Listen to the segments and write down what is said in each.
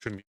Shouldn't be.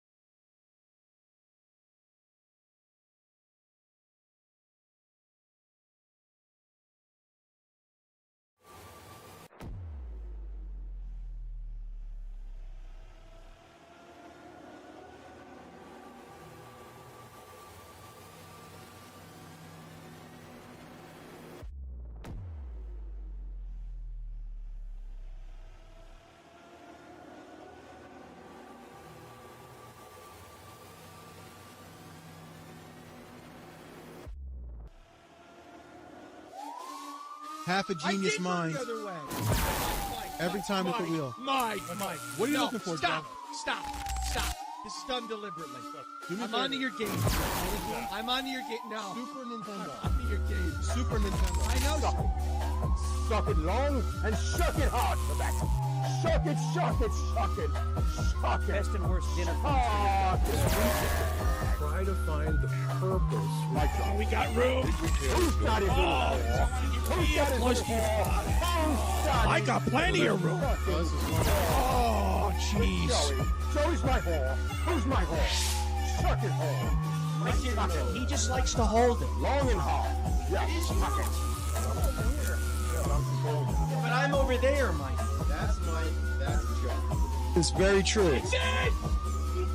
Half a genius mind. Every time with the wheel. Mike. What are you looking for, Stop. Joe? Stop. This is done deliberately. I'm onto your game. I'm onto your game. No. Super Nintendo. Onto your game. Super Nintendo. I know. Suck it long and shuck it hard for that. Shuck it. Best and worst dinner. Try to find the purpose. My God. We got room. Who's got his I got plenty of room. Oh, jeez. Joey's my whore. Who's my whore? Shuck it hard. He just likes to hold it. Long and hard. Yeah, shuck it. But I'm over there, Mike. That's Joe. It's very true. That's it.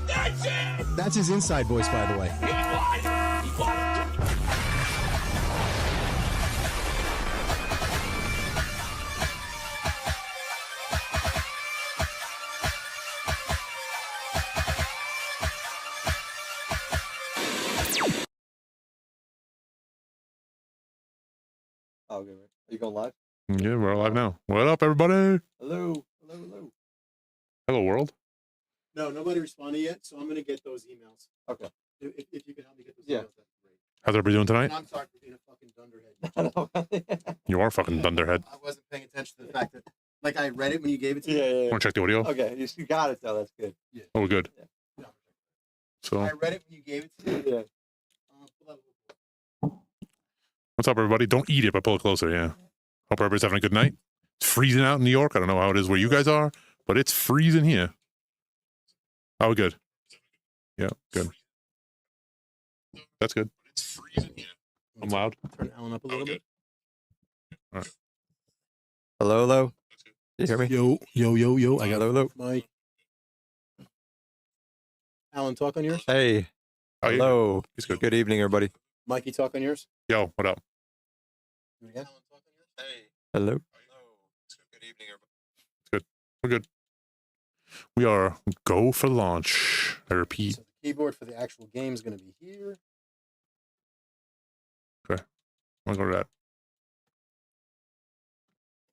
That's it. That's his inside voice, by the way. He won. Oh, good. Are you going live? Yeah, we're live now. What up, everybody? Hello. Hello, world. No, nobody responded yet, so I'm going to get those emails. Okay. If you can help me get those Yeah. emails, that'd be great. How's everybody doing tonight? And I'm sorry for being a fucking dunderhead. You are fucking thunderhead. I wasn't paying attention to the fact that, like, I read it when you gave it to me. Yeah. Want to check the audio? Okay, you got it though. That's good. Oh, we're good. No. So, I read it when you gave it to me. Yeah. what's up, everybody? Don't eat it, but pull it closer. Yeah. Hope everybody's having a good night. It's freezing out in New York. I don't know how it is where you guys are, but it's freezing here. Oh, good. Yeah, good. That's good. It's freezing here. I'm loud. Turn Alan up a little bit. All right. Hello. You hear me? Yo. I got Hello. Mike. Alan, talk on yours. Hey. Oh, yeah. Hello. It's good. Good evening, everybody. Mikey, talk on yours. Yo, what up? Do it again. Hey. Hello. Good evening, everybody. We're good. We are go for launch. I repeat. So the keyboard for the actual game is going to be here. Okay. I'm going to go to that.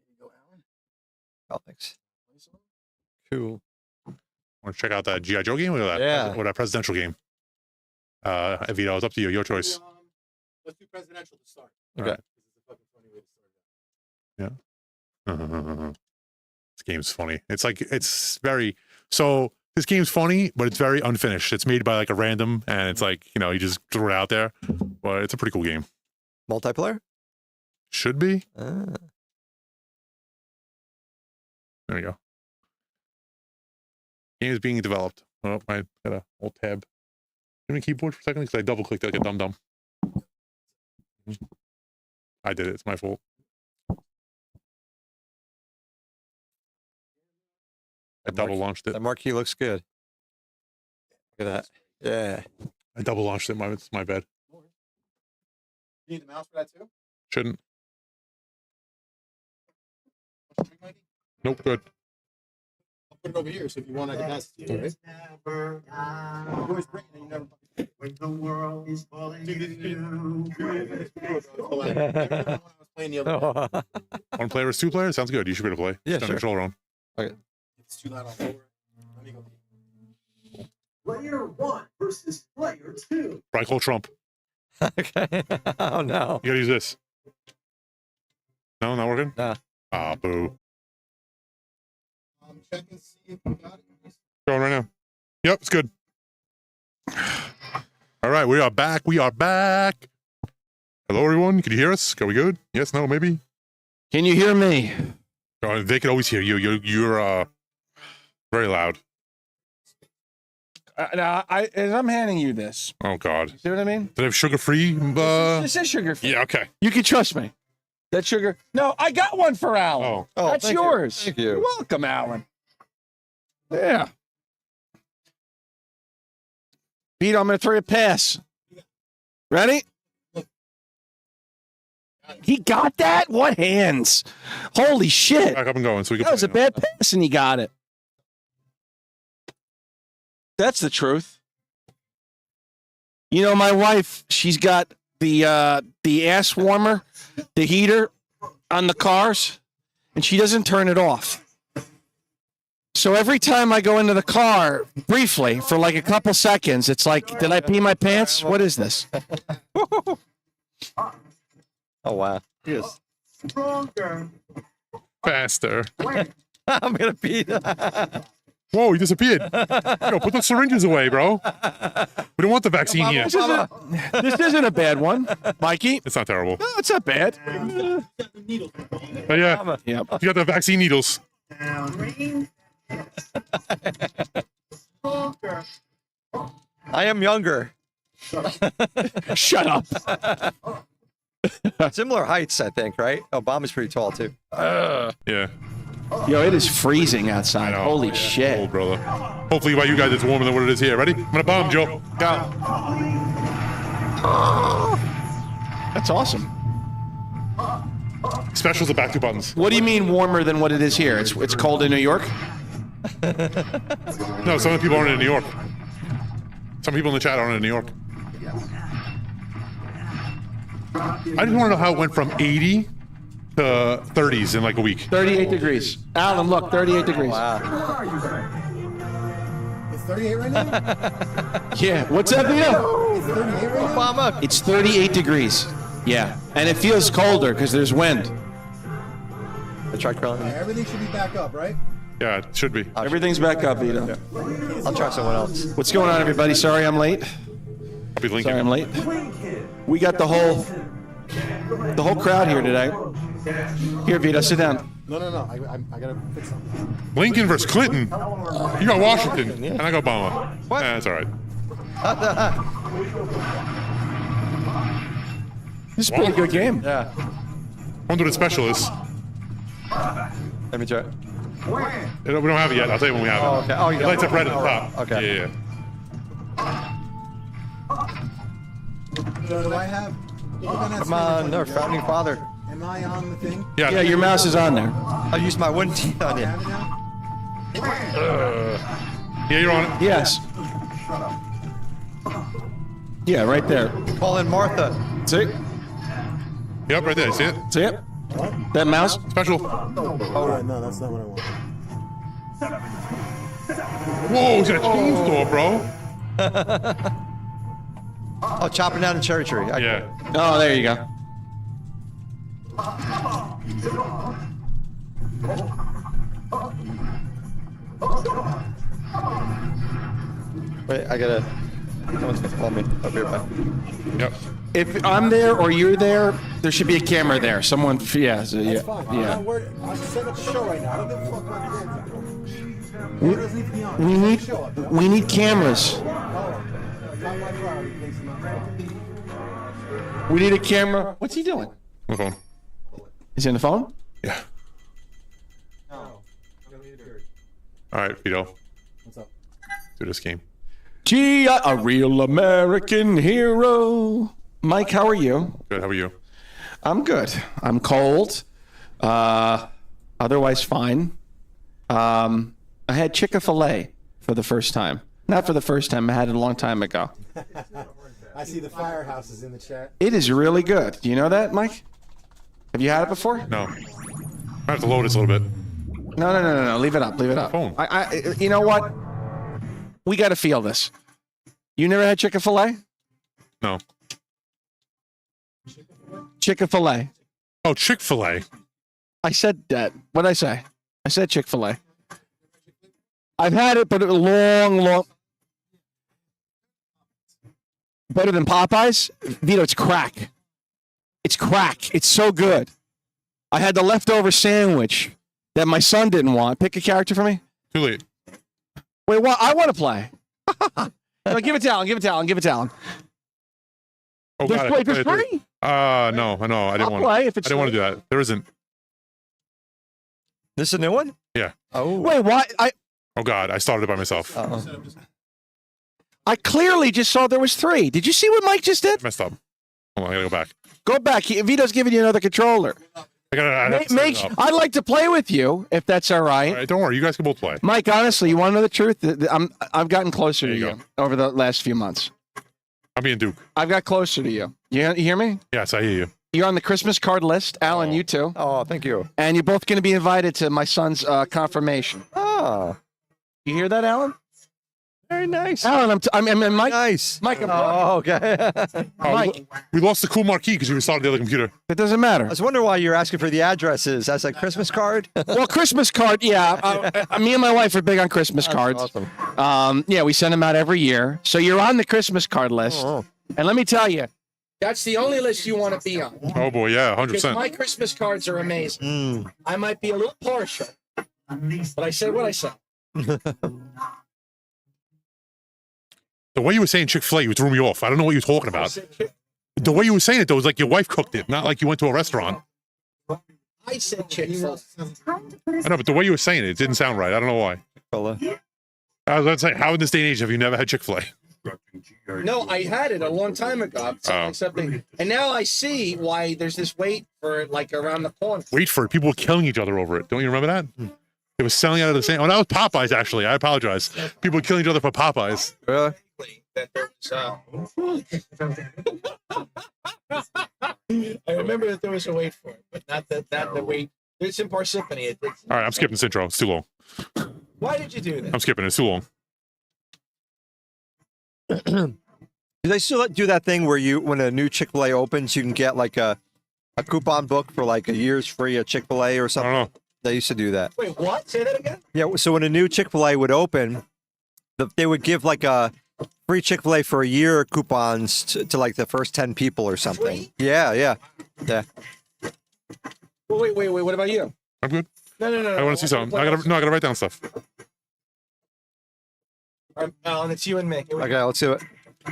Here you go, Alan. Oh, thanks. Cool. Want to check out that G.I. Joe game or that, Yeah. or that presidential game? Evito, it's up to you. Your choice. Let's do presidential to start. Okay. This is a fucking funny way to start that. This game's funny. It's like, it's very, so this game's funny, but it's very unfinished. It's made by like a random, and it's like, you know, you just throw it out there, but it's a pretty cool game. Multiplayer? Should be. Ah. There we go. Game is being developed. Oh, I got a old tab. Give me a keyboard for a second, because I double clicked like a dum-dum. I did it. It's my fault. I double launched it. That marquee looks good. Look at that. Yeah. I double launched it. It's my bad. You need the mouse for that too? Shouldn't. Want you to drink, Mikey? Nope. Good. I'll put it over here, so if you want, I can pass it to you, right? You always bring it and you never When the world is falling Dude, this is you. I was playing the other day. One player versus two players? Sounds good. You should be able to play. Yeah, Turn the sure. controller on. It's too loud on lower. Let me go. Player 1 versus player 2. Right, call Trump. Okay. Oh, no. You gotta use this. No, not working? Nah. Ah, boo. Check and see if you got it. Going right now. Yep, it's good. All right, we are back. We are back. Hello, everyone. Can you hear us? Are we good? Yes, no, maybe? Can you hear me? They can always hear you. You're very loud. Now, as I'm handing you this, Oh God. see what I mean? Do they have sugar-free? This is sugar-free. Yeah. Okay. You can trust me. That sugar. No, I got one for Alan. Oh. Oh, That's thank you. yours. Thank you. You're welcome, Alan. Yeah. Vito, I'm going to throw you a pass. Ready? He got that? What hands? Holy shit. Back up and going so we can. That was a play now. bad pass, and he got it. That's the truth. You know, my wife, she's got the ass warmer, the heater on the cars, and she doesn't turn it off. So every time I go into the car, briefly, for like a couple seconds, it's like, did I pee my pants? What is this? Oh, wow. Yes. Stronger. Faster. I'm going to be. Whoa, he disappeared. Yo, put those syringes away, bro. We don't want the vaccine here. This isn't a bad one, Mikey. It's not terrible. No, it's not bad. But yeah, Yep. you got the vaccine needles. Down. Stronger. I am younger. Shut up. Similar heights, I think, right? Obama's pretty tall, too. Yeah. Yo, it is freezing outside. I know. Holy Yeah, shit. cold, brother. Hopefully by you guys it's warmer than what it is here. Ready? I'm gonna bomb, Joe. Go. That's awesome. Specials are back 2 buttons. What do you mean warmer than what it is here? It's cold in New York? No, some of the people aren't in New York. Some people in the chat aren't in New York. I just want to know how it went from 80 to 30s in like a week. 38 degrees. Alan, look, 38 degrees. Wow. It's 38 right now? Yeah. What's that, Vito? It's 38 right now? Obama. It's 38 degrees. Yeah. And it feels colder because there's wind. I tried calling you. Everything should be back up, right? Yeah, it should be. Everything's back up, Vito. I'll try someone else. What's going on, everybody? Sorry I'm late. I'll be linking. Sorry I'm late. We got the whole crowd here today. Here, Vito, sit down. No. I gotta fix something. Lincoln versus Clinton. You got Washington, and I got Obama. What? That's all right. This is a pretty good game. Yeah. Wonder what the special is. Let me try it. We don't have it yet. I'll tell you when we have it. Oh, okay. Oh, you It got lights up red at the top. Okay. Yeah. So do I have... look on that Come screen on, in no, front of you, founding right? father. Am I on the thing? Yeah. Yeah, your mouse is on there. I'll use my wooden teeth on I you. have it now? Yeah, you're on it. Yes. Yeah, right there. Call in Martha. See? Yep, right there. See it? See it? That mouse? Special. No, that's not what I want. Whoa, he's got a chainsaw, bro. Oh, chopping down a cherry tree. Yeah. Oh, there you go. Wait, I gotta... Someone's gonna call me. I'll be right back. Yep. If I'm there or you're there, there should be a camera there. Someone, yeah, so, yeah, That's fine. I'm yeah. not worried. I'm setting up a show right now. I don't give a fuck about the damn thing. It doesn't need to be on. We It's need, a show up. we need cameras. Not my priority. Thanks, man. We need a camera. What's he doing? My phone. Is he on the phone? Yeah. All right, Vito. What's up? Do this game. Gee, a real American hero. Mike, how are you? Good. How are you? I'm good. I'm cold. Otherwise fine. I had Chick-fil-A for the first time. Not for the first time. I had it a long time ago. I see the firehouse is in the chat. It is really good. Do you know that, Mike? Have you had it before? No. I have to load this a little bit. No. Leave it up. Leave it up. Phone. You know what? We got to feel this. You never had Chick-fil-A? No. Chick-fil-A. Oh, Chick-fil-A. I said that. What'd I say? I said Chick-fil-A. I've had it, but a long... Better than Popeyes? Vito, it's crack. It's crack. It's so good. I had the leftover sandwich that my son didn't want. Pick a character for me. Too late. Wait, what? I want to play. No, give it to Alan. Give it to Alan. Give it to Alan. Oh, There's God. play for free? No, I know. I didn't I'll want to. play if it's I didn't want to do that. There isn't. This is a new one? Yeah. Oh. Wait, why? Oh, God. I started it by myself. Uh-oh. I clearly just saw there was 3. Did you see what Mike just did? Messed up. Hold on. I got to go back. Go back. Vito's giving you another controller. I'd like to play with you, if that's all right. All right, don't worry. You guys can both play. Mike, honestly, you want to know the truth? I've gotten closer to There you you over the last few months. I'm being Duke. I've got closer to you. You hear me? Yes, I hear you. You're on the Christmas card list. Alan, you too. Oh, thank you. And you're both going to be invited to my son's confirmation. Oh. You hear that, Alan? Very nice. Alan, I'm Mike. Nice. Mike, Oh, okay. Mike. We lost the cool marquee because we restarted the other computer. It doesn't matter. I was wondering why you're asking for the addresses. That's a Christmas card? Well, Christmas card, yeah. Me and my wife are big on Christmas cards. Awesome. Yeah, we send them out every year. So you're on the Christmas card list. Oh. And let me tell you, that's the only list you want to be on. Oh, boy. Yeah, 100%. My Christmas cards are amazing. Mm. I might be a little partial, but I said what I said. The way you were saying Chick-fil-A, you threw me off. I don't know what you're talking about. The way you were saying it, though, was like your wife cooked it, not like you went to a restaurant. I said Chick-fil-A. I know, but the way you were saying it didn't sound right. I don't know why. Fella. I was going to say, how in this day and age have you never had Chick-fil-A? No, I had it a long time ago. And now I see why there's this wait for it, like around the corner. Wait for it. People were killing each other over it. Don't you remember that? They were selling out of the same. Oh, that was Popeyes, actually. I apologize. People were killing each other for Popeyes. Really? That there was, I remember that there was a wait for it, but not the wait. It's in Parsippany. All right, I'm skipping this intro. It's too long. Why did you do that? I'm skipping it. It's too long. Do they still do that thing where when a new Chick-fil-A opens, you can get like a coupon book for like a year's free of Chick-fil-A or I something? don't know. They used to do that. Wait, what? Say that again? Yeah, so when a new Chick-fil-A would open, they would give like a free Chick-fil-A for a year coupons to like the first 10 people or something. Free? Yeah. Well, wait. What about you? I'm good. No. I want to see something. I gotta write down stuff. All right, Alan, it's you and me. Here we go. Okay, let's do it.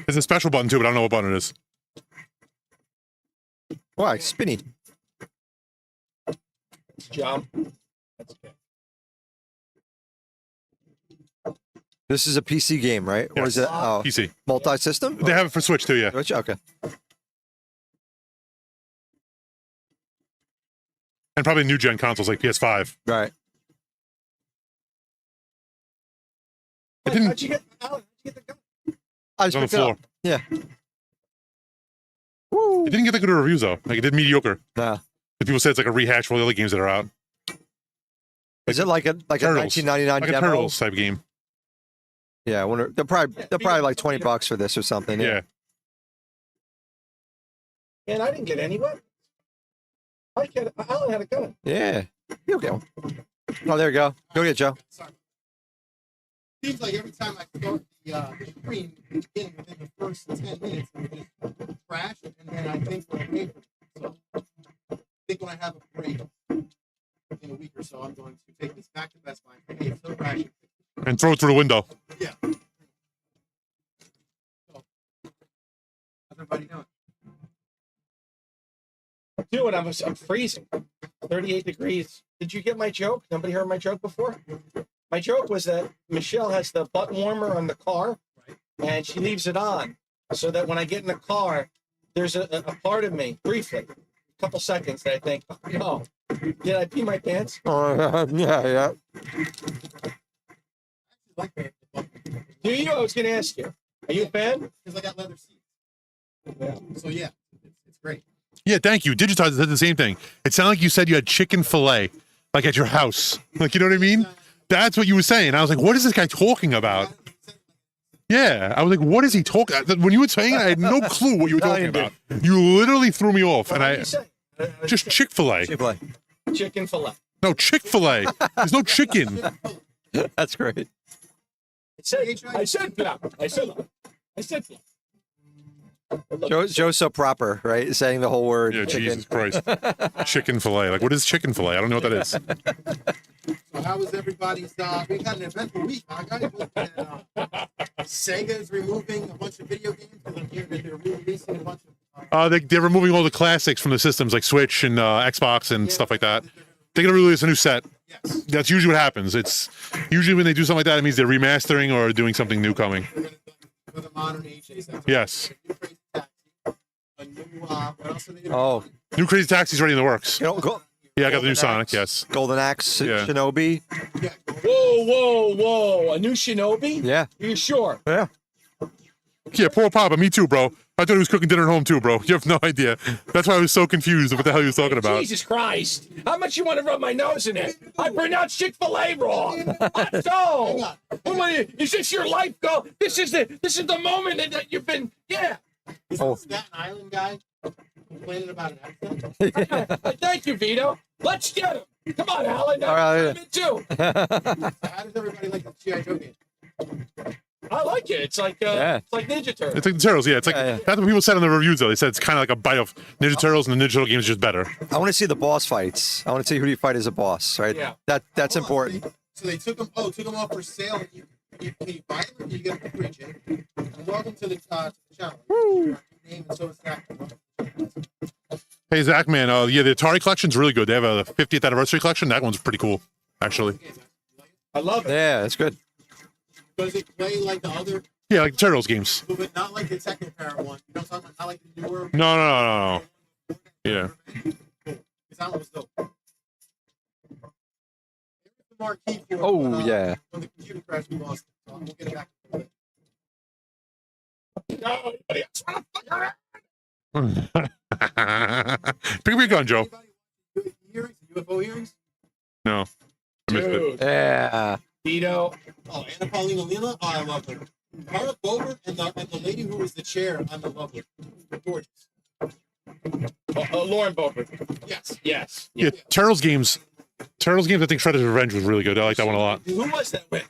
There's a special button too, but I don't know what button it is. Why? Spinny. Jump. That's okay. This is a PC game, right? Or is Yes. it PC. multi-system? They have it for Switch too, yeah. Switch? Okay. And probably new gen consoles like PS5. Right. It didn't. How'd you get, Alan, how'd you get the gun? I It's just on the picked it up. floor. Yeah. It didn't get that good of reviews though. Like it did mediocre. Nah. The people said it's like a rehash for all the other games that are out. Is it like a Turtles. 1999 Like a demo? Turtles type game. Yeah, I wonder, they're probably like $20 for this or something. Yeah. Man, I didn't get any weapons. Alan had a gun. Yeah. You'll get one. Oh, there you go. Go get Joe. Seems like every time I start the screen, it's getting within the first 10 minutes, it just crash, and then I think we're okay for it. So I think when I have a break in a week or so, I'm going to take this back to Best Buy. Hey, it's still crashing. And throw it through the window. Yeah. So, how's everybody doing? Dude, I'm freezing. 38 degrees. Did you get my joke? Nobody heard my joke before? My joke was that Michelle has the butt warmer on the car, and she leaves it on, so that when I get in the car, there's a part of me, briefly, a couple seconds, that I think, oh, no, did I pee my pants? Oh, yeah. Like that, Do you? I was going to ask you. Are you a fan? because I got leather seats. Yeah. So yeah, it's great. Yeah, thank you. Digitize said the same thing. It sounded like you said you had chicken fillet, like at your house. Like, you know what I mean? That's what you were saying. I was like, what is this guy talking about? Yeah. I was like, what is he talking? When you were saying it, I had no clue what you were talking about. You literally threw me off. What And did you say? just Chick-fil-A. Chick-fil-A. Chicken fillet. No, Chick-fil-A. There's no chicken. That's great. I said flap. I said flap. Joe's so proper, right? Saying the whole word. Yeah, chicken. Jesus Christ. Chicken fillet. Like, what is chicken fillet? I don't know what that is. how was everybody's? We had an eventful week, my guy. Sega is removing a bunch of video games because I'm hearing that they're re-releasing a bunch of. They're removing all the classics from the systems like Switch and Xbox and stuff like that. They're gonna release a new set. Yes. That's usually what happens. It's usually when they do something like that, it means they're remastering or doing something new coming. With a modern age. Yes. A new, what else are they doing? Oh, New Crazy Taxi's already in the works. you know, Yeah, I got the new Sonic. Yes. Golden Axe, Yeah. Shinobi. Whoa! A new Shinobi? Yeah. You sure? Yeah. Yeah, poor Papa. Me too, bro. I thought he was cooking dinner at home too, bro. You have no idea. That's why I was so confused of what the hell he was talking about. Jesus Christ! How much you want to rub my nose in it? I pronounced Chick-fil-A wrong. So, is this your life goal? This is the moment that you've been. Yeah. Is Oh. the Staten Island guy complaining about an accent? Thank you, Vito. Let's get him. Come on, Alan. All right. I'm in too. So how does everybody like the G.I. Joe game? I like it. It's like it's like Ninja Turtles. It's like the Turtles, yeah. It's like Yeah. that's what people said in the reviews though. They said it's kind of like a bite of Ninja Turtles, and the Ninja Turtle game is just better. I want to see the boss fights. I want to see who do you fight as a boss, right? Yeah. That's Hold on, important. So they took them. Oh, took them off for sale. Can you buy them or do you get them for free, Jay? And welcome to the channel. Woo! Name and so is that. Hey Zach, man, yeah, the Atari collection's really good. They have a 50th anniversary collection. That one's pretty cool, actually. I love it. Yeah, that's good. Does it play like the other, Yeah, like the Turtles games. but not like the Technoparent one? You know what I'm talking about? Not like the newer. No. Yeah. Because that one was dope. The marquee for it, Oh, but, yeah. When the computer crashed, we lost it. So we'll get it back. Pick up your gun, Joe. Anybody hearings, UFO hearings? No. I missed it. Dude, Yeah. Vito. Oh, Anna Paulina Lila? Oh, I love her. Mark Bogert and the lady who was the chair, I'm in love with. They're gorgeous. Lauren Boebert. Yes. Yes. Yeah, Turtles games. Turtles games, I think Shredder's Revenge was really good. I like that one a lot. Who was that with?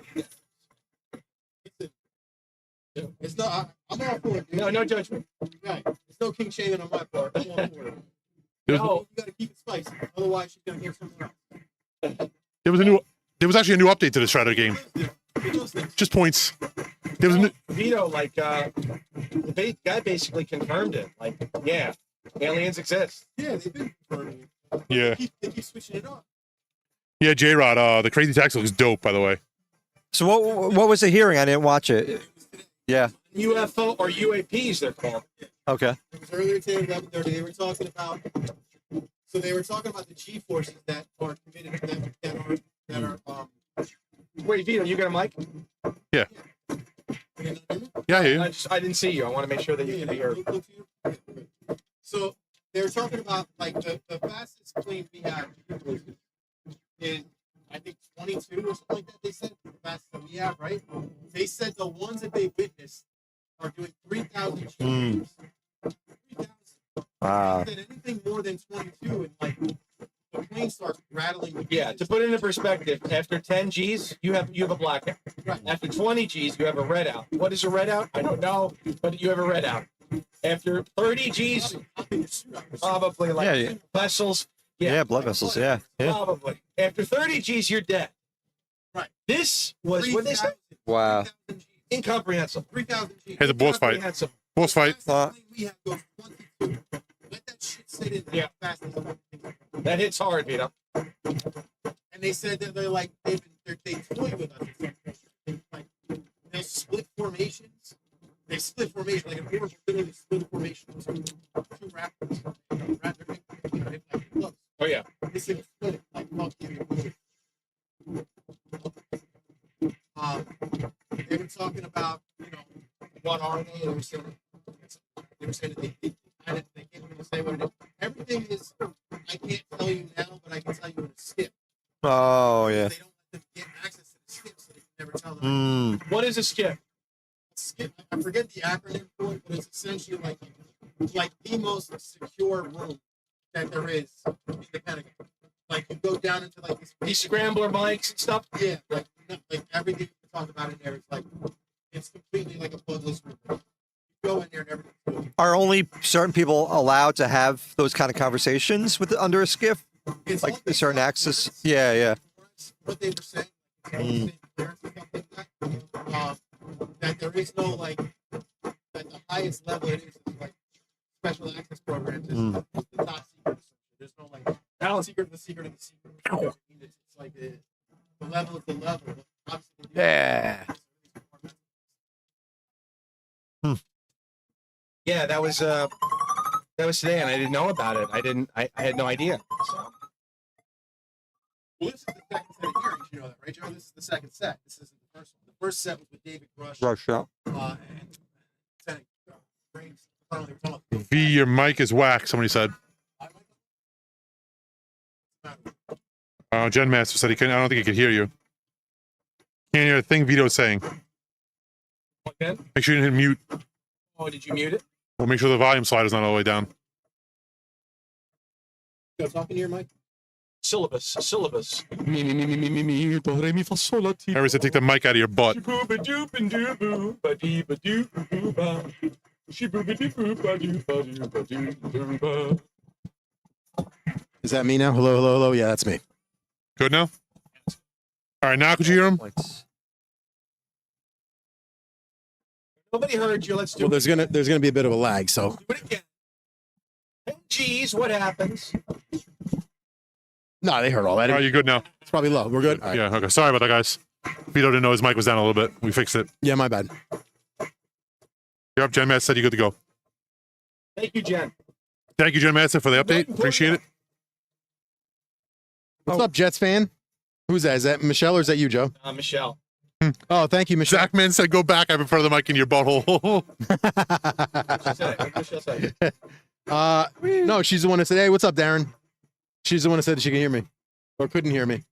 It's not, I'm all for it. Dude. No judgment. Right. It's no king shaming on my part. I'm all for it. There No. You gotta keep it spicy. Otherwise, she's gonna hear something else. There was actually a new update to the Shredder game. Just points. There was a new, Vito, like, the guy basically confirmed it. Like, yeah, aliens exist. Yeah, they've been confirming it. yeah. They keep switching it up. Yeah, J-Rod, the Crazy Taxi looks dope, by the way. So what was the hearing? I didn't watch it. Yeah. UFO or UAPs, they're called. Okay. It was earlier today at 11:30. They were talking about. So they were talking about the G forces that are committed that are Wait, Vito, you got a mic? Yeah. Yeah, I hear you. I didn't see you. I want to make sure that you can be heard. So they were talking about like the fastest plane we have in I think 22 or something like that. They said the fastest that we have, right? They said the ones that they witnessed are doing 3,000 kilometers. 3,000. Wow. They said anything more than 22 and like the plane starts rattling. Yeah, to put it in perspective, after 10 G's, you have a blackout. Right. After 20 G's, you have a red out. What is a red out? I don't know, but you have a red out. After 30 G's, probably like Yeah. vessels. Yeah, blood vessels. Yeah. Yeah. Probably. After 30 G's, you're dead. Right. This was what they said. Wow. Incomprehensible. 3,000 G's. Hey, the boss fight. Incomprehensible. Boss fight. We have goes 22. Let that shit sit in there. Yeah. Fast as That hits hard, Vito. And they said that they're like they toy with us. Like they'll split formations. They split formation like an orb literally split formation into two raptors. Look, Oh, yeah. this thing is split like fuck you. They were talking about what RNA. They were saying that they can't even say what it is. Everything is. I can't tell you now, but I can tell you in a skip. Oh yeah. They don't let them get access to the skip, so they can never tell them. What is a skip? Skip. I forget the acronym for it, but it's essentially like the most secure room that there is in the Pentagon. Like you go down into like this. These scrambler mics and stuff? Yeah, like everything you talk about in there is like it's completely like a bloodless room. You go in there and everything's good. Are only certain people allowed to have those kind of conversations with under a skiff? It's Like all a certain based off access? words. Yeah, yeah. what they were saying, that there is no like that the highest level it is like special access programs is the top secret. There's no like secret of the secret of the secret. It's like the level of the level. Obviously, Yeah. Yeah, that was today, and I didn't know about it. I had no idea. So. Well, this is the second set of hearings. You know that, right, Joe? This is the second set. This isn't the first one. The first set was with David Grush. Russia. And Senate Graves. I don't know, they were talking about- V, your mic is whack. Somebody said. Jen Master said he couldn't. I don't think he could hear you. Can't hear a thing Vito's saying. Okay. Make sure you didn't hit mute. Oh, did you mute it? Well, make sure the volume slider's not all the way down. Joe, talking to your mic. Syllabus. Harry said take the mic out of your butt. Is that me now? Hello, hello, hello. Yeah, that's me. Good now? All right, now could you hear him? Nobody heard you. Let's do Well, it. there's gonna be a bit of a lag. So Do it again. Hey, geez, what happens? no, they heard all that. All right, you good now? It's probably low. We're good. All right. Yeah, okay. Sorry about that, guys. Vito didn't know his mic was down a little bit. We fixed it. Yeah, my bad. Yep, Jen Master said you're good to go. Thank you, Jen. Thank you, Jen Master, for the update. Appreciate it. What's up, Jets fan? Who's that? Is that Michelle or is that you, Joe? Michelle. Oh, thank you, Michelle. Zachman said go back. I'm in front of the mic in your butthole. Michelle said. No, she's the one that said, "Hey, what's up, Darren?" She's the one that said she can hear me or couldn't hear me.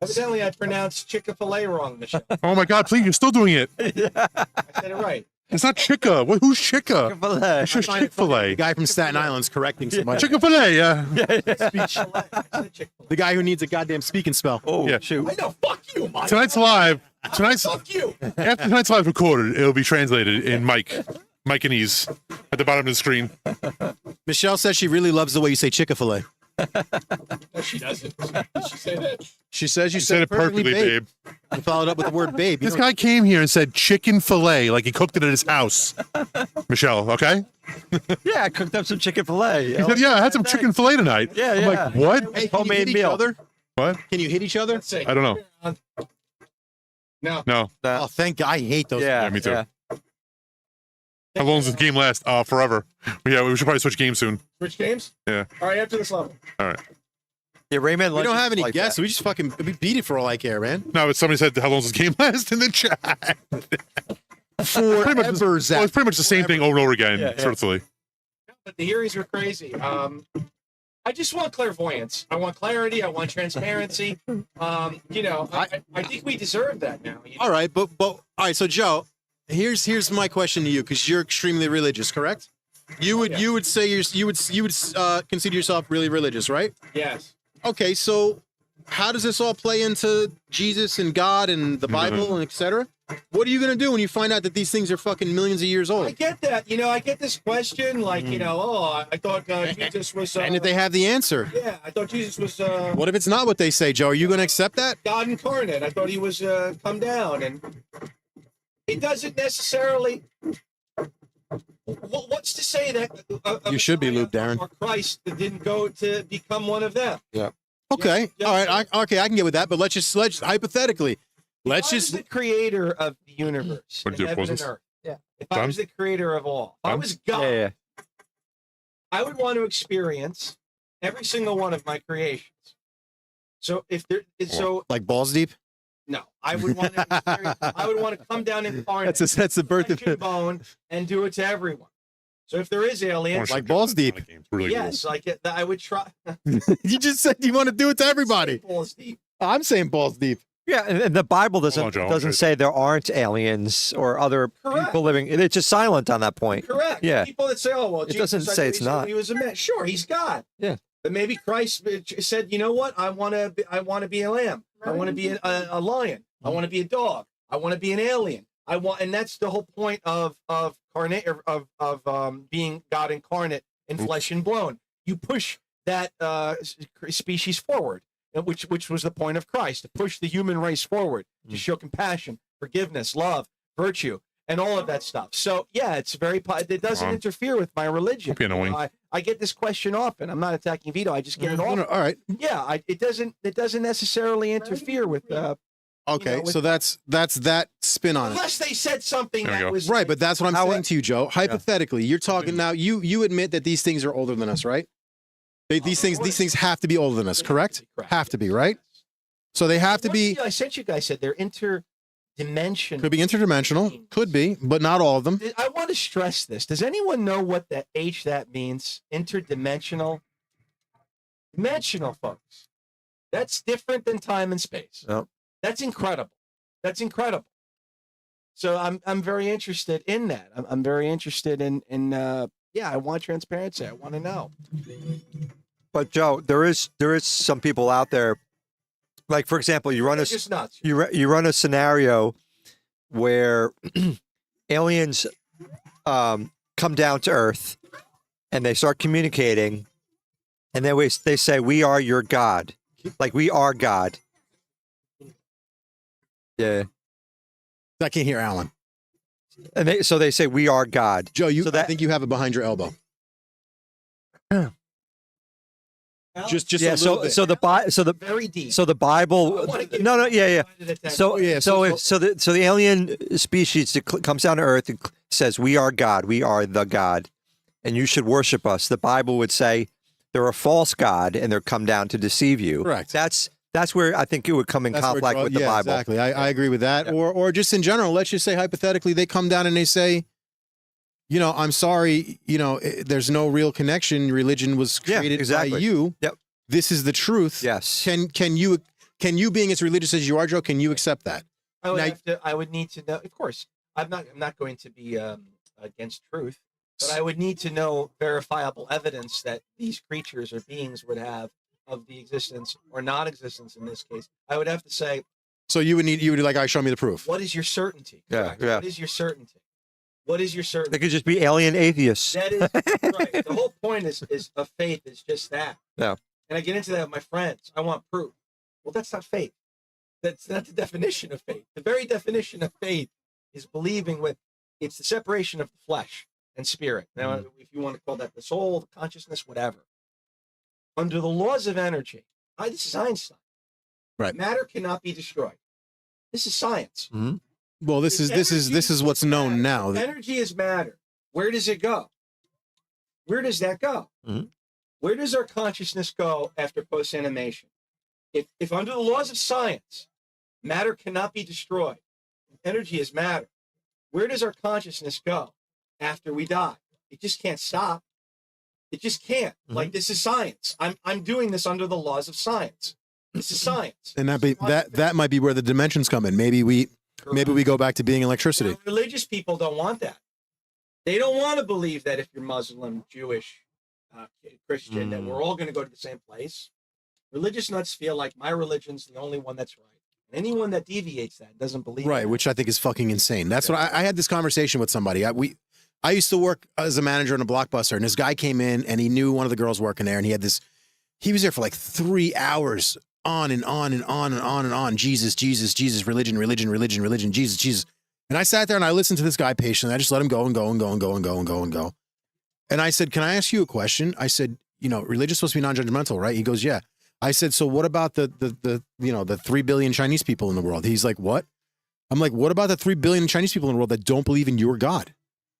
Evidently, I pronounced Chick-fil-A wrong, Michelle. Oh my God, please, you're still doing it. I said it right. It's not Chicka. Who's Chicka? Chick-fil-A. It's just I find it funny Chick-fil-A. The guy from Staten Island's correcting so much. Chick-fil-A, yeah. The guy who needs a goddamn speaking spell. Oh, Yeah. shoot. I know. Fuck you, Mike. Tonight's live. Fuck you. After tonight's live recorded, it'll be translated in Mike-anese at the bottom of the screen. Michelle says she really loves the way you say Chick-fil-A. No, she doesn't. Did she say that? She says you You said it perfectly, babe. You followed up with the word babe. You This don't- guy came here and said chicken fillet like he cooked it at his house. Michelle, okay? Yeah, I cooked up some chicken fillet. He said, yeah, I had some chicken fillet tonight. Yeah, I'm yeah. like, what? Hey, can you Homemade hit each meal. other? What? Can you hit each other? Let's see. I don't know. No. No. Oh, thank God. I hate those. Yeah, Yeah, me too. yeah. How long does this game last? Forever. Yeah, we should probably switch games soon. Switch games? Yeah. All right, after this level. All right. Yeah, Raymond. We don't have any like guests. that. We just fucking we beat it for all I care, man. No, but somebody said, how long does this game last in the chat? Forever, Well, Zach. it's pretty much the same thing over and over again, Yeah, yeah. truthfully. But the hearings were crazy. I just want clairvoyance. I want clarity. I want transparency. I think we deserve that now. You know? All right, but all right. So Joe, here's my question to you because you're extremely religious, correct? You would say you would consider yourself really religious, right? Yes. Okay, so how does this all play into Jesus and God and the Bible and etc.? What are you gonna do when you find out that these things are fucking millions of years I old? get that. I get this question like, I thought Jesus was. And if they have the answer, Yeah, I thought Jesus was what if it's not what they say, Joe? Are you gonna accept that? God incarnate. I thought he was come down, and he doesn't necessarily. What's to say that You should be Luke, Darren. Or Christ didn't go to become one of them? Okay, Yeah, all right, I can get with that, but let's just hypothetically, let's If I was just the creator of the universe, What and do you heaven pause and this? earth. Yeah. If I was the creator of all, if I was God, Yeah, yeah. I would want to experience every single one of my creations. So if there, so like balls deep. no, I would want to. I would want to come down incarnate, That's the birth flesh and of bone, and do it to everyone. So if there is aliens, Like balls deep. It's really yes, like it, I would try. You just said you want to do it to everybody. Balls deep. I'm saying balls deep. Yeah, and the Bible Hold on, Joe, doesn't I'll say there aren't aliens or other Correct. people living. It's just silent on that point. Correct. Yeah. People that say, "Oh, well, It Jesus, doesn't I say thought it's he not. He was a man. Sure, he's God. Yeah. But maybe Christ said, "You know what? I want to be a lamb. I want to be a lion. I want to be a dog. I want to be an alien. And that's the whole point of being God incarnate in flesh and bone. You push that species forward. which was the point of Christ, to push the human race forward, to show compassion, forgiveness, love, virtue, and all of that stuff. So yeah, it's very. It doesn't interfere with my religion. Be annoying. I get this question often. I'm not attacking Vito. I just get it often. All right. Yeah, it doesn't necessarily interfere with. Okay, with, so that's that spin on it. Unless they said something There we that go. was Right, but that's what I'm saying to you, Joe. Hypothetically, you're talking now. You admit that these things are older than us, right? These things have to be older than us, correct? Have to be, right? So they have to be. I sent you guys said they're interdimensional. Could be interdimensional, could be, but not all of them. I want to stress this. Does anyone know what that means? Interdimensional. Dimensional, folks. That's different than time and space. Yep. That's incredible. That's incredible. So I'm very interested in that. I'm very interested in I want transparency. I want to know. But Joe, there is some people out there, like for example, you run a Just nuts. you run a scenario where aliens come down to Earth and they start communicating, and they say, "We are your God," like we are God. Yeah, I can't hear Alan. and they say, "We are God." Joe, So I think you have it behind your elbow. Just Yeah. a little bit. So the Very deep. So the Bible, no, yeah. So the alien species that comes down to Earth and says, "We are God. We are the God, and you should worship us." The Bible would say they're a false god and they're come down to deceive you. Correct. That's where I think it would come in conflict with the Bible. Exactly. I agree with that. Yeah. Or just in general, let's just say hypothetically, they come down and they say, I'm sorry, there's no real connection. Religion was created by you. Yep. This is the truth. Yes. Can you being as religious as you are, Joe, can you accept that? I would need to know. Of course, I'm not going to be against truth, but I would need to know verifiable evidence that these creatures or beings would have of the existence or non-existence. In this case, I would have to say. So you would like, "I show me the proof." What is your certainty? Yeah. Correct. Yeah. What is your certainty? What is your certainty? They could just be alien atheists. That is right. The whole point is of faith is just that. Yeah. And I get into that with my friends. I want proof. Well, that's not faith. That's not the definition of faith. The very definition of faith is believing it's the separation of the flesh and spirit. Now, if you want to call that the soul, the consciousness, whatever. Under the laws of energy, this is Einstein. Right. Matter cannot be destroyed. This is science. Mm-hmm. Well, this is what's known now. Energy is matter. Where does it go? Where does that go? Mhm. Where does our consciousness go after post-animation? If under the laws of science, matter cannot be destroyed, energy is matter, where does our consciousness go after we die? It just can't stop. It just can't. Like, this is science. I'm doing this under the laws of science. This is science. And that might be where the dimensions come in. Maybe we go back to being electricity. Now, religious people don't want that. They don't want to believe that if you're Muslim, Jewish, Christian, that we're all going to go to the same place. Religious nuts feel like my religion's the only one that's right. And anyone that deviates that doesn't believe Right, that. which I think is fucking insane. That's what I had this conversation with somebody. I used to work as a manager in a Blockbuster, and this guy came in and he knew one of the girls working there, and he was there for like 3 hours on and on and on and on and on. Jesus, Jesus, Jesus, religion, religion, religion, religion, Jesus, Jesus. And I sat there and I listened to this guy patiently. I just let him go and go and go and go and go and go and go. And I said, "Can I ask you a question?" I said, religion's supposed to be non-judgmental, right? He goes, "Yeah." I said, "So what about the 3 billion Chinese people in the world?" He's like, "What?" I'm like, "What about the 3 billion Chinese people in the world that don't believe in your God?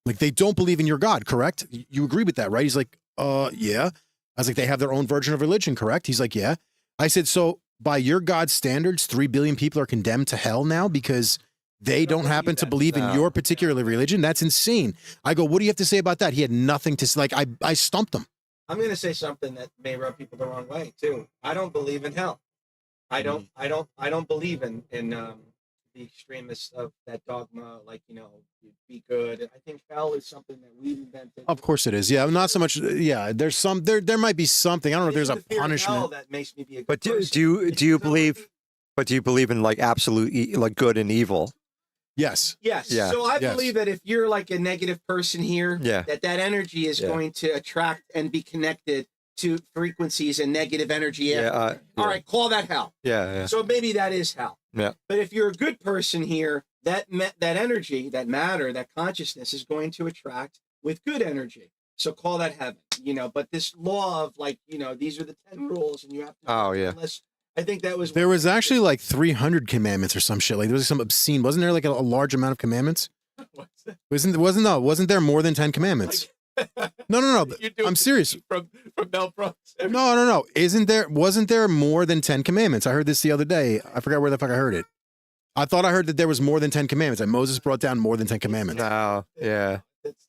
Like, they don't believe in your God, correct? You agree with that, right?" He's like, yeah." I was like, "They have their own version of religion, correct?" He's like, "Yeah." I said, "So by your God's standards, 3 billion people are condemned to hell now because they don't happen to believe in your particular religion? That's insane." I go, "What do you have to say about that?" He had nothing to say. Like, I stumped him. I'm going to say something that may rub people the wrong way too. I don't believe in hell. I don't believe in the extremists of that dogma, like, be good. I think hell is something that we've invented. Of course it is. Yeah, not so much. Yeah, there's there might be something. I don't know if there's a The fear of hell punishment. that makes me be a good But do person. you believe? But do you believe in like absolute like good and evil? Yes. Yes. Yeah. So I Yes. believe that if you're like a negative person here, Yeah. that energy is Yeah. going to attract and be connected to frequencies and negative energy. Yeah. All right, call that hell. Yeah. So maybe that is hell. Yeah. But if you're a good person here, that energy, that matter, that consciousness is going to attract with good energy. So call that heaven, But this law of these are the 10 rules, and you have to. Oh, yeah. Unless, I think that was. There was actually like 300 commandments or some shit. Like there was some obscene. Wasn't there like a large amount of commandments? Wasn't there more than 10 commandments? No. I'm serious. From Mel Brooks. No. Wasn't there more than 10 commandments? I heard this the other day. I forgot where the fuck I heard it. I thought I heard that there was more than 10 commandments. That Moses brought down more than 10 commandments. No. Yeah.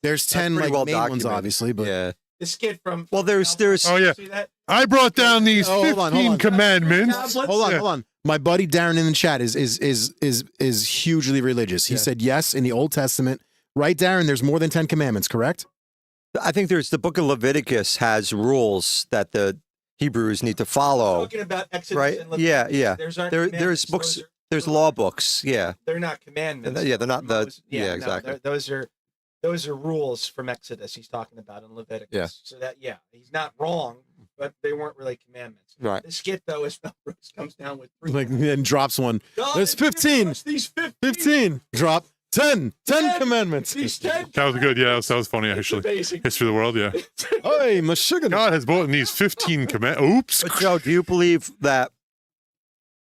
There's 10 pretty like well main ones, documented. obviously, but Yeah. This kid from. Well, there's. Oh yeah, See that? I brought down these Oh, hold on, 15 commandments. hold on. My buddy Darren in the chat is hugely religious. He said yes in the Old Testament. Right, Darren? There's more than 10 commandments, correct? I think there's the book of Leviticus has rules that the Hebrews need to follow. Talking about Exodus Right? and Leviticus. Yeah. There's aren't There's commandments. books. Those are- There's law books. Yeah. They're not commandments. Yeah, they're not the. Moses- Yeah, no, exactly. those are rules from Exodus. He's talking about in Leviticus. Yeah. So that he's not wrong, but they weren't really commandments. Right. The skit though is Mel Brooks comes down with three. Like and drops one. God, There's if you 15. watch These 15. 15. Drop 10. 10 commandments. These 10. That was good. Yeah, that was funny actually. Amazing. History of the world. Yeah. Hey, Meshuggah. God has brought in these 15 commandments. Oops. But Joe, do you believe that?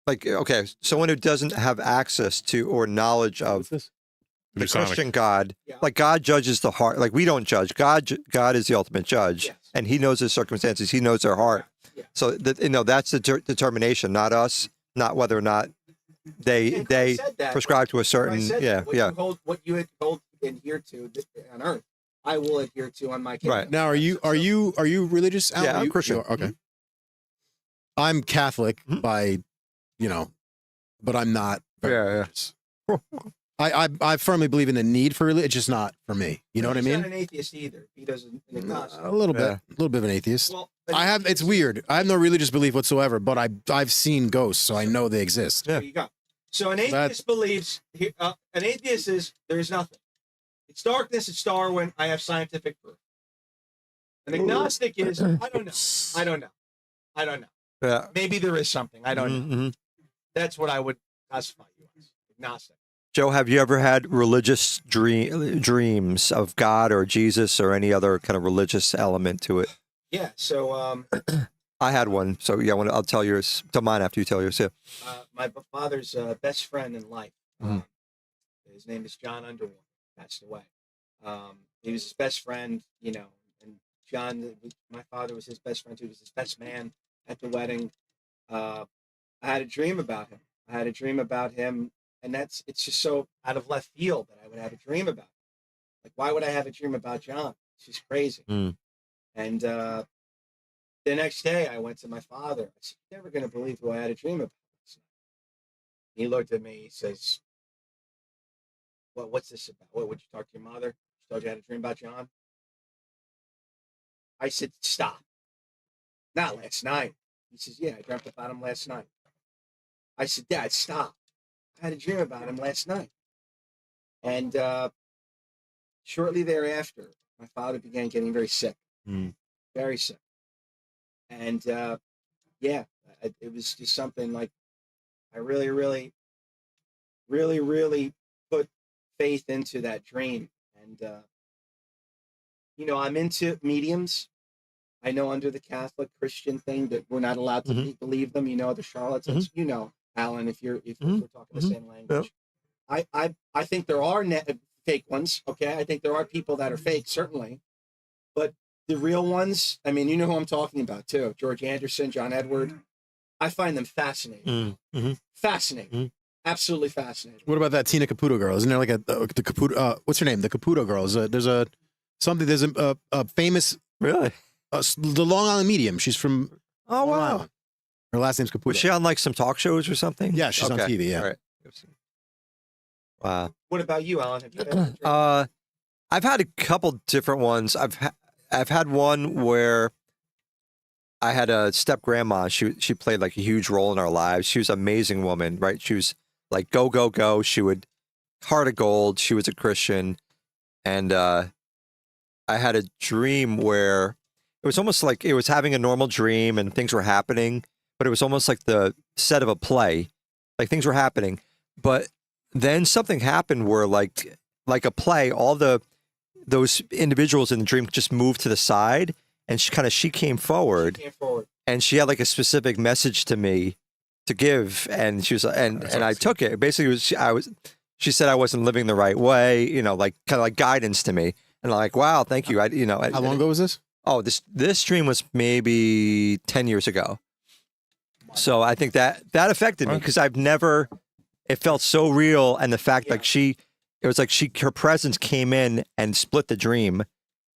Like, okay, someone who doesn't have access to or knowledge of the Masonic. Christian God, Yeah. like God judges the heart. Like we don't judge. God is the ultimate judge, Yes. and He knows the circumstances. He knows their heart. Yeah. So that's the determination, not us, not whether or not they And Christ said that. prescribe to a certain. Christ said Yeah, what yeah. what you adhere to on earth, I will adhere to on my kingdom. Right. Now, are you religious? Al? Yeah, Are I'm you, Christian. you are? Okay. I'm Catholic by, but I'm not. very Yeah, yeah. religious. I firmly believe in the need for religion. It's just not for me. You know what I He's mean? not an atheist either. He doesn't. An agnostic. A little Yeah. bit of an atheist. Well, It's weird. I have no religious belief whatsoever, but I've seen ghosts, so I know they exist. Yeah. There you go. So an atheist believes. An atheist is there is nothing. It's darkness. It's Darwin. I have scientific proof. An agnostic is I don't know. Yeah. Maybe there is something. I don't know. Mhm. That's what I would classify you as agnostic. Joe, have you ever had religious dreams of God or Jesus or any other kind of religious element to it? Yeah. So I had one. So yeah, I'll tell yours. Tell mine after you tell yours. Yeah. my father's best friend in life. Mhm. His name is John Underwood. Passed away. He was his best friend, and John, my father was his best friend too. He was his best man at the wedding. I had a dream about him. And it's just so out of left field that I would have a dream about him. Like, why would I have a dream about John? It's just crazy. Mm. And the next day, I went to my father. I said, "You're never going to believe who I had a dream about last night." He looked at me. He says, "What's this about? What, would you talk to your mother? She told you I had a dream about John?" I said, "Stop. Not last night." He says, "Yeah, I dreamt about him last night." I said, "Dad, stop. I had a dream about him last night." And shortly thereafter, my father began getting very sick, very sick. And it was just something like I really, really, really, really put faith into that dream. And, I'm into mediums. I know under the Catholic Christian thing that we're not allowed to believe them. The charlatans. Alan, if we're talking the same language, I think there are fake ones. Okay, I think there are people that are fake, certainly, but the real ones. I mean, you know who I'm talking about too. George Anderson, John Edward. I find them fascinating. Fascinating. Absolutely fascinating. What about that Tina Caputo girl? Isn't there like the Caputo? What's her name? The Caputo girl. There's a famous Really? the Long Island medium. She's from Oh, Long wow. Island. Her last name's Caputo. Was she on like some talk shows or something? Yeah, she's on TV, yeah. All right. Wow. What about you, Alan? Have you had a dream? I've had a couple different ones. I've had one where I had a step grandma. She played like a huge role in our lives. She was an amazing woman, right? She was like go go go. She would heart of gold. She was a Christian, and I had a dream where was almost like it was having a normal dream and things were happening, but it was almost like the set of a play, like things were happening. But then something happened where like a play, all those individuals in the dream just moved to the side, and she came forward, and she had like a specific message to me to give, and she was and I took it. Basically, it was she said I wasn't living the right way, you know, like kind of like guidance to me, and I'm like, wow, thank you. How long ago was this? Oh, this dream was maybe 10 years ago. So I think that affected me because it felt so real, and the fact her presence came in and split the dream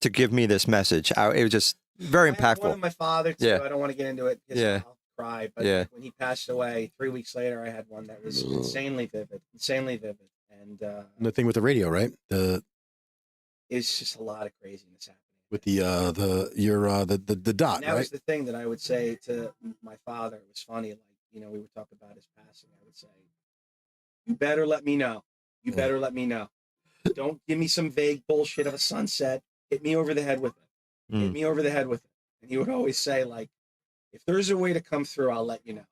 to give me this message. It was just very impactful. One of my father too. Yeah. I don't want to get into it. Yeah. I'll cry. But Yeah. when he passed away, 3 weeks later, I had one that was insanely vivid. And The thing with the radio, right? it's just a lot of craziness happening. With the dot, And that right? was the thing that I would say to my father. It was funny, like, you know, we would talk about his passing. I would say, you better let me know. You better let me know. Don't give me some vague bullshit of a sunset. Hit me over the head with it. Hit me over the head with it. And he would always say, like, if there's a way to come through, I'll let you know.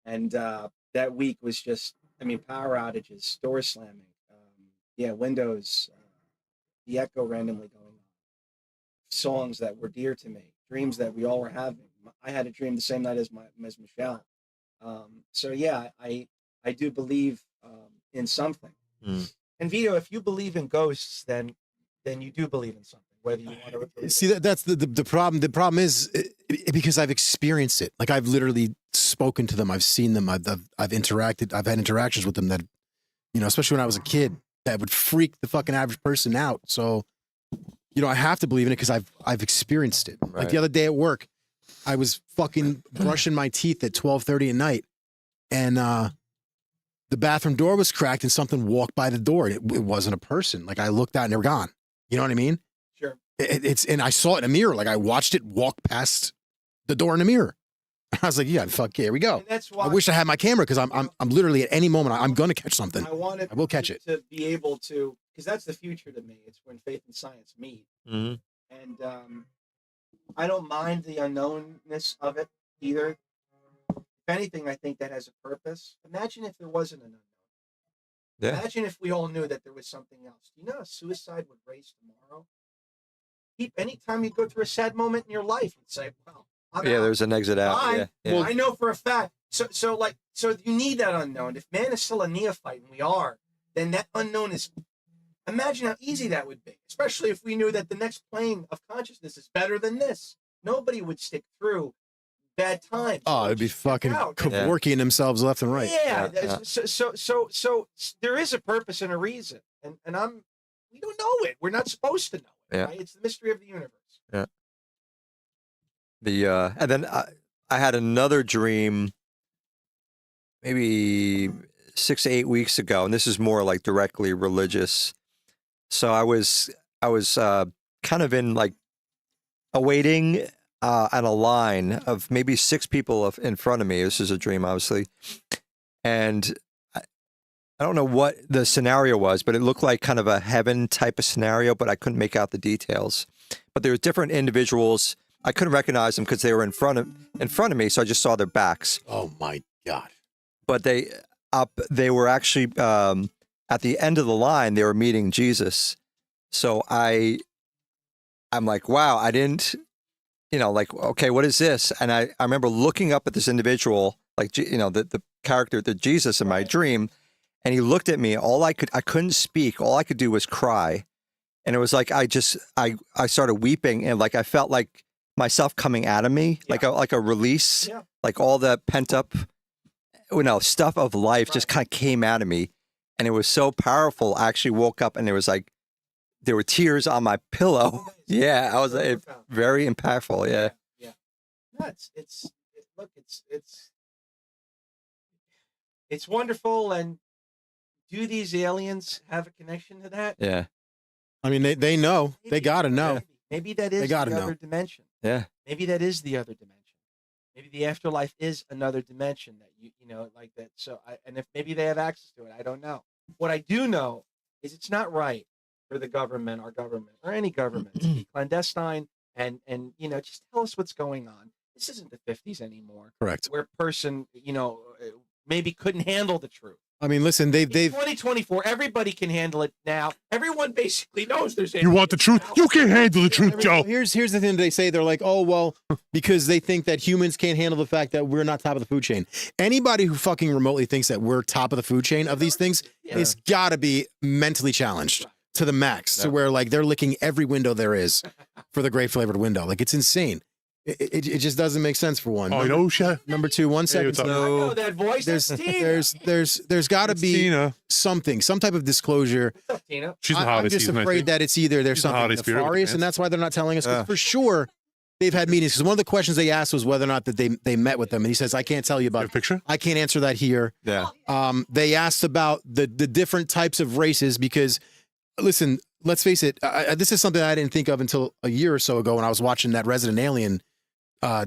And that week was just, I mean, power outages, stores slamming, windows, the echo randomly going on, songs that were dear to me, dreams that we all were having. I had a dream the same night as Michelle. So yeah, I do believe in something. And Vito, if you believe in ghosts, then you do believe in something, whether you want to. See, that's the problem. The problem is because I've experienced it. Like I've literally spoken to them. I've seen them. I've interacted. I've had interactions with them that, you know, especially when I was a kid, that would freak the fucking average person out. So, you know, I have to believe in it because I've experienced it. Like the other day at work, I was fucking brushing my teeth at 12:30 at night, and the bathroom door was cracked, and something walked by the door. It wasn't a person. Like I looked out and they were gone. You know what I mean? Sure. And I saw it in a mirror. Like I watched it walk past the door in the mirror. I was like, yeah, fuck, here we go. And that's why I wish I had my camera because I'm literally at any moment I'm going to catch something. I will catch it to be able to, because that's the future to me. It's when faith and science meet. And I don't mind the unknownness of it either. If anything, I think that has a purpose. Imagine if there wasn't an unknown. Yeah. Imagine if we all knew that there was something else. Do you know how suicide would raise tomorrow? Anytime you go through a sad moment in your life, you'd say, well, there's an exit out. Bye. Yeah. Well, I know for a fact. So you need that unknown. If man is still a neophyte, and we are, then that unknown is. Imagine how easy that would be, especially if we knew that the next plane of consciousness is better than this. Nobody would stick through bad times. Oh, it'd be fucking working themselves left and right. Yeah. So there is a purpose and a reason, and we don't know it. We're not supposed to know it. Yeah. Right? It's the mystery of the universe. Yeah. And then I had another dream maybe 6 to 8 weeks ago, and this is more like directly religious. So I was kind of in like awaiting on a line of maybe 6 people in front of me. This is a dream, obviously, and I don't know what the scenario was, but it looked like kind of a heaven type of scenario, but I couldn't make out the details. But there were different individuals. I couldn't recognize them because they were in front of me, so I just saw their backs. Oh my God! But they were actually at the end of the line. They were meeting Jesus. So I'm like, wow, I didn't, like, okay, what is this? And I remember looking up at this individual, like, the character, the Jesus in my dream, and he looked at me. I couldn't speak. All I could do was cry. And it was like, I started weeping, and like, I felt like myself coming out of me, like a release, like all the pent up, stuff of life just kind of came out of me. And it was so powerful. I actually woke up and there were tears on my pillow. Yeah. I was very impactful. Yeah. Yeah. No, it's wonderful. And do these aliens have a connection to that? Yeah. I mean, they know. They got to know. Maybe that is the other dimension. Yeah. Maybe that is the other dimension. Maybe the afterlife is another dimension that like that. So, and if maybe they have access to it, I don't know. What I do know is it's not right for the government, our government, or any government to be clandestine and just tell us what's going on. This isn't the 50s anymore. Correct. Where a person, maybe couldn't handle the truth. I mean, listen, they've 2024, everybody can handle it now. Everyone basically knows there's. You want the truth? You can't handle the truth, Joe. Here's the thing they say. They're like, oh, well, because they think that humans can't handle the fact that we're not top of the food chain. Anybody who fucking remotely thinks that we're top of the food chain of these things is got to be mentally challenged to the max, to where like they're licking every window there is for the great flavored window. Like, it's insane. It just doesn't make sense, for one. Oh, I know, Chef. Number two, 1 second. what's up? I know that voice. There's That's Tina. there's got to It's be Tina. something, some type of disclosure. What's up, Tina? She's the I'm holiday just season, I afraid think. that it's either there's She's the something holiday spirit with the nefarious, and pants. that's why they're not telling us. 'Cause for sure, they've had meetings. Because one of the questions they asked was whether or not that they met with them, and he says, "I can't tell you You about have a picture? I can't answer that here." Yeah. They asked about the different types of races because, listen, let's face it, this is something I didn't think of until a year or so ago when I was watching that Resident Alien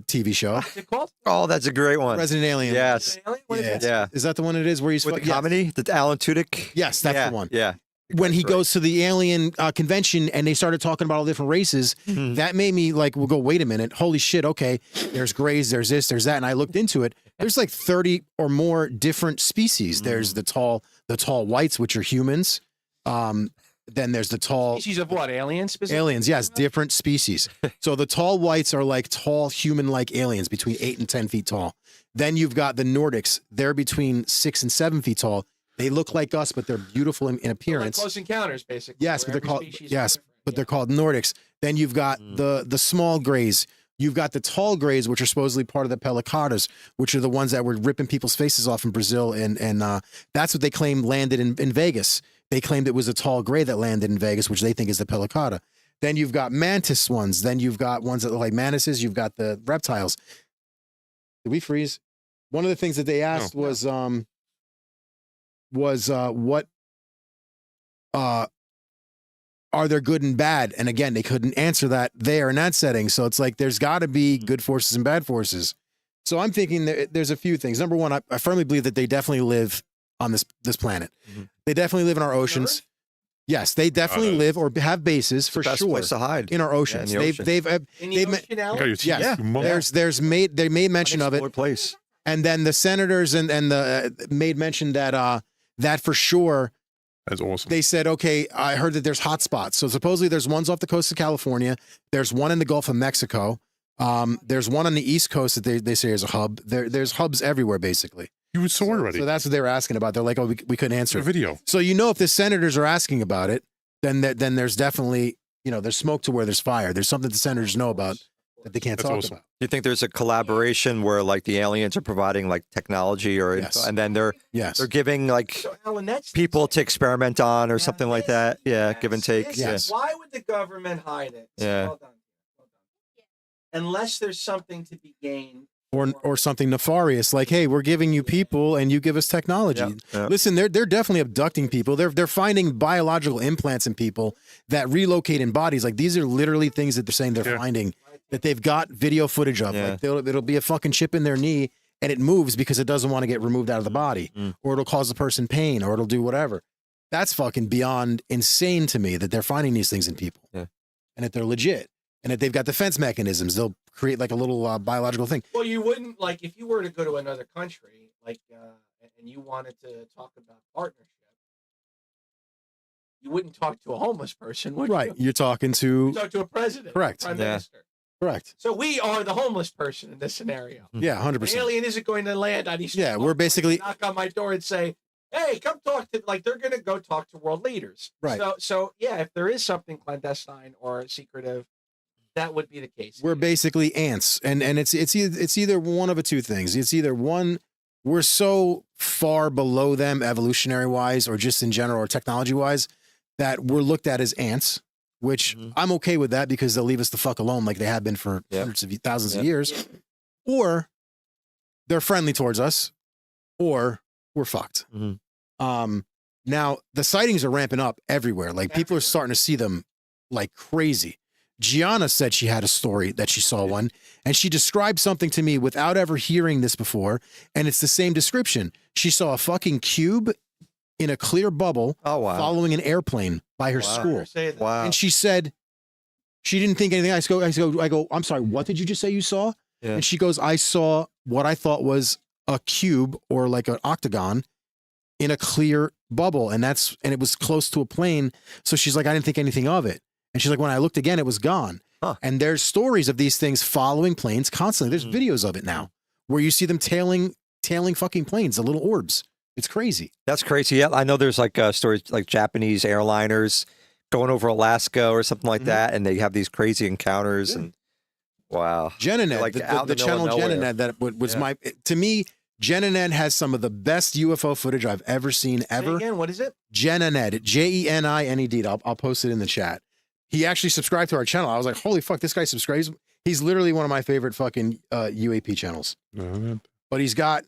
TV show. What's it called? Oh, that's a great one. Resident Alien. Yes. What is Yeah. that? Yeah. Is that the one it is where he's With the yes. comedy, the Alan Tudyk. Yes, that's yeah. the one. Yeah. When he Great. goes to the alien convention and they started talking about all the different races, Mhm. that made me like, we'll go, wait a minute, holy shit, okay, there's grays, there's this, there's that, and I looked into it. There's like 30 or more different species. There's the tall whites, which are humans. Then there's the tall Species of what? Aliens? Specifically? aliens. Yes, different species. So the tall whites are like tall human-like aliens, between 8 and 10 feet tall. Then you've got the Nordics. They're between 6 and 7 feet tall. They look like us, but they're beautiful in So like appearance. Close Encounters, basically. Yes, where but they're every called species is yes, different. but they're called Nordics. Then you've got the small grays. You've got the tall grays, which are supposedly part of the 𝗣𝗥𝗙𝗖𝗧, which are the ones that were ripping people's faces off in Brazil, and that's what they claim landed in Vegas. They claimed it was a tall gray that landed in Vegas, which they think is the 𝗣𝗥𝗙𝗧. Then you've got mantis ones. Then you've got ones that look like mantises. You've got the reptiles. Did we freeze? One of the things that they asked was what are there good and bad? And again, they couldn't answer that there in that setting. So it's like there's got to be good forces and bad forces. So I'm thinking there's a few things. Number one, I firmly believe that they definitely live on this planet. They definitely live in our oceans. Yes, they definitely live or have bases for Best sure place to hide. in our oceans. in the ocean. In the they've ocean, Alan? Got your yes, teeth, you mother- they made mention of it. Unexplored place. And then the senators and the made mention that that for sure. That's awesome. They said, okay, I heard that there's hot spots. So supposedly there's ones off the coast of California. There's one in the Gulf of Mexico. There's one on the East Coast that they say is a hub. There's hubs everywhere, basically. You would saw already. So that's what they were asking about. They're like, oh, we couldn't answer a it. video. So if the senators are asking about it, then there's definitely, there's smoke to where there's fire. There's something the senators know about that they can't That's talk awesome. about. Do you think there's a collaboration where like the aliens are providing like technology or Yes. and then they're Yes. giving like So, Alan, that's people to experiment on or something like that? Yeah, give and take. This Yeah. is- Why would the government hide it? Yeah. Hold on. Unless there's something to be gained. Or something nefarious, like, hey, we're giving you people and you give us technology. Yeah, yeah. Listen, they're definitely abducting people. They're finding biological implants in people that relocate in bodies. Like, these are literally things that they're saying they're Yeah. finding that they've got video footage of. Yeah. Like, it'll be a fucking chip in their knee and it moves because it doesn't want to get removed out of the body, or it'll cause the person pain, or it'll do whatever. That's fucking beyond insane to me that they're finding these things in people, Yeah. and that they're legit, and that they've got defense mechanisms. They'll create like a little biological thing. Well, you wouldn't, like, if you were to go to another country, like, and you wanted to talk about partnership, you wouldn't talk to a homeless person, would Right. you? You're talking You'd to talk to a president. Correct. Prime Yeah. Minister. correct. So we are the homeless person in this scenario. Yeah, An 100%. alien isn't going to land on Eastern Yeah, we're Bloc, basically- knock on my door and say, "Hey, come talk to." Like, they're going to go talk to world leaders. Right. So yeah, if there is something clandestine or secretive, that would be the case. We're basically ants, and it's either one of the two things. It's either one, we're so far below them evolutionary wise, or just in general, or technology wise, that we're looked at as ants. Which I'm okay with that because they'll leave us the fuck alone, like they have been for Yep. hundreds of thousands Yep. of years, or they're friendly towards us, or we're fucked. Mhm. Now the sightings are ramping up everywhere. Like people are starting to see them like crazy. Gianna said she had a story that she saw one, and she described something to me without ever hearing this before, and it's the same description. She saw a fucking cube in a clear bubble Oh wow. following an airplane by her Wow. school. Say that. Wow. And she said, She didn't think anything. I go, I'm sorry, what did you just say you saw? Yeah. And she goes, I saw what I thought was a cube or like an octagon in a clear bubble. And it was close to a plane. So she's like, I didn't think anything of it. And she's like, when I looked again, it was gone. Huh. And there's stories of these things following planes constantly. There's videos of it now where you see them tailing fucking planes, the little orbs. It's crazy. That's crazy. Yeah, I know there's like stories like Japanese airliners going over Alaska or something like that, and they have these crazy encounters. And wow, Genenet, like the out in the channel middle of Genenet nowhere. that was to me, Genenet has some of the best UFO footage I've ever seen Say ever. again, what is it? Genenet, Jenined. I'll post it in the chat. He actually subscribed to our channel. I was like, holy fuck, this guy subscribes. He's literally one of my favorite fucking UAP channels. But he's got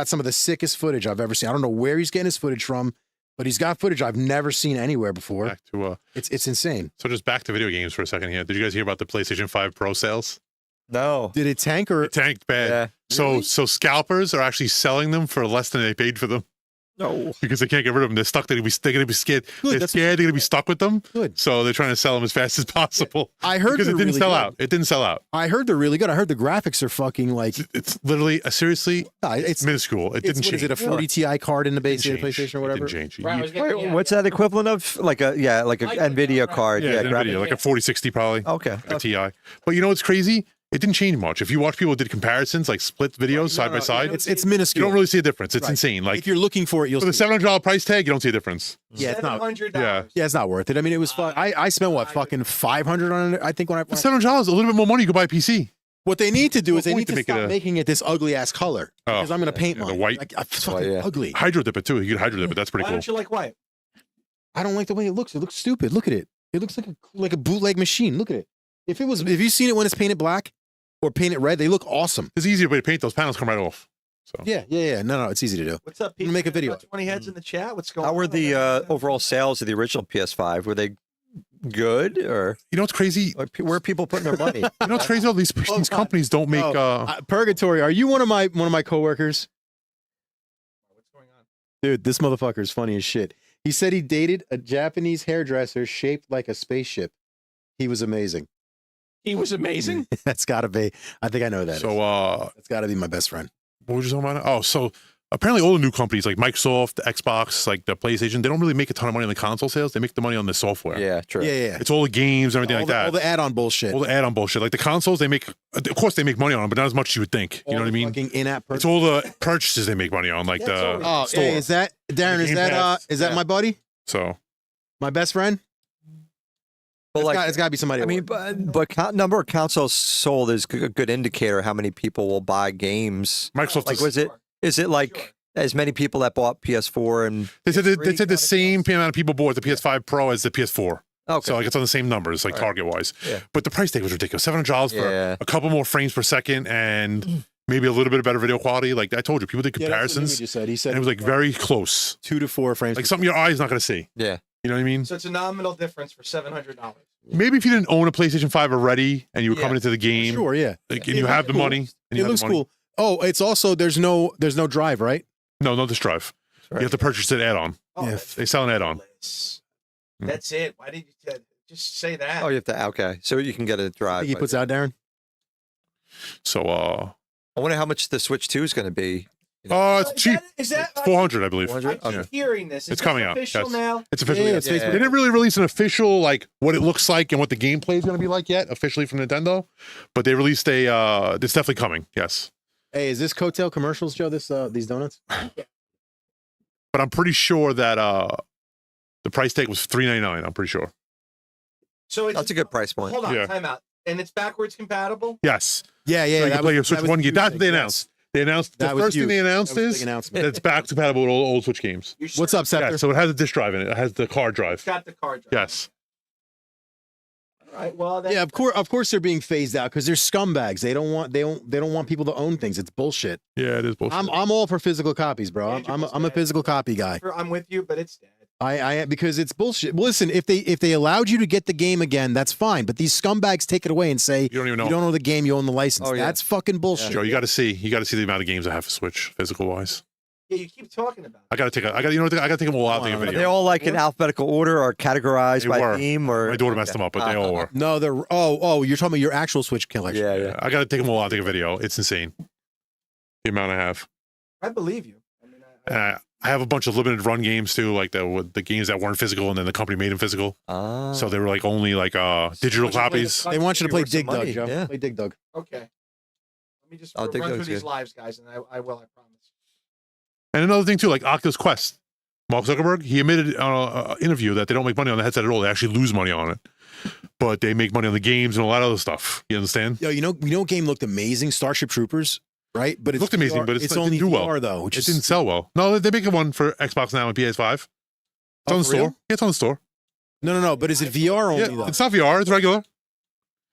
some of the sickest footage I've ever seen. I don't know where he's getting his footage from, but he's got footage I've never seen anywhere before. Back to It's insane. so just back to video games for a second here. Did you guys hear about the PlayStation 5 Pro sales? No. Did it tank or? It tanked bad. Yeah. So scalpers are actually selling them for less than they paid for them No. because they can't get rid of them. They're stuck. They're gonna be scared. Good, They're that's scared. They're gonna be stuck with them. Good. So they're trying to sell them as fast as possible. I heard because they're it didn't really sell good. out. It didn't sell out. I heard they're really good. I heard the graphics are fucking like It's literally seriously it's minuscule. It it's, didn't what change. is it, a 40 Ti card in the base of the Didn't change. PlayStation or whatever? It didn't change. Right, I was You- getting- Wait, yeah. what's that equivalent of? Like a Nvidia card? yeah, Yeah, NVIDIA, like a 4060 probably. Okay. A TI. But you know what's crazy? It didn't change much. If you watch people who did comparisons, like split videos side by side, It's you minuscule. don't really see a difference. It's Right. insane. Like if you're looking for it, you'll for the see. $700 price tag, you don't see a difference. Yeah, it's not. $700. Yeah, it's not worth it. I mean, it was fun. I spent what fucking 500 on it. I think when I For $700, a little bit more money, you could buy a PC. what they need to do No is they point need to to make it stop a- making it this ugly ass color Oh. because I'm gonna paint Yeah, the mine. white. Like, it's fucking yeah. ugly. Hydro dip it too. You could hydro dip it. That's pretty Why cool. don't you like white? I don't like the way it looks. It looks stupid. Look at it. It looks like a bootleg machine. Look at it. If you've seen it when it's painted black or painted red, they look awesome. It's easier way to paint. Those panels come right off. So Yeah. No, it's easy to do. What's up, I'm people? gonna make a We video. got 20 heads in the chat. What's going on? How were the overall sales of the original PS5? Were they good, or you know what's crazy? where are people putting their money? You know what's crazy? All these companies don't make. Purgatory. Are you one of my coworkers? What's going on? Dude, this motherfucker is funny as shit. He said he dated a Japanese hairdresser shaped like a spaceship. He was amazing. He was amazing. That's gotta be. I think I know that. So That's gotta be my best friend. what was you talking about? Oh, so apparently all the new companies like Microsoft, the Xbox, like the PlayStation, they don't really make a ton of money on the console sales. They make the money on the software. Yeah, true. Yeah. It's all the games, everything all like the, that. all the add-on bullshit. All the add-on bullshit. Like the consoles, they make. Of course, they make money on them, but not as much as you would think. You know what I mean? Fucking in-app It's purchase. all the purchases they make money on, like the Oh, store. hey, is that Darren? The Is Game that Pass. is that Yeah. my buddy? So My best friend? But It's got to be somebody. I at mean, work. number of consoles sold is a good indicator how many people will buy games. Microsoft Like, is, is it like as many people that bought PS4 and they said the same amount of people bought the PS5 Pro as the PS4. okay, So like it's on the same numbers, like Right. target wise. Yeah. But the price tag was ridiculous. $700 for Yeah. a couple more frames per second and maybe a little bit of better video quality. Like I told you, people did Yeah, that's what comparisons, Jimmy just said. He said and it was like very close. 2 to 4 frames. Like something your eye's not going to see. yeah, You know what I mean? So it's a nominal difference for $700. Maybe if you didn't own a PlayStation 5 already and you were Yeah. coming into the game, Sure, yeah. like, and you have the money, and It you have looks the money. cool. Oh, it's also there's no drive, right? No disk drive. You have to purchase an add-on. Oh, Yeah. that's They sell an add-on. ridiculous. That's it. Why did you just say that? oh, you have to okay, so you can get a I drive. think he puts out Darren. So I wonder how much the Switch 2 is going to be. it's cheap. Is that It's 400, I believe. 400? I keep hearing this. Is It's this coming out, official yes. now? It's official. Yeah, yes. it's Facebook. They didn't really release an official like what it looks like and what the gameplay is going to be like yet officially from Nintendo, but they released a. It's definitely coming. Yes, Hey, is this Coattail commercials, Joe? These donuts? but I'm pretty sure that the price tag was $3.99. I'm pretty sure. So it's That's a good price point. Hold on, Yeah. time out. And it's backwards compatible? Yes. Yeah. So you can play your Switch that was one the game. huge That's thing, what they yes. announced. They announced That the was first thing huge. they That announced was a is big announcement. that it's back compatible with old Switch games. You're What's up, Scepter? Yeah, so it has a disc drive in it. It has the card It's drive. got the card drive. Yes. All right. Well, that's Yeah, of course they're being phased out because they're scumbags. They don't want people to own things. It's bullshit. Yeah, it is bullshit. I'm all for physical copies, bro. I'm a physical copy guy. I'm with you, but it's dead. I because it's bullshit. Listen, if they allowed you to get the game again, that's fine. But these scumbags take it away and say You don't even know. you don't own the game, you own the license. Oh, yeah. That's fucking bullshit. Joe, you got to see the amount of games I have for Switch, physical wise. Yeah, you keep talking about it. I gotta you know what? I gotta take them all out. Take a Are video. they all like in alphabetical order or categorized They by were. theme? Or My daughter messed them up, but they all were. No, they're you're talking about your actual Switch collection. Yeah, yeah. I gotta take them all out. Take a video. It's insane. The amount I have. I believe you. I mean, I have a bunch of limited run games too, like the games that weren't physical, and then the company made them physical. Ah. So they were like only like digital copies. They want you to play Worth some Dig Dug, money, Joe. yeah. Play Dig Dug. okay. Let me just Oh, Dig run through Dug's these good. lives, guys, and I will. I promise. And another thing too, like Oculus Quest. Mark Zuckerberg, he admitted on an interview that they don't make money on the headset at all. They actually lose money on it, but they make money on the games and a lot of other stuff. You understand? Yo, you know what game looked amazing? Starship Troopers, right? But It looked amazing, but it's only didn't do VR well. though, which It is didn't sell well. No, they make one for Xbox now and PS5. It's Oh, on the for real? store. Yeah, it's on the store. no. But is it VR only Yeah, though? it's not VR. It's regular.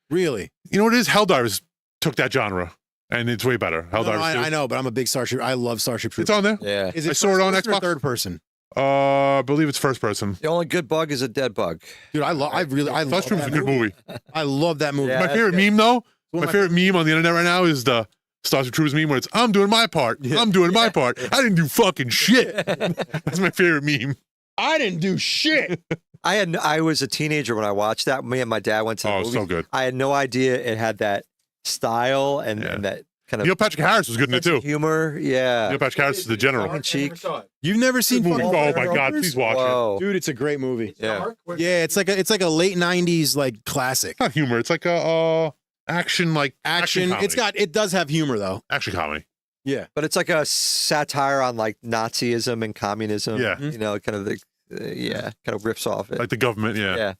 Really? You know what it is? Helldivers took that genre, and it's way better. No, Helldivers. I know, but I'm a big Starship. I love Starship It's Troopers. on there. Yeah. Is I saw it on first person or Xbox. third person? I believe it's first person. The only good bug is a dead bug. Dude, I love Starship Troopers is a that good movie. I love that movie. Yeah. My that's favorite good. meme, though, One my of favorite meme on the internet right now is the Starship Troopers meme where it's "I'm doing my part, I'm doing my part. I didn't do fucking shit." That's my favorite meme. I didn't do shit. I was a teenager when I watched that. Me and my dad went to the Oh, movies. so good. I had no idea it had that style and that kind of Neil Patrick Harris was good in it too. humor. Yeah. Neil Patrick Harris is the general. Tongue in cheek. You've never seen Movie. fucking Oh my Starship god, Troopers? please watch it. Whoa. Dude, it's a great movie. Yeah. Yeah, it's like a late '90s like classic It's not humor. It's like a action action. comedy. It does have humor though. action comedy. Yeah, But it's like a satire on like Nazism and communism. Yeah. You know, kind of the kind of riffs off it. Like the government. Yeah, Yeah.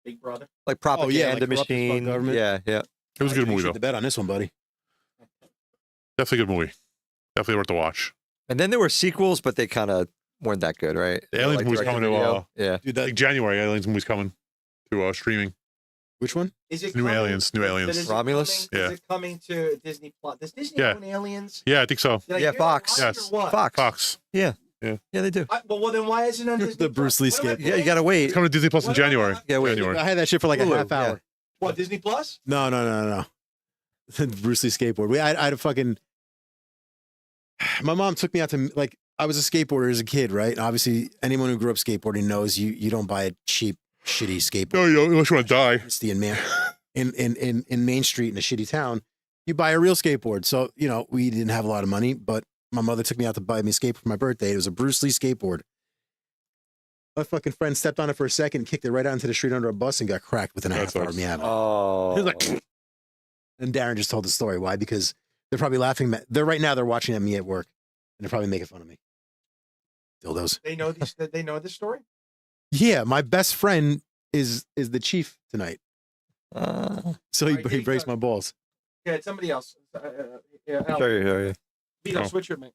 Big Brother. Like propaganda like corrupt as fuck machine. government. Yeah, yeah. it was a good You movie should though. the bet on this one, buddy. Definitely a good movie. Definitely worth the watch. And then there were sequels, but they kind of weren't that good, right? The Aliens Like movie's coming to direct-to-video. Yeah. Dude, like January. Aliens movie's coming to streaming. which one? Is it New coming- aliens. New aliens. is it Romulus? coming- Yeah. Is it coming to Disney Plus? Does Disney Yeah. own Aliens? Yeah, I think so. Did I Yeah, hear Fox. that right, Yes. or what? Fox. Fox. Yeah, they do. Well, then why isn't it on Disney The Bruce Lee Plus? What am I skit. Yeah, you got to It's wait. coming to Disney Plus in What about- January. Yeah, wait. January. I had that shit for like a Hulu, half hour. What, Disney Plus? No. Bruce Lee skateboard. I had a fucking. My mom took me out to like I was a skateboarder as a kid, right? And obviously, anyone who grew up skateboarding knows you don't buy a cheap, shitty skateboard. Oh, you unless you want to die. It's the in Main Street in a shitty town. You buy a real skateboard. So we didn't have a lot of money, but my mother took me out to buy me a skateboard for my birthday. It was a Bruce Lee skateboard. My fucking friend stepped on it for a second, kicked it right out into the street under a bus, and got cracked within a That half hour of sucks. me having it. Oh. He was like, and Darren just told the story. Why? Because they're probably laughing. They're right now. They're watching at me at work, and they're probably making fun of me. Dildos. They know this. They know this story. Yeah, my best friend is the chief tonight, so Alright, he Dave, breaks my balls. Yeah, somebody else. Yeah, Al. Sure. Vito, Oh. switch with me.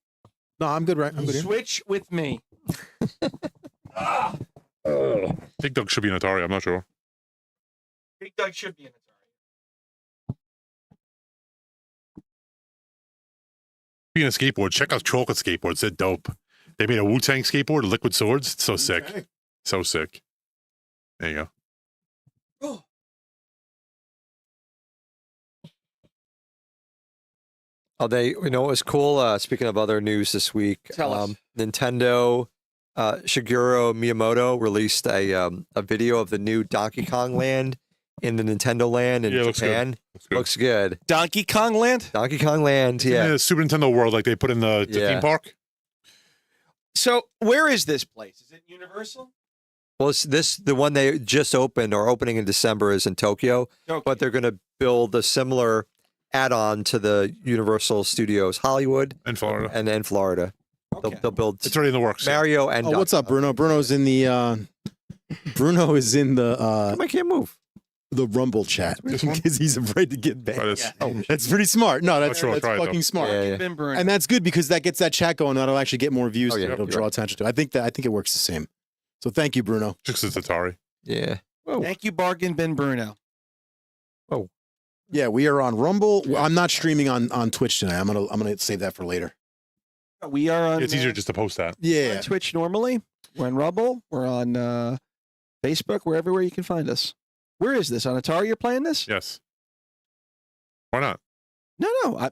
No, I'm good. Right, I'm good. Here. Switch with me. Big Doug should be an Atari. I'm not sure. Big Doug should be in Atari. Being a skateboard, check out Chocolate Skateboards. They're dope. They made a Wu-Tang skateboard, Liquid Swords. It's so sick. Okay. So sick. There you go. Oh, you know what was cool? Speaking of other news this week, Tell us. Nintendo, Shigeru Miyamoto released a video of the new Donkey Kong Land in the Nintendo Land in Yeah, it looks good. Japan. Good. Looks good. Donkey Kong Land. Donkey Kong Land, In yeah. the Super Nintendo world, like they put in the Yeah. theme park. So where is this Place. Is it Universal? Well, the one they just opened or opening in December is in Tokyo, Okay. but they're going to build a similar add-on to the Universal Studios Hollywood In Florida. and in Florida. Okay. They'll build It's already in the works. Mario and Oh, what's Donkey up, Bruno? Bruno's in the. Bruno is in Kong. I can't move. the Rumble chat This one? because he's afraid to get Try banned. this. Oh, that's pretty smart. No, that's sure, try it, fucking though. smart. Yeah, yeah. Ben Bruno. And that's good because that gets that chat going. That'll actually get more views. Oh, to yeah, it. It'll you're draw right. attention to it. I think it works the same. So thank you, Bruno. Just 'cause it's Atari. Yeah. Thank you, Bargain Ben Bruno. Yeah, we are on Rumble. I'm not streaming on Twitch tonight. I'm gonna save that for later. We are on. It's easier just to post that. we're Yeah. on Twitch normally. We're on Rumble. We're on Facebook. We're everywhere you can find us. Where is this on Atari? You're playing this? Yes. Why not? No.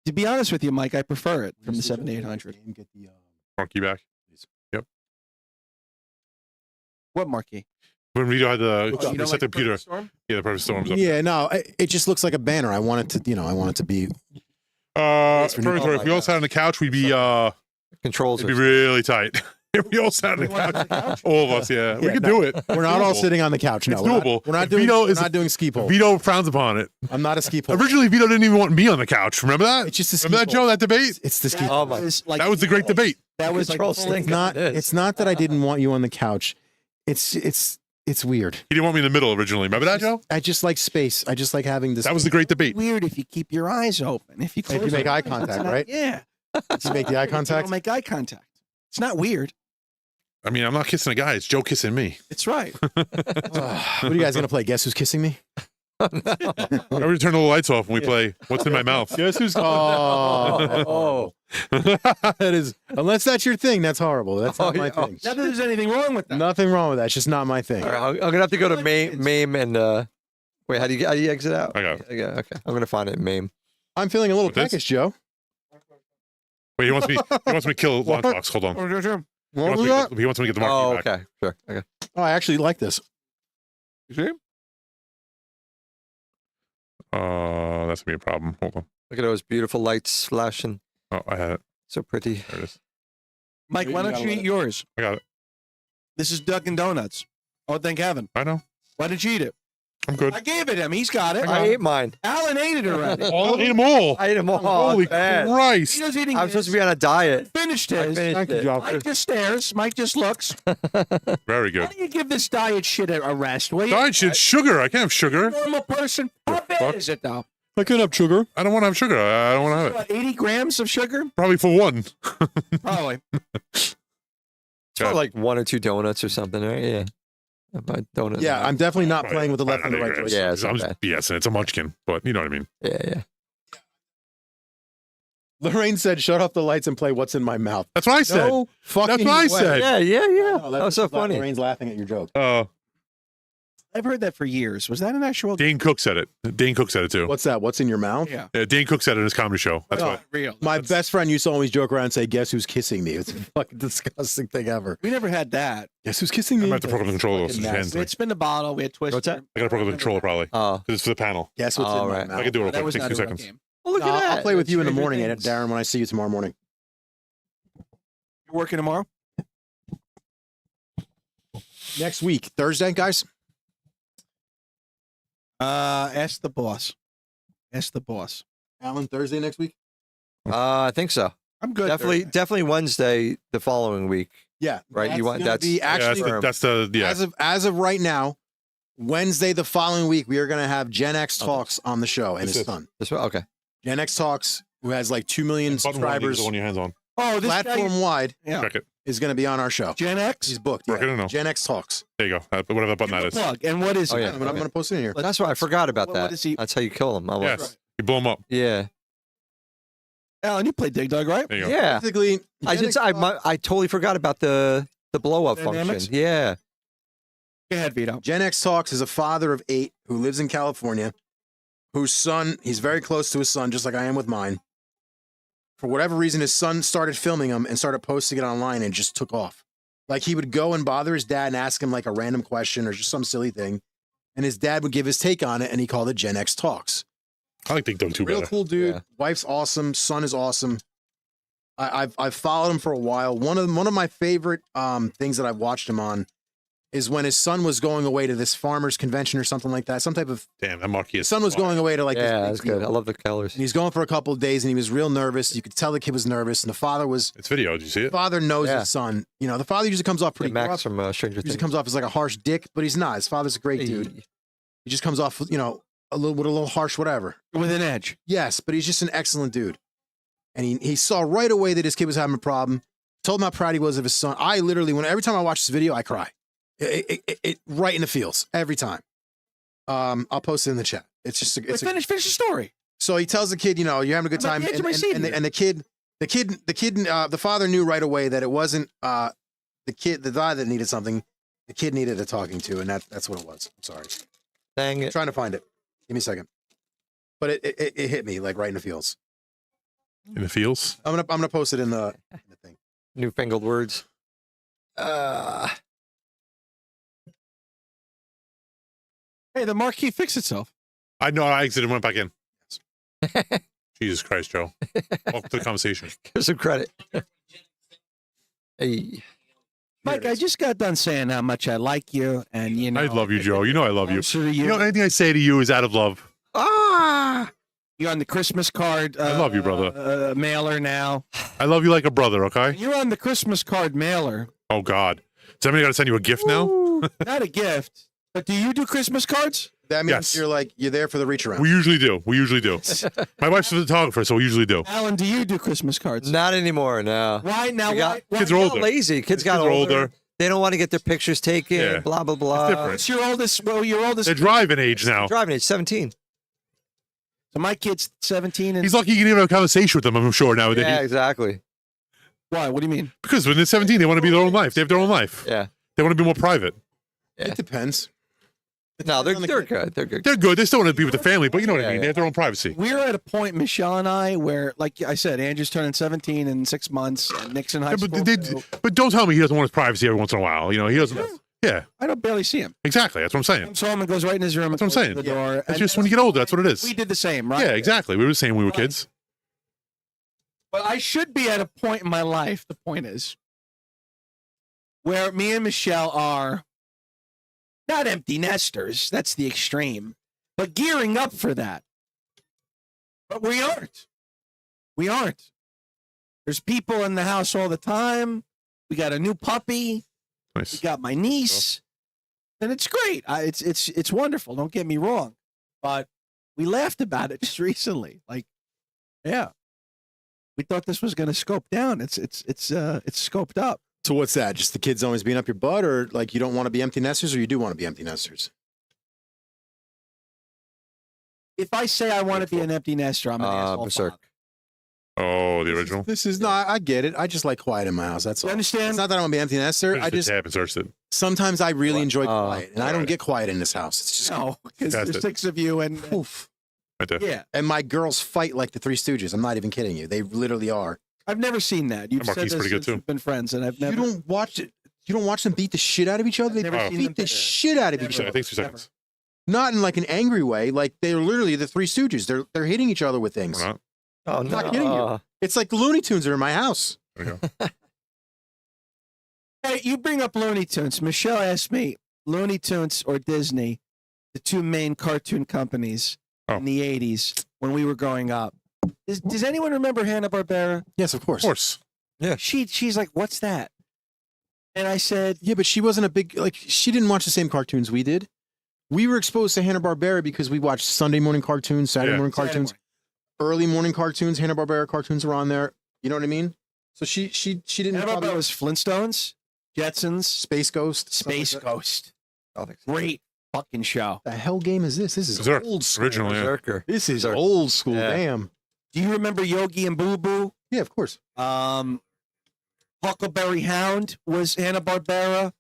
To be honest with you, Mike, I prefer it from the 7800. Get the, Marquee back. What marquee? When we had Oh, the you don't reset the like computer. Perfect Storm? Yeah, the perfect storm's up. yeah, no, it just looks like a banner. I want it to, I want it to be. Purgatory, if we all sat on the couch, we'd be Controls. it'd be Are, really tight. If we all sat on the couch, all of us, yeah, we Yeah, could no, do it. We're not all Doable. sitting on the couch. No, It's we're not- doable. We're not If doing. Vito We're is- not doing ski pole. Vito frowns upon it. I'm not a ski pole. Originally, Vito didn't even want me on the couch. Remember that? It's just a ski Remember that, pole. Joe? That debate? It's the ski. Oh my! That was the great debate. That was Control like the whole stink. It's not. It is. It's not that I didn't want you on the couch. It's weird. He didn't want me in the middle originally. Remember that, Joe? I just like space. I just like having this. That was the great debate. weird if you keep your eyes open. If you, If you close make them, eye it's contact, not- right? Yeah. You make the eye You contact. don't make eye contact. It's not weird. I mean, I'm not kissing a guy. It's Joe kissing me. It's right. What are you guys gonna play? Guess who's kissing me? I already turn all the lights off when we play What's in My Mouth. Guess who's? Oh, that is. Unless that's your thing, that's horrible. That's not my thing. Not that there's anything wrong with that. Nothing wrong with that. It's just not my thing. All right, I'm gonna have to go to MAME and wait. How do you exit out? I got it. Yeah, okay. I'm gonna find it in MAME. I'm feeling a little With this? peckish, Joe. Wait, he wants me to kill Lunchbox. Hold on. He What wants, was me that? to, he wants me to get the Oh, marquee back. okay, sure, okay. Oh, I actually like this. You see? That's gonna be a problem. Hold on. Look at those beautiful lights flashing. Oh, I had it. So pretty. There it is. Mike, why don't you eat yours? I got it. This is Dunkin' Donuts. Oh, thank heaven. I know. Why didn't you eat it? I'm good. I gave it him. He's got it. I ate mine. Alan ate it already. All ate them all. I ate them all. Holy man. Christ! Vito's eating I'm his. supposed to be on a diet. Finished I his. finished Thank you, it. Joe. Mike just stares. Mike just looks. Very Why good. don't you give this diet shit a rest, will you? Diet shit, sugar. I can't have sugar. Normal person. How bad fuck? is it, though? I can have sugar. I don't want to have sugar. I don't want to have it. What, 80 grams of sugar? Probably for one. Probably. It's probably like 1 or 2 donuts or something, right? Yeah. My donut. Yeah, I'm definitely not Probably playing with the left and the right 500 choice. Yeah, it's I'm not just BSing. It's a munchkin, but you know what I mean. Yeah. Lorraine said, "Shut off the lights and play What's in My Mouth." That's what I said. No fucking That's what I way. said. Yeah. No, That was so funny. Lorraine's laughing at your joke. I've heard that for years. Was that an actual? Dane Cook said it. Dane Cook said it too. What's that? What's in your mouth? Yeah. Dane Cook said it in his comedy show. That's Oh. what. Real. My best friend used to always joke around and say, "Guess who's kissing me?" It's a fucking disgusting thing ever. We never had that. Guess who's kissing I'm me? about to program the controller. Fucking so nasty. We had spin the bottle. We had twist. What's that? I got to program the controller probably Oh. because it's for the panel. Guess what's Oh, in my right. mouth? I can do it That in was like not a 60 real seconds. game. Oh, look No, at that. I'll play with you in the Stranger morning, Things. Darren, when I see you tomorrow morning. You're working tomorrow? Next week, Thursday, guys. Ask the boss. Ask the boss. Alan, Thursday next week. I think so. I'm good. Definitely Wednesday the following week. Yeah, Right, you want- gonna that's- be Yeah, actually that's the yeah. as of right now. Wednesday, the following week, we are going to have Gen X Talks on the show and Who's his this? son. This one? Okay. Gen X Talks, who has like 2 million Button one, you get subscribers, the one your hands on. Oh, this platform wide, Yeah. Check it. is going to be on our show. Gen X. He's booked. Working Yeah. or no? Gen X Talks. There you go. Whatever button that is. Plug. And what is Oh, it? yeah. I'm going to post it in here. That's why I forgot about What that. is he- That's how you kill them. Yes. You blow them up. Yeah. Alan, you play Dig Dug, right? There you go. Yeah. Basically, I Gen just X Talks- I totally forgot about the blow up Dynamics? function. Yeah. Go ahead, Vito. Gen X Talks is a father of 8 who lives in California, whose son, he's very close to his son, just like I am with mine. For whatever reason, his son started filming him and started posting it online and just took off. Like he would go and bother his dad and ask him like a random question or just some silly thing. And his dad would give his take on it and he called it Gen X Talks. I like Dig Dug 2 Real better. cool dude. Yeah. Wife's awesome. Son is awesome. I've followed him for a while. One of my favorite things that I've watched him on is when his son was going away to this farmers convention or something like that. Some type of Damn, that marquee his is. son was going away to like this Yeah, big that's good. I deal. love the colors. And he's going for a couple of days and he was real nervous. You could tell the kid was nervous. And the father It's video. Did you see the it? father knows Yeah. his son. You know, the father usually comes off Yeah, pretty Max rough. from Stranger Usually Things. comes off as like a harsh dick, but he's not. His father's a great dude. Hey. He just comes off, you know, a little harsh, whatever. With an edge. Yes, but he's just an excellent dude. And he saw right away that his kid was having a problem. Told him how proud he was of his son. I literally, every time I watch this video, I cry. It right in the feels every time. I'll post it in the chat. It's just Finish the story. so he tells the kid, you know, you're having a good I'm time, at the edge of my seat here. and the father knew right away that it wasn't the guy that needed something. The kid needed a talking to, and that's what it was. I'm sorry. Dang I'm it. trying to find it. Give me a second. But it hit me like right in the feels. In the fields. I'm gonna post it in the thing. Newfangled words. Hey, the marquee fixed itself. I know. I exited and went back in. Jesus Christ, Joe. Welcome to the conversation. Give some credit. Hey. Mike, I just got done saying how much I like you, and you know I love you, Joe. You know I love you. Sort of You know, anything I say to you is out of love. You're on the Christmas card. I love you, brother. Mailer now. I love you like a brother, okay? You're on the Christmas card mailer. Oh, God. Somebody got to send you a gift now? Not a gift, but do you do Christmas cards? That means Yes. you're there for the reach around. We usually do. We usually do. My wife's a photographer, so we usually do. Alan, do you do Christmas cards? Not anymore. No. Why now? We got- Why? Kids are They're older. lazy. Kids got Kids are older. older. They don't want to get their pictures taken. Yeah. Blah blah blah. It's different. What's your oldest? Well, your oldest. They're driving age now. Driving age 17. So my kid's 17, and He's lucky you can even have a conversation with them, I'm sure, now. Yeah, exactly. why? What do you mean? Because when they're 17, they want to be their own life. They have their own life. Yeah. They want to be more private. Yeah. It depends. No, they're on the good. kid. They're good. They're good. They still want to be with the family, but you know what I Yeah, mean. yeah. They have their own privacy. We're at a point, Michelle and I, where, like I said, Andrew's turning 17 in 6 months, and Nick's in high Yeah, school. but, but don't tell me he doesn't want his privacy every once in a while. You know, he doesn't. Yeah, I don't barely see him. exactly. That's what I'm saying. Comes home and goes right in his room. That's what I'm saying. The door. That's And just when you get older. That's what it is. we did the same, right? Yeah, exactly. We were the same when we were kids. But I should be at a point in my life, the point is, where me and Michelle are not empty nesters. That's the extreme. But gearing up for that. But we aren't. We aren't. There's people in the house all the time. We got a new puppy. We Nice. got my niece. And it's great. It's wonderful. Don't get me wrong. But we laughed about it just recently. Like, yeah. We thought this was going to scope down. It's scoped up. So what's that? Just the kids always being up your butt, or like you don't want to be empty nesters, or you do want to be empty nesters? If I say I want to be an empty nester, I'm an asshole. Berserk. father. Oh, the original. This is not. I get it. I just like quiet in my house. That's You all. understand? It's not that I want to be empty nester. I just tab and searched it. sometimes I really enjoy quiet, and I don't alright. get quiet in this house. It's just No, because That's there's it. 6 of you, and oof. Right there. yeah, And my girls fight like the Three Stooges. I'm not even kidding you. They literally are. I've never seen that. You've And said Marquis this pretty good, since we've too. been friends, and I've never. You don't watch it. You don't watch them beat the shit out of each other. They never seen them beat the bitter. shit out of Never. each I other. think 2 seconds. Not in like an angry way. Like they're literally the Three Stooges. They're hitting each other with things. We're not. Oh I'm not kidding you. It's like the Looney Tunes are in my house. There we go. Hey, you bring up Looney Tunes. Michelle asked me, Looney Tunes or Disney, the 2 main cartoon companies in the 80s when we were growing up. Does anyone remember Hanna-Barbera? Yes, of course. Of course. She's like, what's that? And I said, Yeah, but she wasn't a big like. She didn't watch the same cartoons we did. We were exposed to Hanna-Barbera because we watched Sunday morning cartoons, Saturday Yeah. morning cartoons, early morning cartoons. Hanna-Barbera cartoons were on there. You know what I mean? So she didn't. Hanna-Barbera probably- was Flintstones, Jetsons, Space Ghost. stuff like Space that. Ghost. Oh, Great fucking show. The hell game is this? This is Berserk. old school. Original, yeah. Berserker. This is Berserk. old school. Yeah. Damn. Do you remember Yogi and Boo Boo? Yeah, of course. Huckleberry Hound was Hanna-Barbera.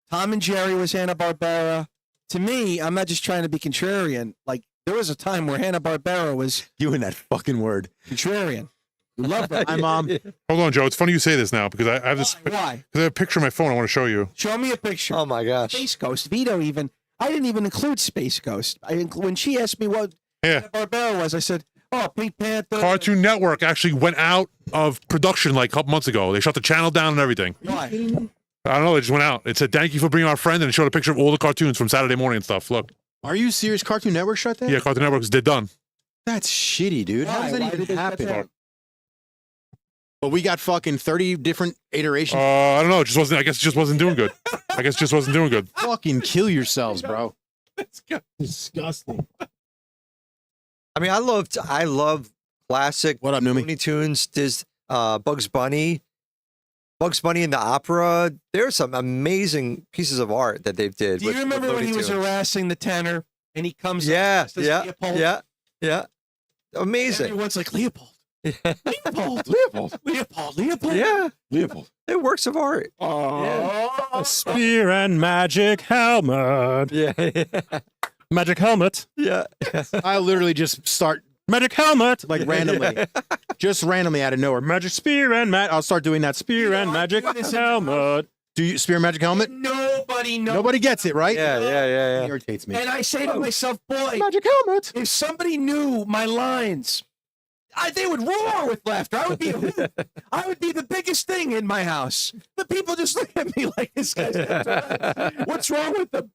Tom and Jerry was Hanna-Barbera. To me, I'm not just trying to be contrarian. Like, there was a time where Hanna-Barbera was You and that fucking word. contrarian. We love that. Hi, Mom. Hold on, Joe. It's funny you say this now because I have this. Why? Because Why? I have a picture on my phone I want to show you. Show me a picture. Oh my gosh. Space Ghost. Vito even. I didn't even include Space Ghost. When she asked me what Yeah. Hanna-Barbera was, I said, oh, Pink Panther. Cartoon Network actually went out of production like a couple months ago. They shut the channel down and everything. Why? I don't know. They just went out. It said, thank you for bringing our friend, and it showed a picture of all the cartoons from Saturday morning and stuff. Look. Are you serious? Cartoon Network shut down? Yeah, Cartoon Network's did done. That's shitty, dude. How does Why? that Why did even they shut happen? down? But we got fucking 30 different iterations. I don't know. It just wasn't. I guess it just wasn't doing good. I guess it just wasn't doing good. Fucking kill yourselves, bro. Disgusting. I mean, I love classic What up, Numi? Looney Tunes, Bugs Bunny. Bugs Bunny and the Opera. There's some amazing pieces of art that they've did. Do you with remember when Looney he was Tunes. harassing the tenor and he comes up Yeah, dressed as yeah, Leopold? yeah. Amazing. Everyone's like, Leopold. Yeah. Leopold. Leopold. Yeah, Leopold. they're works of art. Oh. Spear and magic helmet. Yeah, Magic helmet. yeah. I literally just start Magic helmet. like randomly, just randomly out of nowhere. Magic spear and I'll start doing that spear and magic helmet. Do you spear magic helmet? Nobody knows. Nobody gets it, right? Yeah. It irritates me. And I say to myself, boy, Magic helmet. if somebody knew my lines, they would roar with laughter. I would be the biggest thing in my house. The people just look at me like this guy's what's wrong with them?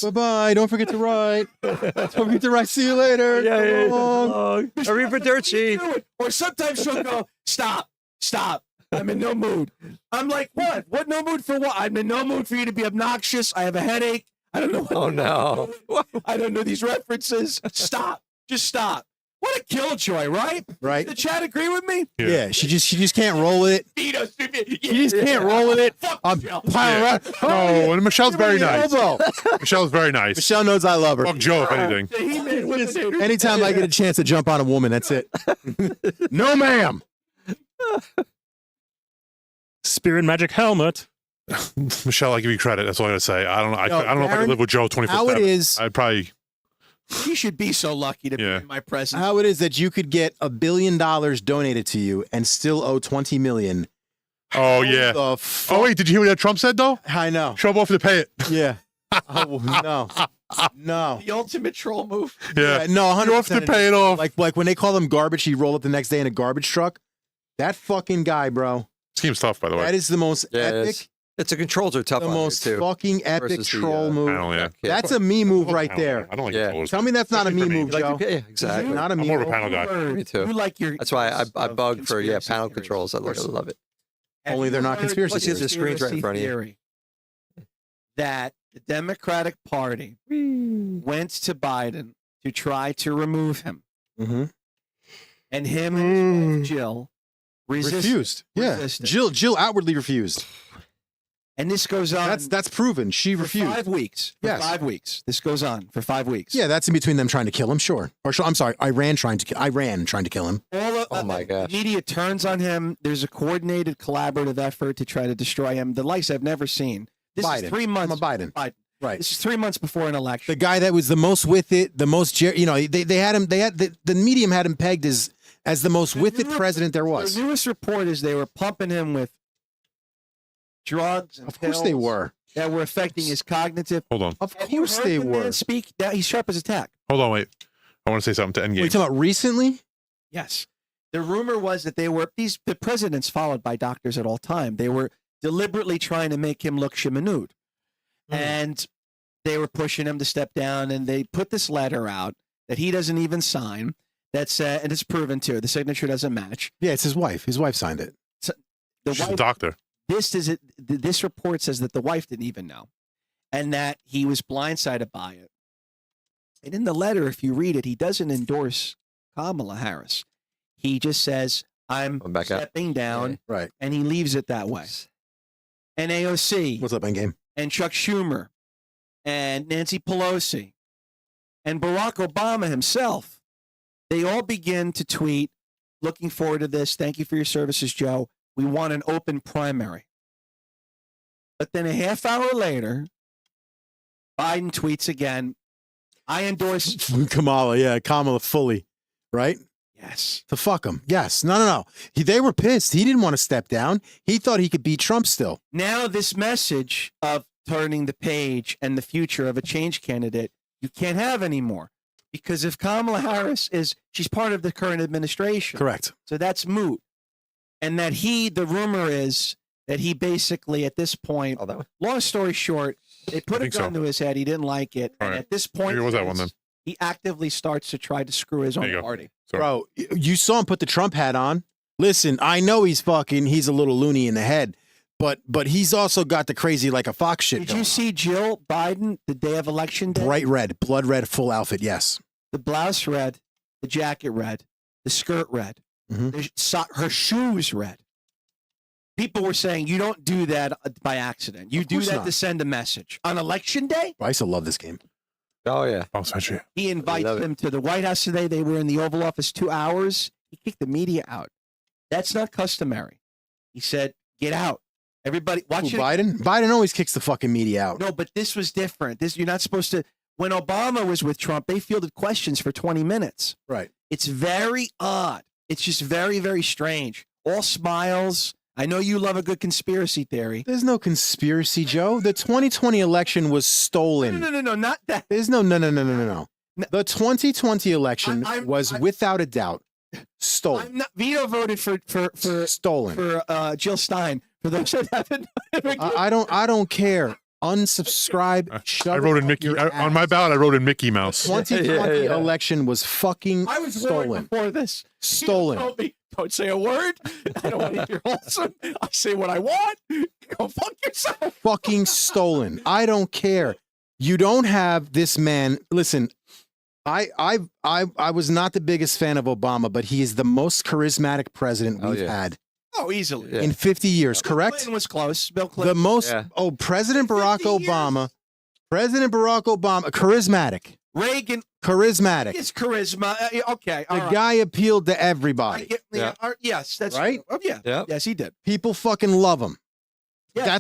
Bye bye. Don't forget to write. Don't forget to write. See you later. Yeah. So long. Arrivederci. Or sometimes she'll go, stop. I'm in no mood. I'm like, what? What no mood for what? I'm in no mood for you to be obnoxious. I have a headache. I don't know what. Oh no. I don't know these references. Stop. Just stop. What a killjoy, right? Right. Did the chat agree with me? Yeah. She just can't roll with it. Vito, She just can't roll with it. Fuck I'm Michelle. piling around. No, and Michelle's very nice. Elbow. Michelle's very nice. Michelle knows I love her. Fuck Joe, if anything. The He-Man with the- Anytime I get a chance to jump on a woman, that's it. No, ma'am. Spear and magic helmet. Michelle, I give you credit. That's all I gotta say. I don't know. I don't know if I Darren, could live with Joe 24/7. How it is, I'd probably. You should be so lucky to be in my presence. how it is that you could get $1 billion donated to you and still owe $20 million. Oh yeah. The fuck? Oh wait, did you hear what Trump said though? I know. Trump offered to pay it. Yeah. Oh, no. The ultimate troll move. Yeah. No, 100%. You have to pay it off. Like when they call them garbage, he roll up the next day in a garbage truck. That fucking guy, bro. Seems tough, by the way. That is the most epic, It's a controls are tough the on most here, too. fucking epic Versus the, troll move. Panel, yeah. That's a me move right Panel, there. I don't like Yeah. controllers. Tell me that's not a me Especially for move, me. Joe. Yeah, exactly. Not a I'm me more of a move. panel guy. Me too. You like your. That's why I bug for conspiracy panel theories. controls. I love it. Have Only you they're not heard conspiracy Plus, you have the screens right in front of you. theory that the Democratic Party went to Biden to try to remove him, Mm-hmm. and him and his wife Jill Refused. Yeah. Resisted. Jill outwardly refused. And this goes on. That's proven. She for refused. 5 weeks. For Yes. 5 weeks. This goes on for 5 weeks. Yeah, that's in between them trying to kill him, sure. I'm sorry, Iran trying to kill him. All of, Oh my gosh. Media turns on him. There's a coordinated, collaborative effort to try to destroy him. The likes I've never seen. This Biden. is 3 months. I'm a Biden. Right. This is 3 months before an election. The guy that was the most with it, the most, they had him, the medium had him pegged as the most with it president there was. The newest report is they were pumping him with drugs and Of course they pills were. that were affecting his cognitive. Hold on. Of Have you course heard they the man were. speak? That he's sharp as a tack. Hold on, wait. I want to say something to Wait, you Endgame. talking about recently? Yes. The rumor was that the president's followed by doctors at all time. They were deliberately trying to make him look shimanood. And they were pushing him to step down, and they put this letter out that he doesn't even sign. That's and it's proven too. The signature doesn't match. Yeah, it's his wife. His wife signed it. The She's a wife, doctor. this report says that the wife didn't even know, and that he was blindsided by it. And in the letter, if you read it, he doesn't endorse Kamala Harris. He just says, "I'm back up. stepping down," Right. and he leaves it that way. And AOC What's up, Endgame? and Chuck Schumer and Nancy Pelosi and Barack Obama himself, they all begin to tweet, looking forward to this. Thank you for your services, Joe. We want an open primary. But then a half hour later, Biden tweets again, I endorse. Kamala fully, right? Yes. To fuck him. Yes. No. They were pissed. He didn't want to step down. He thought he could beat Trump still. Now this message of turning the page and the future of a change candidate, you can't have anymore. Because if Kamala Harris she's part of the current administration. Correct. So that's moot. And that the rumor is that he basically at this point, long story short, they put a gun to his head. He didn't like it. All And right. at this point, Maybe it was that one then. he actively starts to try to screw his There own you go. party. Sorry. Bro, you saw him put the Trump hat on. Listen, I know he's a little loony in the head, but he's also got the crazy like a fox shit Did going. you see Jill Biden the day of election day? Bright red, blood red, full outfit, yes. The blouse red, the jacket red, the skirt red, her shoes red. People were saying you don't do that by accident. You do course that not. to send a message. On election day, I used to love this game. Oh yeah. Oh, essentially. he invites love it. them to the White House today. They were in the Oval Office 2 hours. He kicked the media out. That's not customary. He said, get out. Everybody, watch Who, it. Biden? Biden always kicks the fucking media out. No, but this was different. You're not supposed to. When Obama was with Trump, they fielded questions for 20 minutes. Right. It's very odd. It's just very, very strange. All smiles. I know you love a good conspiracy theory. There's no conspiracy, Joe. The 2020 election was stolen. No, not that. There's no. The 2020 election was without a doubt stolen. Vito voted for Stolen. for Jill Stein. For those that haven't. I don't care. Unsubscribe. I wrote in Mickey on my ballot. I wrote in Mickey Mouse. 2020 election was fucking I was stolen. before this. Stolen. Told me, don't say a word. I don't want to hear wholesome. I say what I want. Go fuck yourself. Fucking stolen. I don't care. You don't have this man. Listen, I was not the biggest fan of Obama, but he is the most charismatic president we've had Oh, easily. in 50 years. Bill Correct? Clinton was close. Bill The Clinton. most. Oh, President Barack 50 years. Obama. President Barack Obama, charismatic. Reagan. Charismatic. His charisma. Okay. All The right. guy appealed to I everybody. get, yes, that's Right? true. Oh, yeah. Yeah. Yes, he did. People fucking love him. Yeah.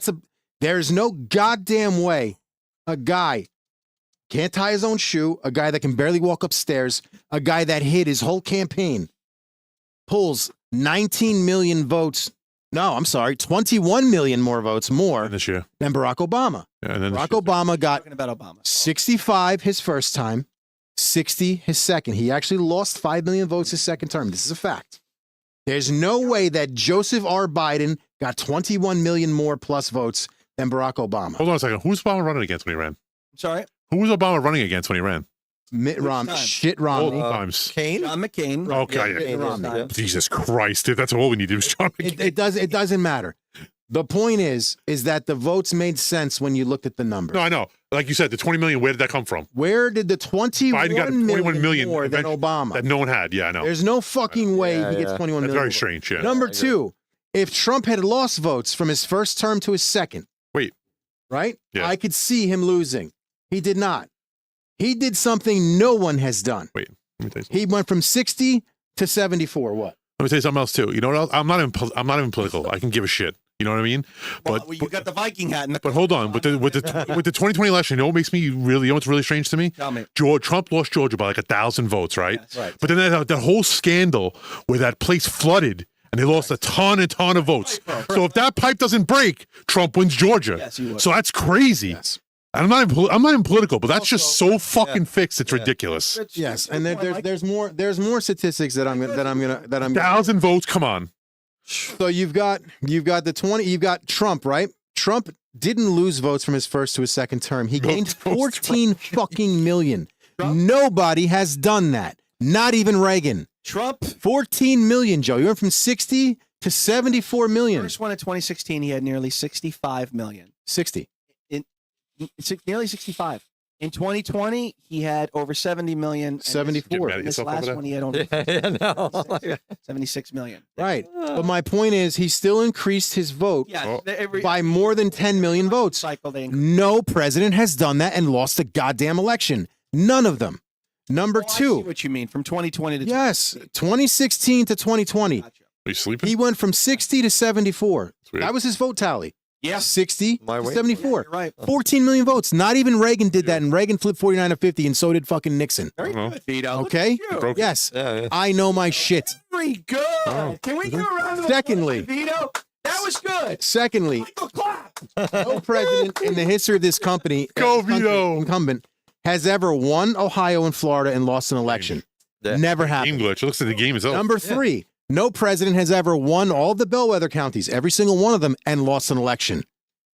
There's no goddamn way a guy can't tie his own shoe, a guy that can barely walk upstairs, a guy that hid his whole campaign, pulls 19 million votes. No, I'm sorry, 21 million more votes more This year. than Barack Obama. Yeah, and then Barack Obama got Talking about Obama. 65 his first time, 60 his second. He actually lost 5 million votes his second term. This is a fact. There's no way that Joseph R. Biden got 21 million more plus votes than Barack Obama. Hold on a second. Who's Obama running against when he ran? I'm sorry. Who was Obama running against when he ran? Mitt Romney, time? shit Both Romney. times. Kane? John McCain. Okay, Mitt Romney. Jesus Christ, dude, that's all we needed was John McCain. It doesn't matter. The point is that the votes made sense when you looked at the numbers. No, I know. Like you said, the 20 million, where did that come from? Where did the 21 Biden got 21 million more than eventually- Obama? That no one had. Yeah, I know. There's no fucking way he gets 21 That's million. very more. strange. Yeah. Number two, if Trump had lost votes from his first term to his second, Wait. right? Yeah. I could see him losing. He did not. He did something no one has done. Wait. Let me tell you something. He went from 60 to 74. What? Let me tell you something else too. You know what else? I'm not even political. I can give a shit. You know what I mean? But Well, you got the Viking hat in the. but hold on. With the 2020 election, you know what makes me really? You know what's really strange to me? Tell me. Trump lost Georgia by like 1,000 votes, right? Yes. Right. But then that whole scandal where that place flooded and they lost a ton of votes. So if that pipe doesn't break, Trump wins Georgia. Yes, he would. So that's crazy. Yes. I'm not even political, but that's just so fucking fixed. It's ridiculous. Yes, and there's more statistics that I'm gonna 1,000 votes. Come on. So you've got Trump, right? Trump didn't lose votes from his first to his second term. He gained 14 fucking million. Nobody has done that. Not even Reagan. Trump. 14 million, Joe. You went from 60 to 74 million. First one in 2016, he had nearly 65 million. 60. It's nearly 65. In 2020, he had over 70 million. and 74. Get mad at This yourself over last that? one, he had only no. 76 million. Right. But my point is, he still increased his vote Yeah, every by more than 10 million votes. cycle they No president has done that and lost a goddamn election. None of them. Number Oh, I see two. what you mean from 2020 to Yes, 2016 to 2020. Gotcha. Are you sleeping? He went from 60 to 74. Sweet. That was his vote tally. Yeah. 60 My to way. 74. You're right. 14 million votes. Not even Reagan did that, and Reagan flipped 49 to 50, and so did fucking Nixon. Very Uh-huh. good, Vito. Look Okay? at you. Broke it. Yes, Yeah. I know my shit. Very good. Oh. Can we give a round of Secondly. applause to Vito? That was good. Secondly, Michael, clap. no president in the history of this company, Go, country, Vito. incumbent, has ever won Ohio and Florida and lost an election. Yeah. Never Game happened. glitch. It looks like the game is over. Number three, no president has ever won all the bellwether counties, every single one of them, and lost an election.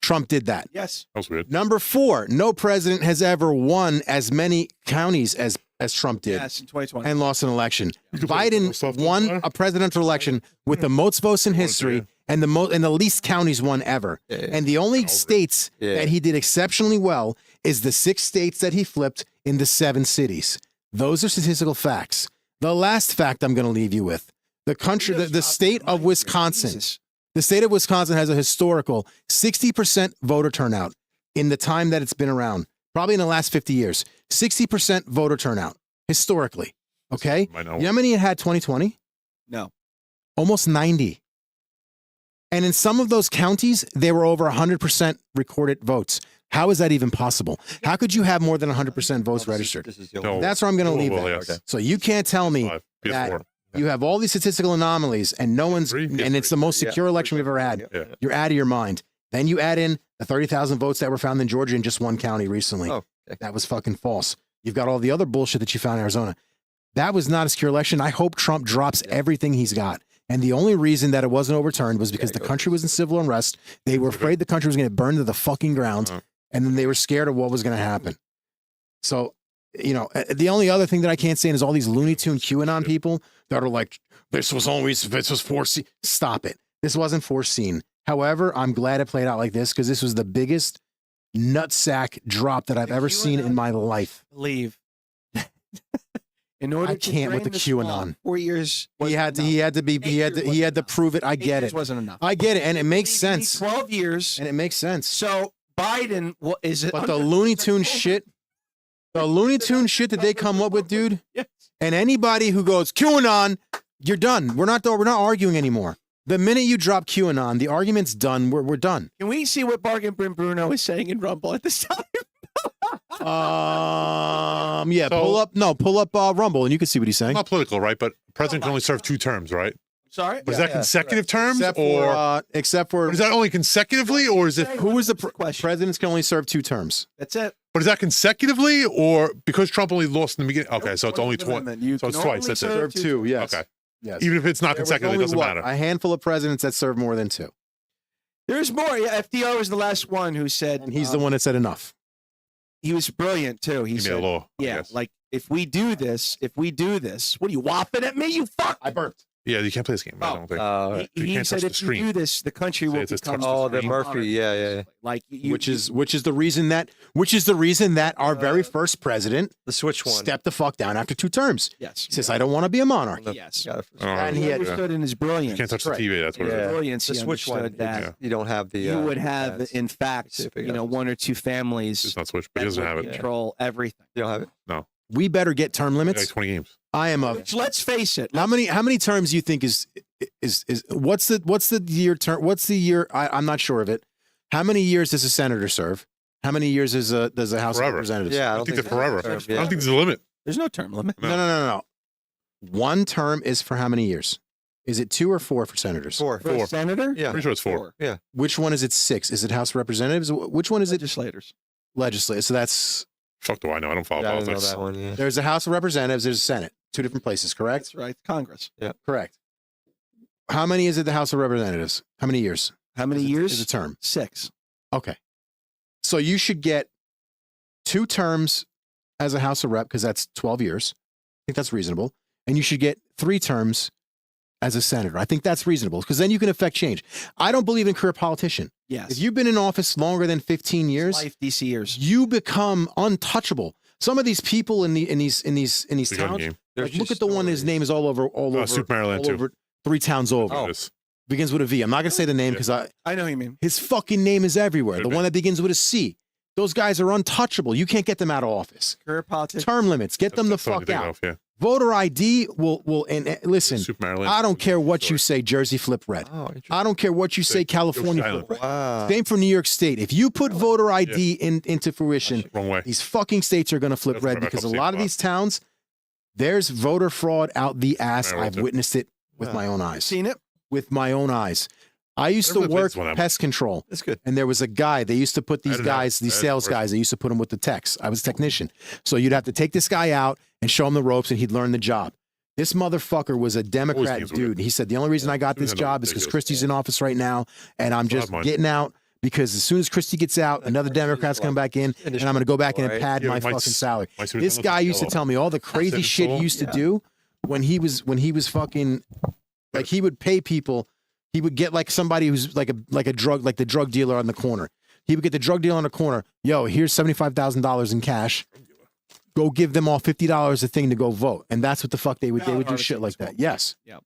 Trump did that. Yes. That was weird. Number four, no president has ever won as many counties as Trump did Yes, in 2020. and lost an election. You could put Biden stuff won there. a presidential election with the most votes in history and the least counties won ever. Yeah. And the only states Yeah. that he did exceptionally well is the 6 states that he flipped in the 7 cities. Those are statistical facts. The last fact I'm going to leave you with: the state of Wisconsin. Jesus. The state of Wisconsin has a historical 60% voter turnout in the time that it's been around, probably in the last 50 years. 60% voter turnout historically. Okay? Might not You know how many it had 2020? No. Almost 90. And in some of those counties, they were over 100% recorded votes. How is that even possible? How could you have more than 100% votes registered? This is the No. That's where I'm going to leave Well, that. yes. So you can't tell me Five. that PS4. you have all these statistical anomalies and no one's, Three? and it's the most Yeah. secure election we've ever had. Yeah. You're out of your mind. Then you add in the 30,000 votes that were found in Georgia in just one county recently. Oh, okay. That was fucking false. You've got all the other bullshit that you found in Arizona. That was not a secure election. I hope Trump drops everything he's got. And the only reason that it wasn't overturned was because the country was in civil unrest. They were afraid the country was going to burn to the fucking ground. And then they were scared of what was going to happen. So, you know, the only other thing that I can't stand is all these Looney Tune QAnon people that are like, this was foreseen. Stop it. This wasn't foreseen. However, I'm glad it played out like this because this was the biggest nutsack drop that I've ever seen in my life. Leave. In order I to can't with drain the swamp, QAnon. 4 years. He had to prove it. I get it. Wasn't enough. I get it. And it makes You need sense. 12 years. And it makes sense. So Biden, what is it? But the Looney Tune shit, that they come up with, dude, Yes. and anybody who goes QAnon, you're done. We're not arguing anymore. The minute you drop QAnon, the argument's done. We're done. Can we see what Bargain Bin Bruno is saying in Rumble at this time? Yeah, So- pull up Rumble, and you can see what he's saying. Not political, right? But president can only serve 2 terms, right? Sorry. But is that consecutive terms, Except for or is that only consecutively, or is it? who is the question? presidents can only serve 2 terms. That's it. But is that consecutively, or because Trump only lost in the beginning? Okay, so it's only twice. So it's twice. That's it. Serve 2, yes. Okay. Yes. Even if it's not There was consecutive, it only, doesn't what, matter. a handful of presidents that serve more than 2. There's more. Yeah, FDR was the last one who said, And he's the one that said enough. he was brilliant too. He He made said, a law. I yeah, guess. like if we do this, what are you whopping at me? You fuck. I burped. Yeah, you can't play this game. I don't think. You He can't said touch the if you screen. do this, the country Say will it says become. touch the Oh, the screen. Murphy. Yeah. Like you, which is the reason that our very first president The switch one. stepped the fuck down after 2 terms. yes, He says, I don't want to be a monarch. yes. Got it. Oh, And He he had- understood in his you brilliance. can't touch the Correct. TV. That's what Yeah. it is. Brilliance. The He switch one. understood that You don't have the. you would have, ads. in fact, See if it you know, goes. 1 or 2 families It's not switch, but he that doesn't would have it. control everything. You don't have it. We better get term Like limits. 20 games. I am a. Which, let's face it. How many terms do you think is what's the year term? What's the year? I'm not sure of it. How many years does a senator serve? How many years does a House of Forever. Representatives? Yeah, I don't think they're forever. I Yeah. don't think there's a limit. There's no term limit. No. One term is for how many years? Is it 2 or 4 for senators? 4. For a senator, Yeah. Pretty sure it's 4. Which one is it 6? Is it House of Representatives? Which one is it? legislators. Legislative. So that's Fuck do I know? I don't follow Yeah, I didn't know politics. that one. Yeah. there's a House of Representatives, there's a Senate. 2 different places, correct? That's right. Congress. Correct. How many is it the House of Representatives? How many years? How many Is years? a term? 6. Okay. So you should get 2 terms as a House of Rep because that's 12 years. I think that's reasonable. And you should get 3 terms as a senator. I think that's reasonable because then you can affect change. I don't believe in career politician. Yes. If you've been in office longer than 15 years, Life DC years. you become untouchable. Some of these people in these It's a good towns, game. like, look at the one his name is all over Super Maryland, all too. over 3 towns over. Look at this. Begins with a V. I'm not going to say the name because I know what you mean. his fucking name is everywhere. Could The be. one that begins with a C. Those guys are untouchable. You can't get them out of office. Career politics. Term limits. Get them the That's something fuck to think out. of, yeah. Voter ID will and listen. Super Maryland. I don't care what you say, Jersey flip red. Oh, interesting. I don't care what you say, California Island. flip red. Wow. Same for New York State. If you put voter ID into fruition, Wrong way. these fucking states are going to flip That's red right, I because a felt the lot same of these towns, there's voter fraud out the ass. Maryland, I've too. witnessed it with Wow. my own eyes. Seen it? With my own eyes. I used to Never played work this one that pest control. That's good. And there was a guy, they used to put these didn't know. guys, these That's sales worse. guys, they used to put them with the techs. I was a technician. So you'd have to take this guy out and show him the ropes and he'd learn the job. This motherfucker was a Democrat teams were dude. good. He said, the only reason I got this Yeah, no, job is because ridiculous. Christie's in office right now and I'm That's just mine. getting out because as soon as Christie gets out, another Democrat's come back in and I'm going to go back in and Right. pad Yeah, my but my fucking s- salary. My suit This is guy used to yellow. tell me all the crazy Sitting shit he full. used to do when he was fucking like he would pay people. He would get like somebody who's like the drug dealer on the corner. He would get the drug dealer on the corner. Yo, here's $75,000 in cash. Go give them all $50 a thing to go vote, and that's what the fuck they would do shit like that. Yes. Yep.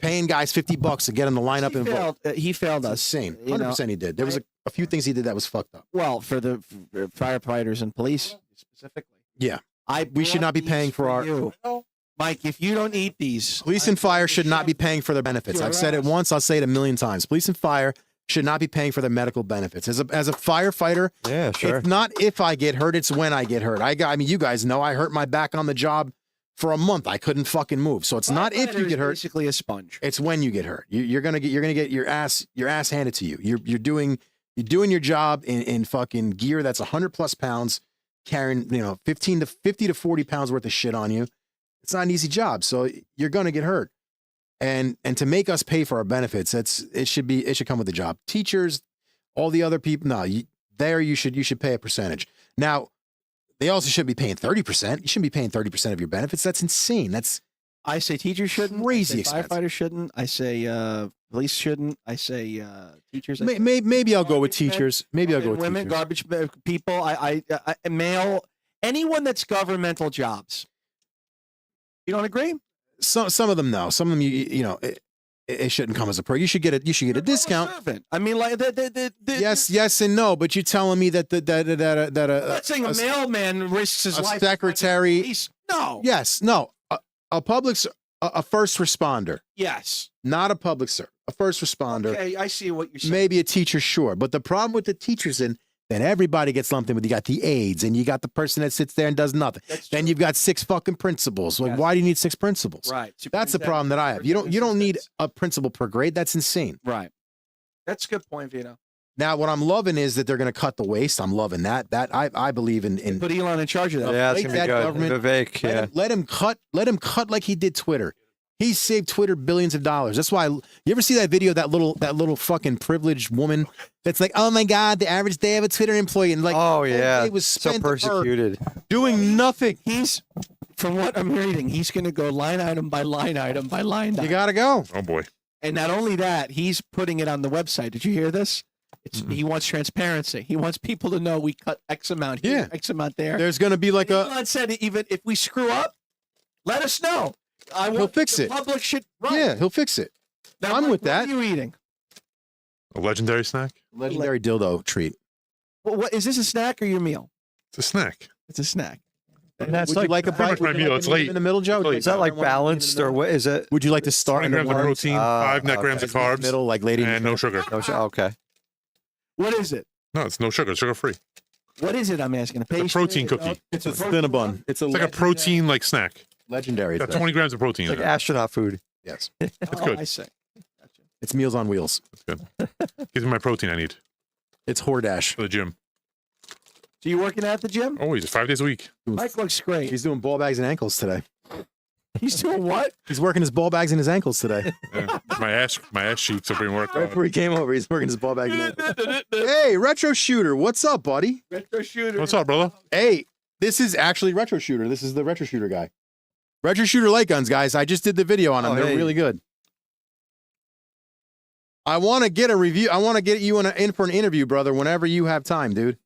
Paying guys $50 to get them to line up and vote. He failed That's us. insane. You know, 100% he did. There was a few things he did that was fucked up. well, for the firefighters and police specifically. Yeah. We should not be paying for our- you. Mike, if you don't eat these, Police and fire should not be paying for their benefits. I've said it once. I'll say it a million times. Police and fire should not be paying for their medical benefits. As a firefighter, Yeah, sure. it's not if I get hurt, it's when I get hurt. I mean, you guys know I hurt my back on the job for a month. I couldn't fucking move. So it's not if you get hurt. Basically a sponge. It's when you get hurt. You're gonna get your ass handed to you. You're doing your job in fucking gear that's 100+ pounds, carrying 50 to 40 pounds worth of shit on you. It's not an easy job. So you're gonna get hurt. And to make us pay for our benefits, it should come with the job. Teachers, all the other people, no, you should pay a percentage. Now, they also should be paying 30%. You shouldn't be paying 30% of your benefits. That's insane. I say teachers shouldn't. Crazy I say expensive. firefighters shouldn't. I say police shouldn't. I say teachers. Maybe I'll go with teachers. Maybe I'll go with women, teachers. garbage people. I male, anyone that's governmental jobs. You don't agree? Some of them no. Some of them it shouldn't come as a pro. You should get a discount. Servant. I mean, like Yes and no. But you're telling me that I'm not saying a mailman risks his a life. secretary. No. Yes, no. A first responder, Yes. not a public servant. A first responder. Okay, I see what you're saying. Maybe a teacher, sure. But the problem with the teachers then everybody gets lumped in with. You got the aides, and you got the person that sits there and does nothing. Then you've got 6 fucking principals. Like, why do you need 6 principals? Right. That's the problem that I have. You don't need a principal per grade. That's insane. Right. That's a good point, Vito. Now, what I'm loving is that they're going to cut the waste. I'm loving that. I believe in Put Elon in charge of that. Yeah, it's Like gonna be that good. government- Vivek, yeah. Let him cut like he did Twitter. He saved Twitter billions of dollars. That's why you ever see that video of that little fucking privileged woman that's like, oh my God, the average day of a Twitter employee, and like, Oh yeah, it was so spent on her persecuted. doing nothing. He's, from what I'm reading, he's going to go line item by line item by line item. You gotta go. Oh boy. And not only that, he's putting it on the website. Did you hear this? He wants transparency. He wants people to know we cut X amount here, X amount there. There's gonna be like a. Elon said, even if we screw up, let us know. He'll fix the it. Public should. Right. Yeah, he'll fix it. Now, I'm Mike, with that. What are you eating? A legendary snack? Legendary dildo treat. What is this, a snack or your meal? It's a snack. It's a snack. And that's Would you like a pretty bite? much my Would you meal. like It's to leave late. in the middle, Joe? Late. Is that like balanced or what is it? Would you like to start 20 in the grams of morning? protein, 5 net grams of carbs, Middle, like lady. and no sugar. No, okay. What is it? No, it's no sugar. Sugar free. What is it? I'm asking. It's a protein cookie. It's a Cinnabon. It's It's like a protein like snack. legendary. It's got 20 grams of protein. It's like in it. astronaut food. Yes, It's good. I see. it's Meals on Wheels. It's good. Gives me my protein I need It's Hordash. for the gym. So you working out at the gym? Always 5 days a week. Mike looks great. He's doing ball bags and ankles today. He's doing what? He's working his ball bags and his ankles today. Yeah. my ass cheeks are being worked Right on. before he came over, he's working his ball bags and ankles. Hey, Retro Shooter, what's up, buddy? Retro shooter. What's up, brother? Hey, this is actually Retro Shooter. This is the Retro Shooter guy. Retro Shooter light guns, guys. I just did the video on them. Oh, They're hey. really good. I want to get a review. I want to get you in for an interview, brother, whenever you have time, dude.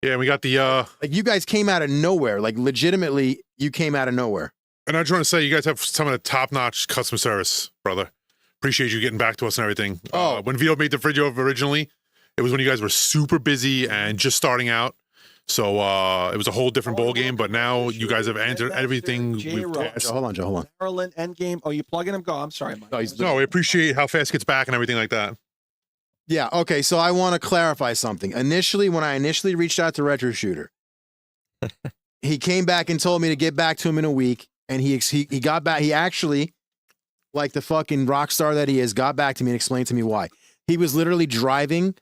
Yeah, we got the Like, you guys came out of nowhere. Like, legitimately, you came out of nowhere. and I just want to say you guys have some of the top-notch customer service, brother. Appreciate you getting back to us and everything. Oh. When Vito made the video originally, it was when you guys were super busy and just starting out. So it was a whole different ball game, but now you guys have answered everything we've asked. Hold on, Joe. Hold on. Maryland Endgame. Oh, you plugging him? Go. I'm sorry, Mike. No, we appreciate how fast it gets back and everything like that. Yeah, okay, so I want to clarify something. Initially, when I initially reached out to Retro Shooter, he came back and told me to get back to him in a week, and he got back. He actually, like the fucking rock star that he is, got back to me and explained to me why. He was literally driving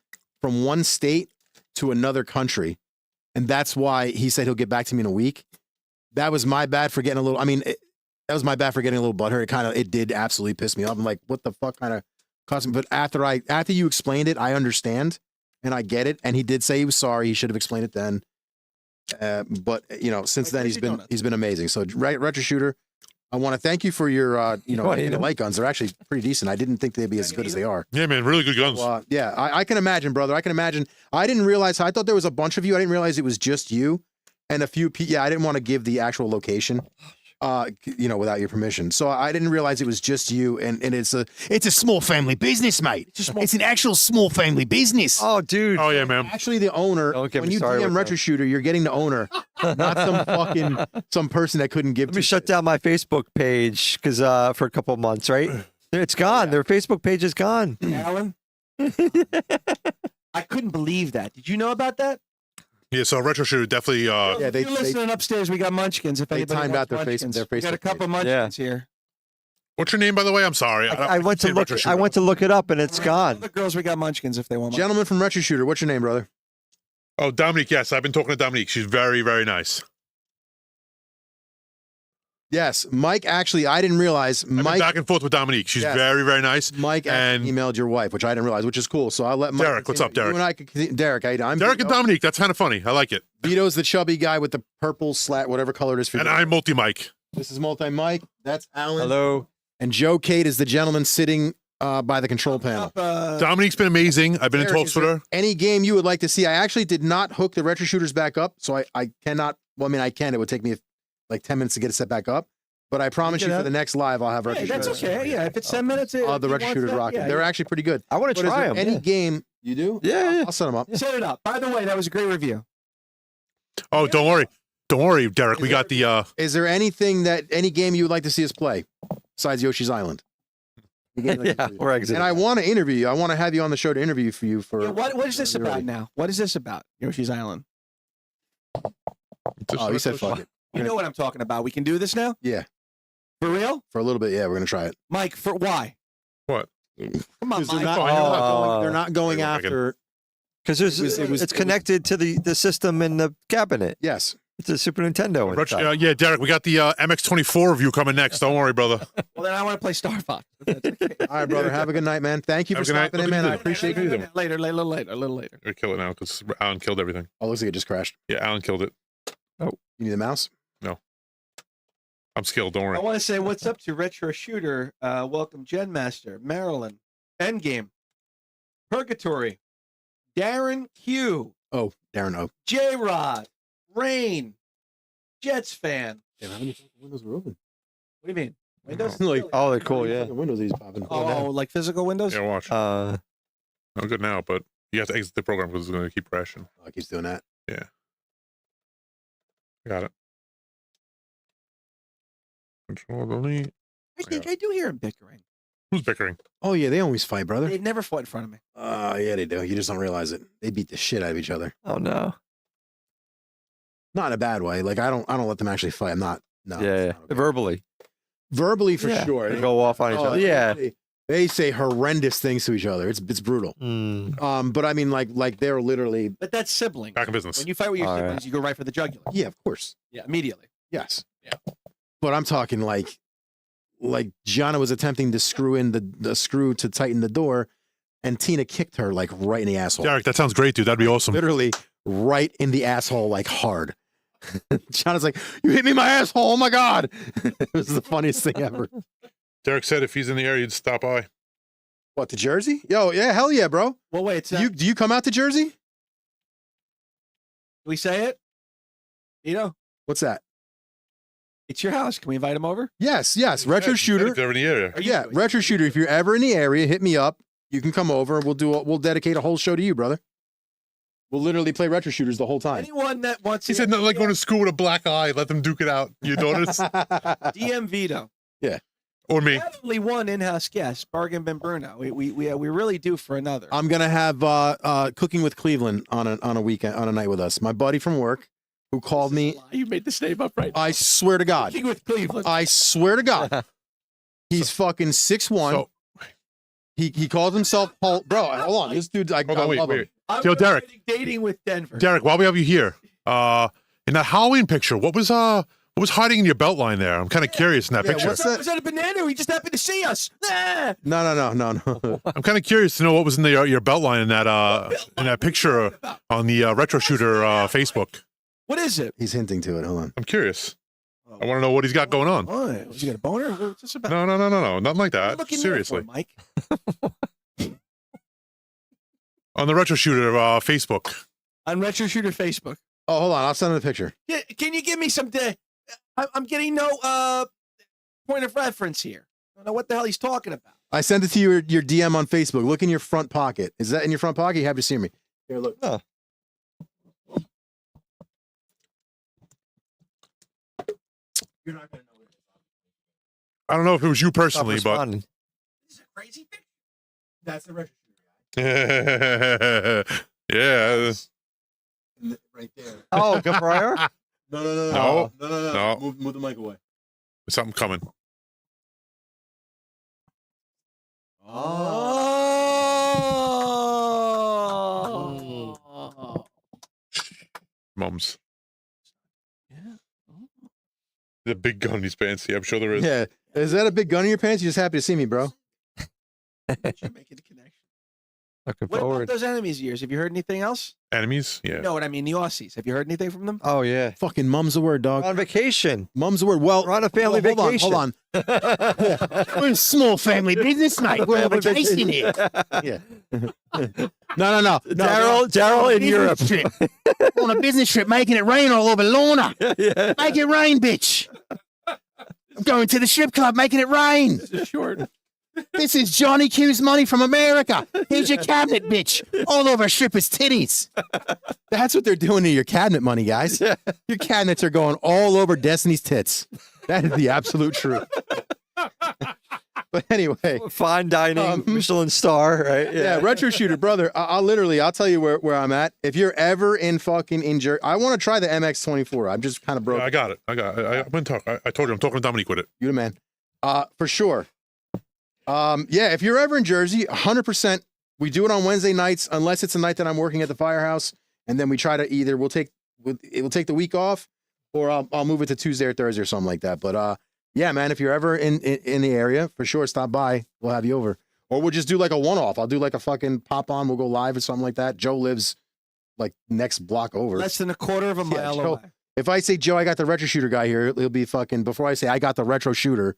from one state to another country, and that's why he said he'll get back to me in a week. That was my bad for getting a little, that was my bad for getting a little butthurt. It did absolutely piss me off. I'm like, what the fuck kind of custom? But after you explained it, I understand and I get it. And he did say he was sorry. He should have explained it then. But since then he's been amazing. So Retro Shooter, I want to thank you for your light guns. They're actually pretty decent. I didn't think they'd be as good as they are. Yeah, man, really good guns. Yeah, I can imagine, brother. I can imagine. I didn't realize. I thought there was a bunch of you. I didn't realize it was just you and a few people. Yeah, I didn't want to give the actual location, without your permission. So I didn't realize it was just you. And it's a small family business, mate. It's an actual small family business. Oh, dude. Oh yeah, man. Actually, the owner. Don't get When me you started DM with Retro that. Shooter, you're getting the owner, not some person that couldn't give. Let me shut down my Facebook page because for a couple of months, right? It's gone. Their Facebook page is gone. Alan, I couldn't believe that. Did you know about that? Yeah, so Retro Shooter definitely. Yeah, If you're listening upstairs, we got munchkins. If they anybody timed wants out their munchkins. their We got a Facebook couple page. munchkins here. What's your name, by the way? I'm sorry. I went to say look. Retro I Shooter. went to look it up, and it's Tell gone. the girls we got munchkins if they want. Gentleman from Retro Shooter, what's your name, brother? Oh, Dominique. Yes, I've been talking to Dominique. She's very, very nice. Yes, Mike. Actually, I didn't realize I've been Mike. back and forth with Dominique. She's Yes. very, very nice. Mike and emailed your wife, which I didn't realize, which is cool. So I'll let Mike. Derek, what's up, Derek? You and I could, Derek, I'm Derek Vito. and Dominique. That's kind of funny. I like it. Vito's the chubby guy with the purple slat, whatever color it is for And you. I'm Multi Mike. This is Multi Mike. That's Alan. Hello. And Joe Cade is the gentleman sitting by the control panel. Dominique's been amazing. I've been in Derek, talks is with there her. Any game you would like to see? I actually did not hook the Retro Shooters back up, so I cannot. Well, I mean, I can. It would take me like 10 minutes to get it set back up. But I promise you, for the next live, I'll have Retro Hey, that's Shooters. okay. Yeah, if it's 10 minutes, I'll have the if he Retro wants Shooters that, rocking. yeah, They're yeah. actually pretty good. I want But to is try there them. any game you do? Yeah. I'll set them up. Set it up. By the way, that was a great review. Oh, don't worry. Don't worry, Derek. We got the. Is there anything any game you would like to see us play besides Yoshi's Island? Yeah, we're exiting. And I want to interview you. I want to have you on the show to interview for you for. Yeah, what is this You're about ready. now? What is this about? Yoshi's Island. Oh, you said fuck it. You know what I'm talking about. We can do this now? Yeah. For real? For a little bit, yeah, we're gonna try it. Mike, for why? What? Come on, They're Mike. not, they're not going Wait 1 after. Because it was- it's connected to the system in the cabinet. Yes. It's a Super Nintendo. and stuff. Yeah, Derek. We got the MX-24 review coming next. Don't worry, brother. Well, then I want to play Star Fox. That's okay. All right, brother. Have a good night, man. Thank you for Have a good night. stopping in, man. I appreciate it. it. Later, a little later. We kill it now because Alan killed everything. Oh, looks like it just crashed. Yeah, Alan killed it. You need a mouse? I'm skilled. Don't worry. I want to say what's up to Retro Shooter. Welcome, Gen Master, Maryland, Endgame, Purgatory, Darren Q, Oh, Darren. Oh, J Rod, Rain, Jets fan. damn, how many fucking windows were open? What do you mean? Windows? Like, Oh, they're cool. Yeah. fucking windows he's popping. Oh, like physical windows? Yeah, watch. I'm good now, but you have to exit the program because it's going to keep crashing. Oh, it keeps doing that. Got it. Control delete. I do hear him bickering. Who's bickering? Oh yeah, they always fight, brother. They've never fought in front of me. Yeah, they do. You just don't realize it. They beat the shit out of each other. Oh no. Not in a bad way. Like I don't let them actually fight. I'm not. No. Yeah. it's not okay. Verbally. Verbally for Yeah. sure. They go off on each Oh, other. Yeah. They say horrendous things to each other. It's brutal. Mm. But I mean, like they're literally. But that's siblings. Back in business. When you fight with your All right. siblings, you go right for the jugular. Yeah, of course. Yeah, immediately. Yes. Yeah. But I'm talking like Gianna was attempting to screw in the screw to tighten the door, and Tina kicked her like right in the asshole. Derek, that sounds great, dude. That'd be awesome. Literally right in the asshole, like hard. Gianna's like, "You hit me in my asshole! Oh my god!" It was the funniest thing ever. Derek said if he's in the area, you'd stop by. What, to Jersey? Yo, yeah, hell yeah, bro. Well, wait. Do you come out to Jersey? Can we say it? You know, What's that? it's your house. Can we invite him over? Yes. Retro Yeah, Shooter. If they're in the area. Are you Yeah, doing it? Retro Shooter. If you're ever in the area, hit me up. You can come over. We'll dedicate a whole show to you, brother. We'll literally play Retro Shooters the whole time. Anyone that wants He to said, not like going to school with a black eye. Let them duke it out. Your daughters DM Vito. or me. We have only one in-house guest, Bargain Ben Bruno. We really do for another. I'm gonna have Cooking with Cleveland on a weekend on a night with us. My buddy from work who called me. You made this name up right. I swear to God. Cooking with Cleveland. I swear to God. He's fucking 6'1". So, He calls himself Paul. Bro, hold on. This dude, I hold on, love him. wait. I'm Yo, Derek. already dating with Denver. Derek, while we have you here, in that Halloween picture, what was hiding in your belt line there? I'm kind of curious in that Yeah, picture. what's that? Was that a banana? Or he just happened to see us. Ah! No. I'm kind of curious to know what was in your belt line in that picture on the Retro Shooter Facebook. What is it? He's hinting to it. Hold on. I'm curious. I want to know what he's got going on. Oh, was he got a boner? What's this about? No, nothing like What are you that. looking there Seriously, for, Mike. on the Retro Shooter Facebook. On Retro Shooter Facebook. Oh, hold on. I'll send him the picture. Can you give me some? I'm getting no point of reference here. I don't know what the hell he's talking about. I sent it to your DM on Facebook. Look in your front pocket. Is that in your front pocket? You have to see me. Here, look. Oh. You're not gonna know what it is. I don't know if it was you Stop personally, but responding. This is a crazy picture. That's the Retro Shooter yeah. Right there. Oh, Cabrera? No. No. Move the mic away. There's something coming. Oh. Mums. The big gun in his pants. Yeah, I'm sure there is. Yeah. Is that a big gun in your pants? You're just happy to see me, bro. You're making a connection. Looking What about forward. those enemies of yours? Have you heard anything else? Enemies? Yeah. No, what I mean, the Aussies. Have you heard anything from them? Oh, yeah. Fucking mum's the word, dog. We're on vacation. Mum's the word. Well, We're on a family hold vacation. on. We're a small family business, mate. We're on vacation here. Yeah. No. Daryl in Europe. On a business trip, making it rain all over Lorna. Yeah. Make it rain, bitch. I'm going to the strip club, making it rain. Short. This is Johnny Q's money from America. Here's your cabinet, bitch. All over strippers' titties. That's what they're doing to your cabinet money, guys. Yeah. Your cabinets are going all over Destiny's tits. That is the absolute truth. But anyway. Fine dining, Michelin star, right? Yeah, retro shooter, brother. I'll tell you where I'm at. If you're ever in Jersey, I want to try the MX-24. I'm just kind of broke. Yeah, I got it. I've been talking. I told you, I'm talking to Dominique with it. You the man. For sure. Yeah, if you're ever in Jersey, 100%. We do it on Wednesday nights, unless it's a night that I'm working at the firehouse, and then we try to either we'll take the week off, or I'll move it to Tuesday or Thursday or something like that. But yeah, man, if you're ever in the area, for sure, stop by. We'll have you over, or we'll just do like a one-off. I'll do like a fucking pop on. We'll go live or something like that. Joe lives like next block over. Less than a quarter of a mile Joe, away. if I say, Joe, I got the retro shooter guy here, he'll be fucking. Before I say I got the retro shooter,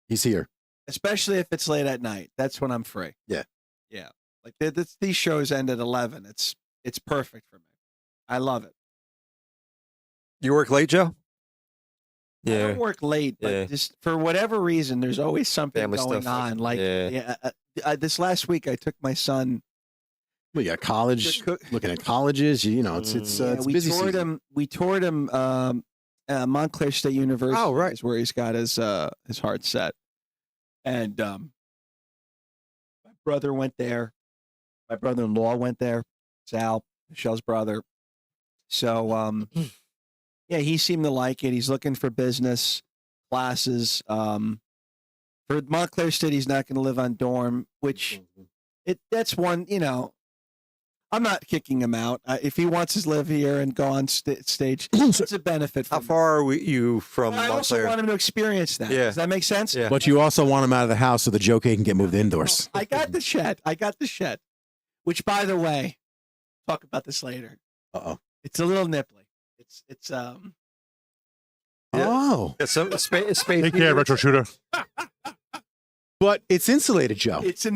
he's here. Especially if it's late at night. That's when I'm free. Yeah. Yeah. Like these shows end at 11. It's perfect for me. I love it. You work late, Joe? I don't work late, but just for whatever reason, there's always something Family going stuff. on. Like this last week, I took my son. We got college, looking at colleges. You know, it's We busy toured season. him. We toured him. Montclair State University. Oh, right. Is where he's got his heart set. And my brother went there. My brother-in-law went there. Sal, Michelle's brother. So yeah, he seemed to like it. He's looking for business classes. For Montclair State, he's not going to live on dorm, which that's one. You know, I'm not kicking him out. If he wants to live here and go on stage, it's a benefit. For How far are you from I also Montclair? want him to experience that. Yeah. Does that make sense? Yeah. But you also want him out of the house so the Joe K can get moved indoors. I got the shed. Which, by the way, talk about this later. Uh-oh. It's a little nipply. It's Oh. Yeah, so space. Take care, retro shooter. But it's insulated, Joe. It's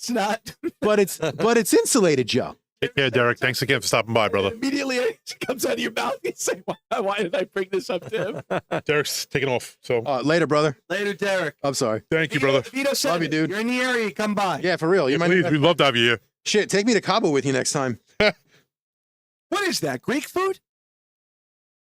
not. But it's insulated, Joe. Take care, Derek. Thanks again for stopping by, brother. Immediately it comes out of your mouth. You say, why did I bring this up to him? Derek's taking off. So Later, brother. Later, Derek. I'm sorry. thank you, brother. Vito said Love you, it. dude. You're in the area. Come by. Yeah, for real. You might Please, we'd love to have you here. shit. Take me to Cabo with you next time. What is that? Greek food?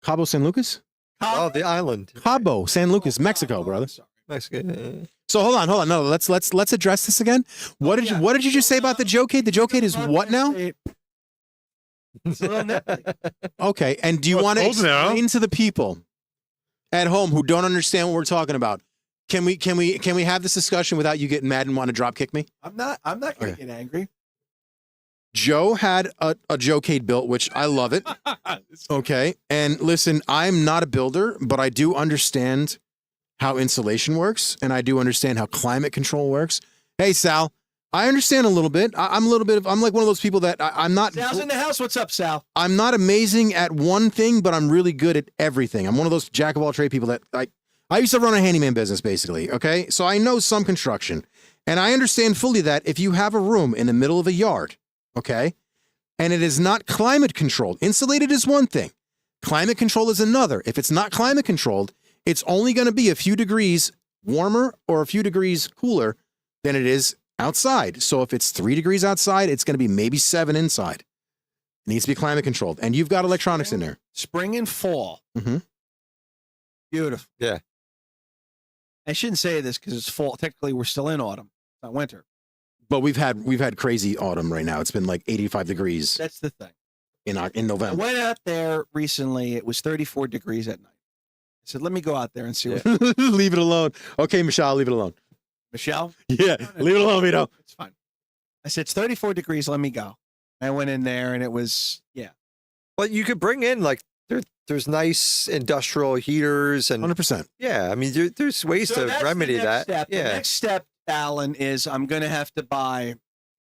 Cabo San Lucas? Oh, the island. Cabo San Lucas, Mexico, brother. Mexican. So hold on. No, let's address this again. What did you just say about the Joe K? The Joe K is what now? It's a little nipply. Okay, and do you want to Hold now. explain to the people at home who don't understand what we're talking about? Can we have this discussion without you getting mad and want to drop kick me? I'm not going to get angry. Joe had a Joe K built, which I love it. Okay, and listen, I'm not a builder, but I do understand how insulation works, and I do understand how climate control works. Hey, Sal, I understand a little bit. I'm like one of those people that I'm not. Sal's in the house. What's up, Sal? I'm not amazing at one thing, but I'm really good at everything. I'm one of those jack of all trade people that I used to run a handyman business, basically. Okay, so I know some construction, and I understand fully that if you have a room in the middle of a yard, okay, and it is not climate controlled, insulated is one thing, climate control is another. If it's not climate controlled, it's only going to be a few degrees warmer or a few degrees cooler than it is outside. So if it's 3 degrees outside, it's going to be maybe 7 inside. It needs to be climate controlled. And you've got electronics in there. Spring and fall. Mm-hmm. Beautiful. Yeah. I shouldn't say this because it's fall. Technically, we're still in autumn. It's not winter. But we've had crazy autumn right now. It's been like 85 degrees That's the thing. in I November. went out there recently. It was 34 degrees at night. I said, let me go out there and see what. Leave it alone. Okay, Michelle, leave it alone. Michelle? Yeah, leave it alone, Vito. It's fine. I said, it's 34 degrees. Let me go. I went in there and it was, yeah. But you could bring in like there's nice industrial heaters and 100%. yeah. I mean, there's ways So to that's the remedy next that. step. The Yeah. next step, Alan, is I'm going to have to buy,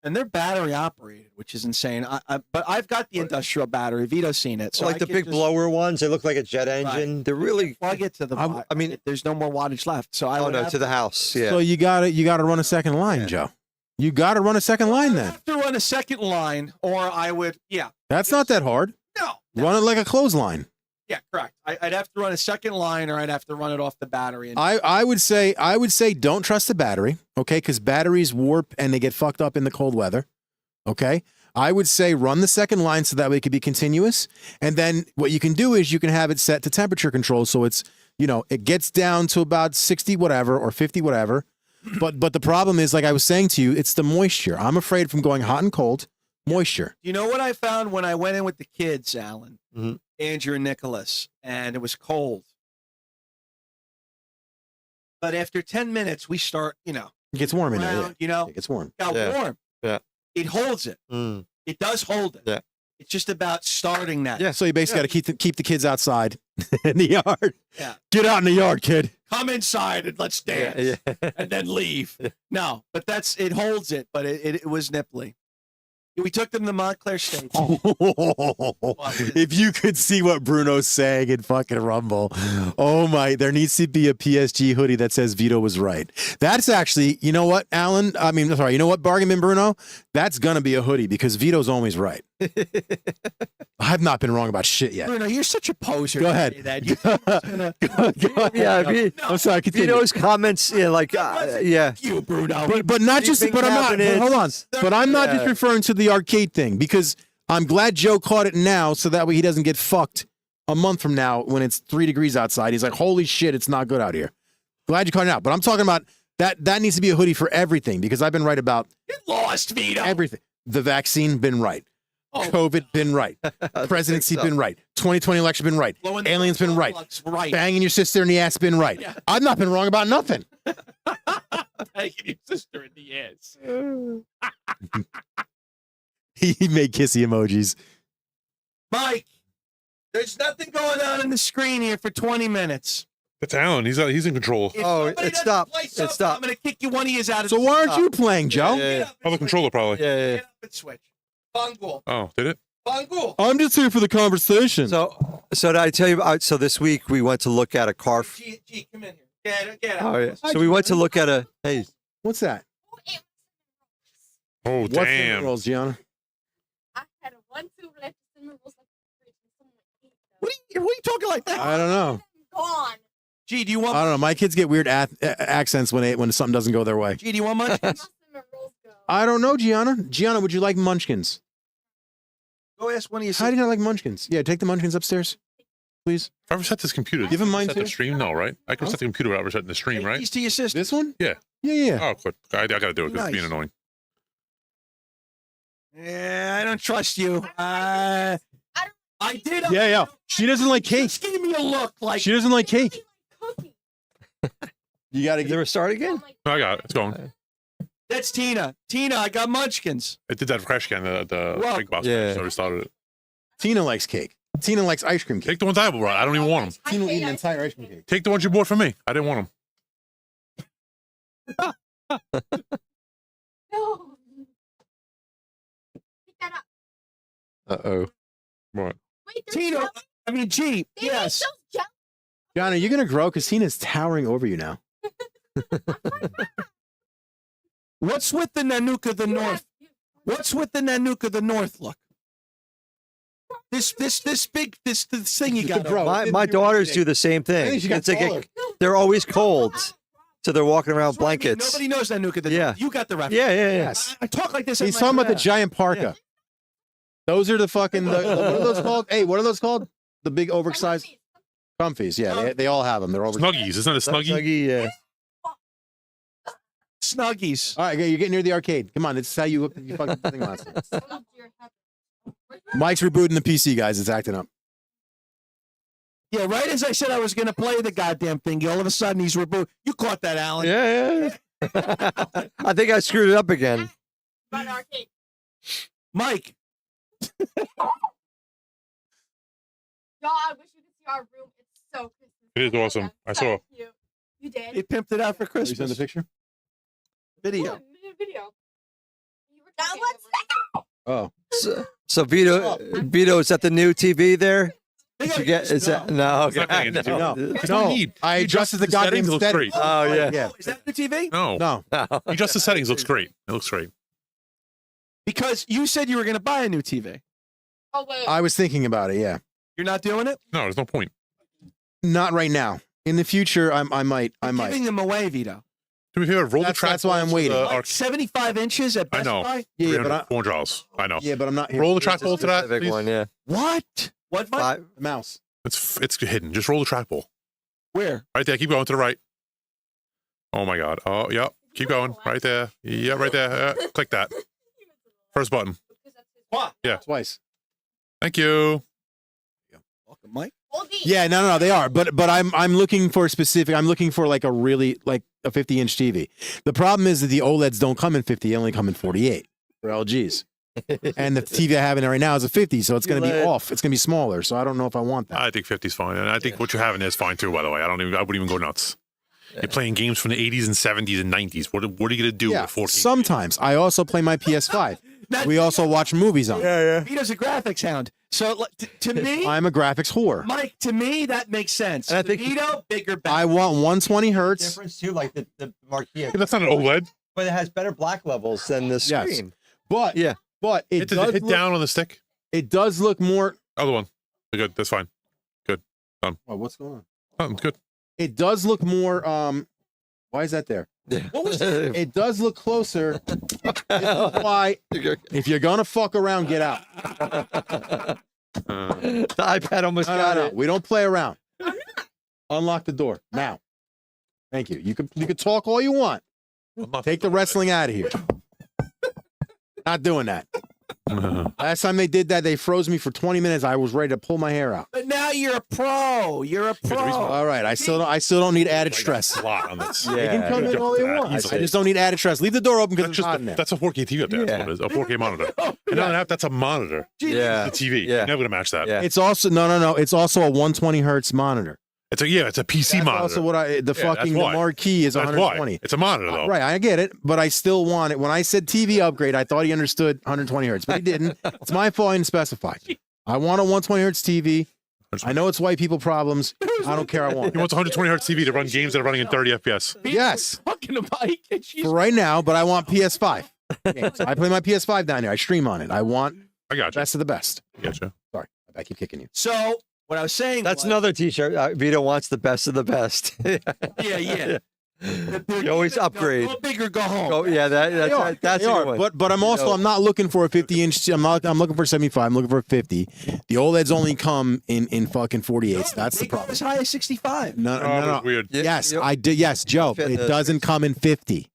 and they're battery operated, which is insane. But I've got the industrial battery. Vito's seen it. So like I the could big just blower ones, they look like a jet engine. They're really. plug it to the. I mean, there's no more wattage left. So I oh would no, have to the house. Yeah. So you gotta run a second line, Yeah. Joe. You gotta run a second line I then. have to run a second line, or I would, yeah. That's not that hard. No. Run it like a clothesline. Yeah, correct. I'd have to run a second line, or I'd have to run it off the battery. And I would say don't trust the battery, okay? Because batteries warp and they get fucked up in the cold weather. Okay. I would say run the second line so that way it could be continuous. And then what you can do is you can have it set to temperature control. So it's, it gets down to about 60 whatever or 50 whatever. But the problem is, like I was saying to you, it's the moisture. I'm afraid from going hot and cold, moisture. you know what I found when I went in with the kids, Alan, Andrew and Nicholas, and it was cold. But after 10 minutes, we start, It gets warm in there. around, Yeah. It gets warm. got Yeah. warm. Yeah. It holds it. Mm. It does hold it. Yeah. It's just about starting that. Yeah. So you basically got to keep the kids outside in the yard. Yeah. Get out in the yard, kid. Come inside and let's dance, Yeah. and then leave. No, but it holds it. But it was nipply. We took them to Montclair State. If you could see what Bruno's saying in fucking Rumble, oh my, there needs to be a PSG hoodie that says Vito was right. That's actually, you know what, Alan? I mean, sorry, you know what, Bargain Bin Bruno? That's going to be a hoodie because Vito's always right. I've not been wrong about shit yet. Bruno, you're such a poser. Go to ahead. say that. You Go ahead. Yeah. I'm sorry, continue. Vito's comments, yeah, like, yeah. you, Bruno. But not just, Sleeping but I'm not, cabinets. hold on. But I'm not just Yeah. referring to the arcade thing because I'm glad Joe caught it now so that way he doesn't get fucked a month from now when it's 3 degrees outside. He's like, holy shit, it's not good out here. Glad you caught it out. But I'm talking about that needs to be a hoodie for everything because I've been right about Get lost, Vito. everything. The vaccine, been right. Oh. COVID, been right. Presidency, been right. 2020 election, been right. Blowing the Aliens, been right. Right. Banging your sister in the ass, been right. Yeah. I've not been wrong about nothing. Taking your sister in the ass. He made kissy emojis. Mike, there's nothing going on in the screen here for 20 minutes. That's Alan. He's in control. If Oh, somebody it doesn't stopped. play It something, stopped. I'm going to kick you one of you out of So the why aren't you playing, Joe? Yeah. Other controller, probably. Yeah. Get up and switch. Bungul. Oh, did it? Bungul. I'm just here for the conversation. So did I tell you? So this week we went to look at a car. G, come in here. Get Oh out. yeah. So we went to look at a. Hey, What's that? Oh, What's in the damn. rolls, Gianna? I had a 1-2 left in the rolls like What are you talking like that? I don't know. gone. G, do you want? I don't know. My kids get weird accents when something doesn't go their way. G, do you want munchkins? Cinnamon rolls go. I don't know, Gianna. Gianna, would you like munchkins? Go ask one of your How do you not like munchkins? Yeah, take the munchkins upstairs, please. If I reset this computer, Give him mine set too. the stream? No, right? I can Huh? set the computer without resetting the stream, Take right? these to your sister. This one? Yeah. Yeah. Oh, good. I got to do it because it's being Nice. annoying. Yeah, I don't trust you. I did. Yeah. She doesn't like cake. Just give me a look like She doesn't like cake. Cookie. You got to did they start again? No, I got it. It's going. that's Tina. Tina, I got munchkins. I did that crash can, the Well, big boss. yeah. So I started it. Tina likes cake. Tina likes ice cream cake. Take the ones I brought. I don't even want them. Tina will eat an entire ice cream cake. Take the ones you bought for me. I didn't want them. No. Pick that up. Uh-oh. What? Wait, there's Tina, jelly? I mean G. They Yes. make those jelly. Gianna, you're going to grow because Tina's towering over you now. What's with the Nanook of the North? What's with the Nanook of the North look? This thing you got. Bro, My daughters do the same I think thing. she got It's like taller. they're always cold, so they're walking around with blankets. Nobody knows Nanook of the Yeah. North. You got the reference. Yeah. Yes. I talk like this. He's at my talking about the class. giant parka. Those are the fucking, what are those called? Hey, what are those called? The big oversized comfies. Yeah, they all have them. They're over. Snuggies. Isn't it a snuggie? Yeah. Snuggies. All right, okay, you're getting near the arcade. Come on, this is how you hooked the fucking thing last time. Up to your head. Mike's rebooting the PC, guys. It's acting up. Yeah, right as I said I was going to play the goddamn thing, all of a sudden he's reboot. You caught that, Alan. Yeah. I think I screwed it up again. Run arcade. Mike. Y'all, I wish you could see our room. It's so Christmas. It is awesome. I saw. Cute. You did. He pimped it out for You Christmas. send the picture? Video. Yeah, we did a video. You were Now talking let's Oh. So Vito, is that the new TV there? Did you get? Is that no? It's not Okay, getting into No, There's no. no need. I You adjusted the adjust goddamn settings, it looks settings. great. Oh yeah. Yeah. Is that the TV? No. No, No. You adjust the settings, it looks great. It looks great. Because you said you were going to buy a new TV. Oh, wait. I was thinking about it. Yeah, You're not doing it? No, there's no point. not right now. In the future, I might. Giving them away, Vito. To be fair, roll the track. That's why I'm balls to waiting. the Like arc- 75 inches at I Best know. Buy? Yeah, but 300, $400. I know. yeah, but I'm not here. Roll the trackball to that, Specific please. one, yeah. What? What, Mike? Five. Mouse. It's hidden. Just roll the trackball. Where? Right there. Keep going to the right. Oh my God. Oh, yep. Keep going. Right there. Yeah, right there. Click that. First button. What? Yeah. Twice. Thank you. Welcome, Mike. Hold these. Yeah, no, they are. But I'm looking for specific. I'm looking for like a really like a 50-inch TV. The problem is that the OLEDs don't come in 50; they only come in 48 for LGs. And the TV I have in there right now is a 50, so it's going to be off. It's going to be smaller. So I don't know if I want that. I think 50's fine. And I think what you're having is fine too, by the way. I wouldn't even go nuts. You're playing games from the 80s and 70s and 90s. What are you going to do Yeah, with 14? sometimes I also play my PS5. We also watch movies on. Yeah. Vito's a graphics hound. So to me, I'm a graphics whore. Mike, to me, that makes sense. And I think- Vito, bigger, better. I want 120 hertz. Difference too, like the marquee, Yeah, that's not an OLED. but it has better black levels than the Yes. screen. But Yeah. but it Hit, does hit look, down on the stick. it does look more. Other one. Good. That's fine. Oh, what's going on? Oh, good. It does look more. Why is that there? What was It does look closer. This is why, if you're gonna fuck around, get out. The iPad almost got No. it. We don't play around. Unlock the door now. Thank you. You can talk all you want. Take the wrestling out of here. Not doing that. Last time they did that, they froze me for 20 minutes. I was ready to pull my hair out. But now you're a pro. You're a pro. All right, I still don't need added stress. A lot on this. They can come in all they want. I Easily. just don't need added stress. Leave the door open because That's it's just hot in there. that's a 4K TV up there. That's what it is. A 4K monitor. And not only that, that's a monitor. Yeah. The TV. Yeah. You're never gonna match that. Yeah. It's also no. It's also a 120 hertz monitor. It's a PC That's monitor. also what the Yeah, fucking that's why. marquee is That's 120. why. It's a monitor though. Right, I get it, but I still want it. When I said TV upgrade, I thought he understood 120 hertz, but he didn't. It's my fault I didn't specify. I want a 120 hertz TV. I know it's white people problems. I don't care. I want He it. wants a 120 hertz TV to run games that are running in 30 FPS. Yes, Fucking a bike. And she's for right now, but I want PS5. games. I play my PS5 down here. I stream on it. I want I got you. best of the best. Gotcha. Sorry, I keep kicking you. So what I was saying. That's was, another T-shirt. Vito wants the best of the best. Yeah. You always upgrade. Go big or go home. Oh yeah, that's They a are, good one. but I'm not looking for a 50-inch. I'm looking for 75. I'm looking for a 50. The OLEDs only come in fucking 48s. That's the They go problem. as high as 65. No. that's weird. Yes, I did. Yes, Joe. Fit It the- doesn't come in 50.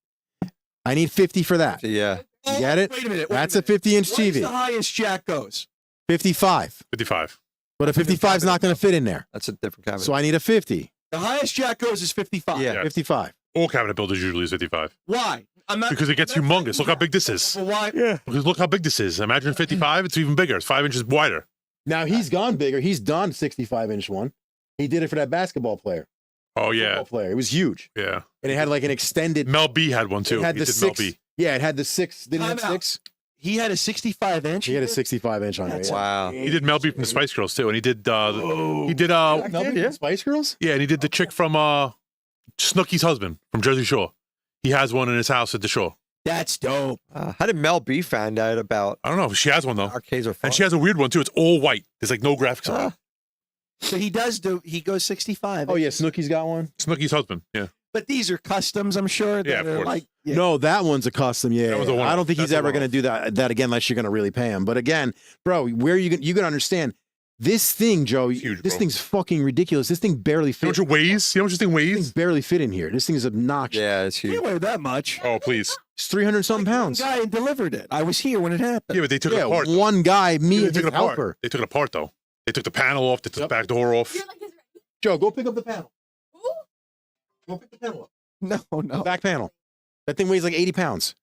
I need 50 for that. Yeah. You get it? Wait a minute. That's a 50-inch What is TV. the highest Jack goes? 55. 55. But a 55 is not going to fit in there. That's a different kind of. So I need a 50. The highest Jack goes is 55. Yeah. 55. All cabinet builders usually is 55 Why? I'm not because it gets humongous. Look how big this is. Well, why? Yeah. Because look how big this is. Imagine 55. It's even bigger. It's 5 inches wider. Now he's gone bigger. He's done 65-inch one. He did it for that basketball player. Oh yeah, Football player. It was huge. yeah. And it had like an extended. Mel B had one too. It had He the did Mel 6. B. Yeah, it had the 6. Didn't it have Time out. 6? He had a 65 inch. He had a 65-inch on there. Yeah. Wow. He did Mel B from the Spice Girls too, and he did Yeah. Spice Girls? yeah, and he did the chick from Snooki's husband from Jersey Shore. He has one in his house at the shore. That's dope. How did Mel B find out about I don't know. She has one though, arcades are fun? and she has a weird one too. It's all white. There's like no graphics on it. So he goes 65. Oh, yeah. Snooki's got one? Snooki's husband. Yeah. But these are customs, I'm sure. Yeah, that of are course. like, yeah. No, that one's a custom. Yeah. That was a one-off. I don't think he's That's a ever going to one-off. do that again unless you're going to really pay him. But again, bro, where you can understand This thing, Joe, Huge, this bro. thing's fucking ridiculous. This thing barely You know fits. what it weighs? You know what this thing This thing weighs? barely fit in here. This thing is obnoxious. Yeah, it's You huge. don't weigh that much. Oh, please. It's 300 something pounds. One guy delivered it. I was here when it happened. Yeah, but they took Yeah, it apart. one guy, me They and took his it apart. helper. They took it apart, though. They took the panel off. They took the back door off. You're like his. Joe, go pick up the panel. Ooh. Go pick the panel up. No, The no. back panel. That thing weighs like 80 pounds.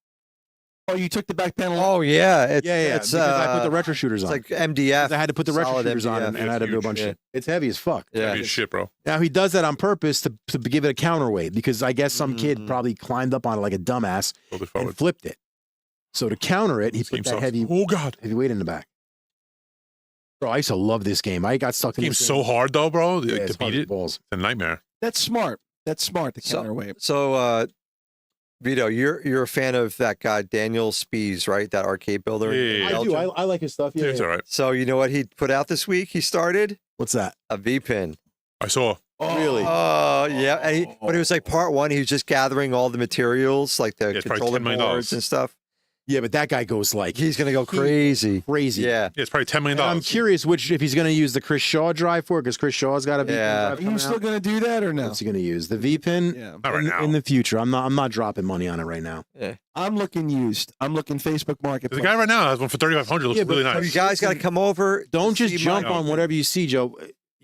Oh, you took the back panel off? Oh yeah, it's, It's It's because I put the retro shooters it's on. like MDF. I had to put the retro solid shooters on MDF. and I had to do a bunch of Yeah. shit. It's heavy as fuck. Yeah. Heavy as shit, bro. Now he does that on purpose to give it a counterweight because I guess some kid probably climbed up on it like a dumbass Hold it and forward. flipped it. So to counter it, he This put game that sucks. heavy Oh, God. weight in the back. Bro, I used to love this game. I got stuck in Game's this so hard, though, bro. Yeah, Like, it's to beat hard as it, balls. it's a nightmare. That's smart. That's smart, the So- counterweight. So, Vito, you're a fan of that guy Daniel Spies, right? That arcade builder. in Yeah. I do. Belgium? I like his stuff. Yeah, Yeah, it's yeah. all right. So you know what he put out this week? He started What's that? a V pin. I saw. Really? Oh yeah, and but it was like part one. He was just gathering all the materials, like the Yeah, it's probably controller $10 million. boards and stuff. Yeah, but that guy goes like He's gonna go crazy. crazy. Yeah, Yeah, it's probably $10 million. And I'm curious if he's going to use the Chris Shaw drive for it because Chris Shaw's got a V-pin Yeah. drive Are you coming still out. going to do that or no? What's he going to use? The V-pin Yeah. Not right now. in the future. I'm not dropping money on it right now. I'm looking used. I'm looking Facebook There's Marketplace. a guy right now that has one for 3,500. Looks Yeah, but really you nice. guys got to come over. Don't just see jump my- on whatever you see, Joe.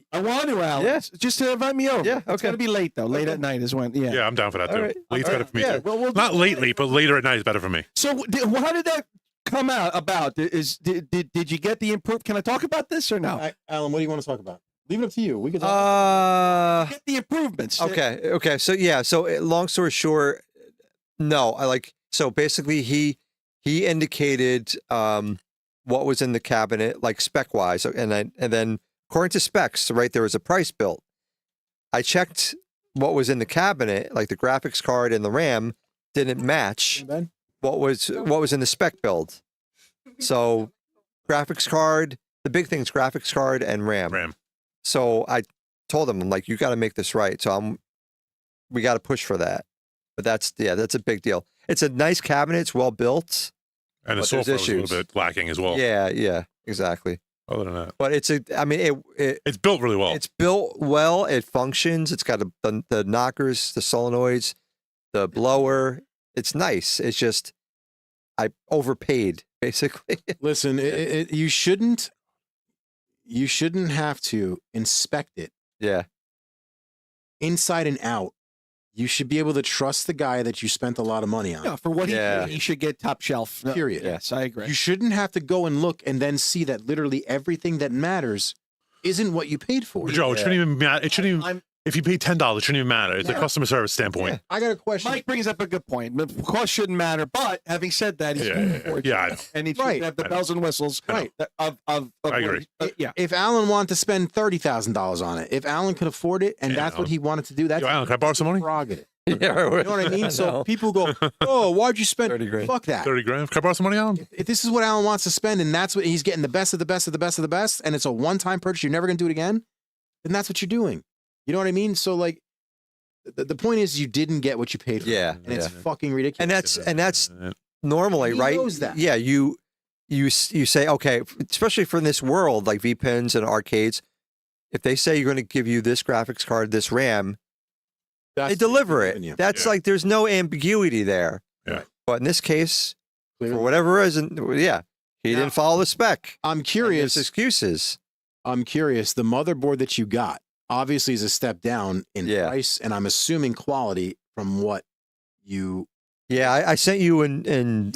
I want to, Alex. Just to invite me over. Yeah, It's okay. going to be late, though. Late at night is when, yeah. Yeah, I'm down for that, All too. right. Late's All better right. for me, Yeah, too. well, we'll Not lately, but later at night is better for me. So, how did that come out about? Did you get the improve? Can I talk about this or no? Alan, what do you want to talk about? Leave it up to you. We can talk. Get the improvements. Okay. So yeah. So long story short, no. So basically, he indicated what was in the cabinet, like spec wise, and then according to specs, right, there was a price built. I checked what was in the cabinet, like the graphics card and the RAM, didn't match Ben? what was in the spec build. So graphics card, the big thing's graphics card and RAM. Ram. So I told him, I'm like, you got to make this right. So we got to push for that. But that's a big deal. It's a nice cabinet. It's well built. And the But there's software was a issues. little bit lacking as well. Yeah, exactly. Other than that, But it's built really well. it's built well. It functions. It's got the knockers, the solenoids, the blower. It's nice. It's just I overpaid basically. Listen, you shouldn't have to inspect it Yeah. inside and out. You should be able to trust the guy that you spent a lot of money on. No, for what Yeah. he should get top shelf. No, Period. Yes, I agree. You shouldn't have to go and look and then see that literally everything that matters isn't what you paid for. Joe, it shouldn't even matter. It shouldn't even. If you paid $10, it shouldn't even matter. It's a customer service standpoint. I got a question. Mike brings up a good point. The cost shouldn't matter, but having said that, he's paying for it. Yeah, I know. And he should Right. have the I know. bells and whistles. Right. Of I agree. yeah. If Alan wanted to spend $30,000 on it, if Alan could afford it and Yeah, that's I what know. he wanted to do, that's Yo, Alan, can I borrow some money? prerogative. Yeah. You know what I mean? So people go, "Oh, why'd you spend 30 grand. Fuck that. 30 grand. Can I borrow some money, Alan? If this is what Alan wants to spend, and that's what he's getting the best of the best of the best of the best, and it's a one-time purchase, you're never gonna do it again, then that's what you're doing. You know what I mean? So like, the point is, you didn't get what you paid for. Yeah, and it's yeah. fucking ridiculous. And that's normally He right. knows that. Yeah, you say, okay, especially for this world like V-pins and arcades, if they say you're going to give you this graphics card, this RAM, That's they deliver giving you. it. That's Yeah. like there's no ambiguity there. Yeah. But in this case, Clearly. for whatever reason, yeah, he Now, didn't follow the spec. I'm And curious. there's excuses. I'm curious. The motherboard that you got obviously is a step down in Yeah. price, and I'm assuming quality from what you. Yeah, I sent you and